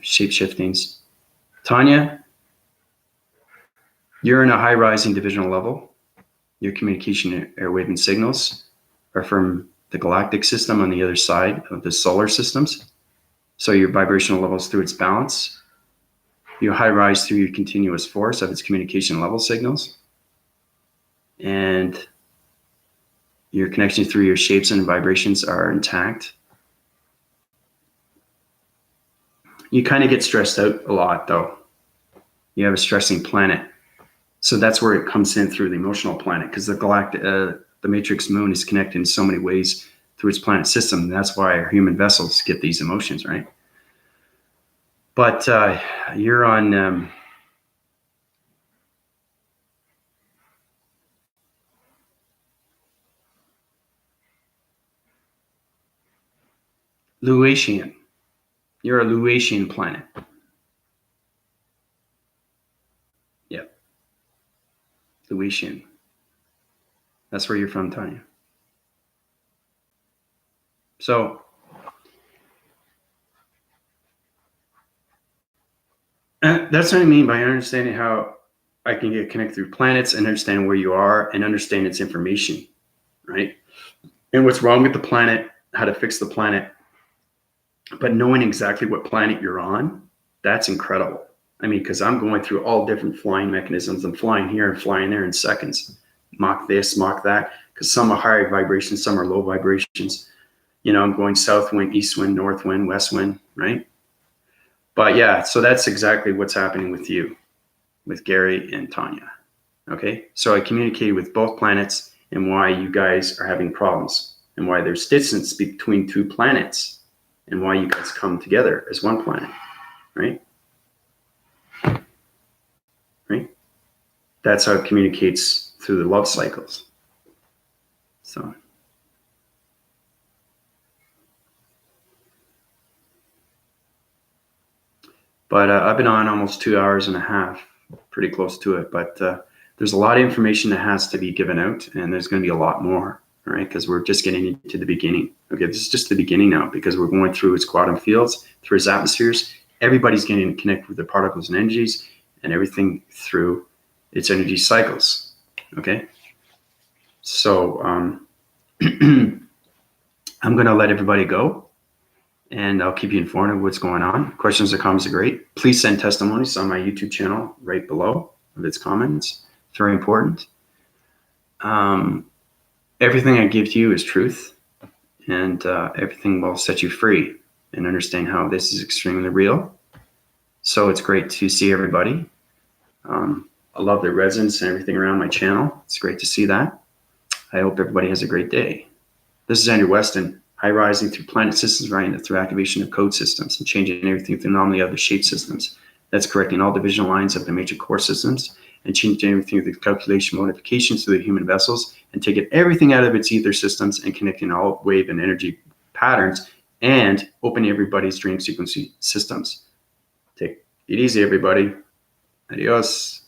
shape-shiftings. Tanya, you're in a high-rising divisional level. Your communication airwave and signals are from the galactic system on the other side of the solar systems. So your vibrational levels through its balance. You high rise through your continuous force of its communication level signals. And your connection through your shapes and vibrations are intact. You kind of get stressed out a lot though. You have a stressing planet. So that's where it comes in through the emotional planet, because the galactic, the matrix moon is connected in so many ways through its planet system. And that's why our human vessels get these emotions, right? But you're on Luatian. You're a Luatian planet. Yep. Luatian. That's where you're from, Tanya. So that's what I mean by understanding how I can get connected through planets and understand where you are and understand its information, right? And what's wrong with the planet, how to fix the planet. But knowing exactly what planet you're on, that's incredible. I mean, because I'm going through all different flying mechanisms. I'm flying here and flying there in seconds. Mach this, mach that, because some are high vibrations, some are low vibrations. You know, I'm going south wind, east wind, north wind, west wind, right? But yeah, so that's exactly what's happening with you, with Gary and Tanya. Okay, so I communicated with both planets and why you guys are having problems and why there's distance between two planets and why you guys come together as one planet, right? Right? That's how it communicates through the love cycles. So. But I've been on almost 2 hours and a half, pretty close to it. But there's a lot of information that has to be given out, and there's going to be a lot more, right? Because we're just getting into the beginning. Okay, this is just the beginning now, because we're going through its quantum fields, through its atmospheres. Everybody's getting to connect with the particles and energies and everything through its energy cycles, okay? So I'm going to let everybody go. And I'll keep you informed of what's going on. Questions or comments are great. Please send testimonies on my YouTube channel right below with its comments. It's very important. Everything I give to you is truth, and everything will set you free and understand how this is extremely real. So it's great to see everybody. I love the resonance and everything around my channel. It's great to see that. I hope everybody has a great day. This is Andrew Weston, high rising through planet systems, right, through activation of code systems and changing everything through anomaly of the shape systems. That's correcting all divisional lines of the major core systems and changing everything through the calculation modifications through the human vessels and taking everything out of its ether systems and connecting all wave and energy patterns and opening everybody's dream sequence systems. Take it easy, everybody. Adios.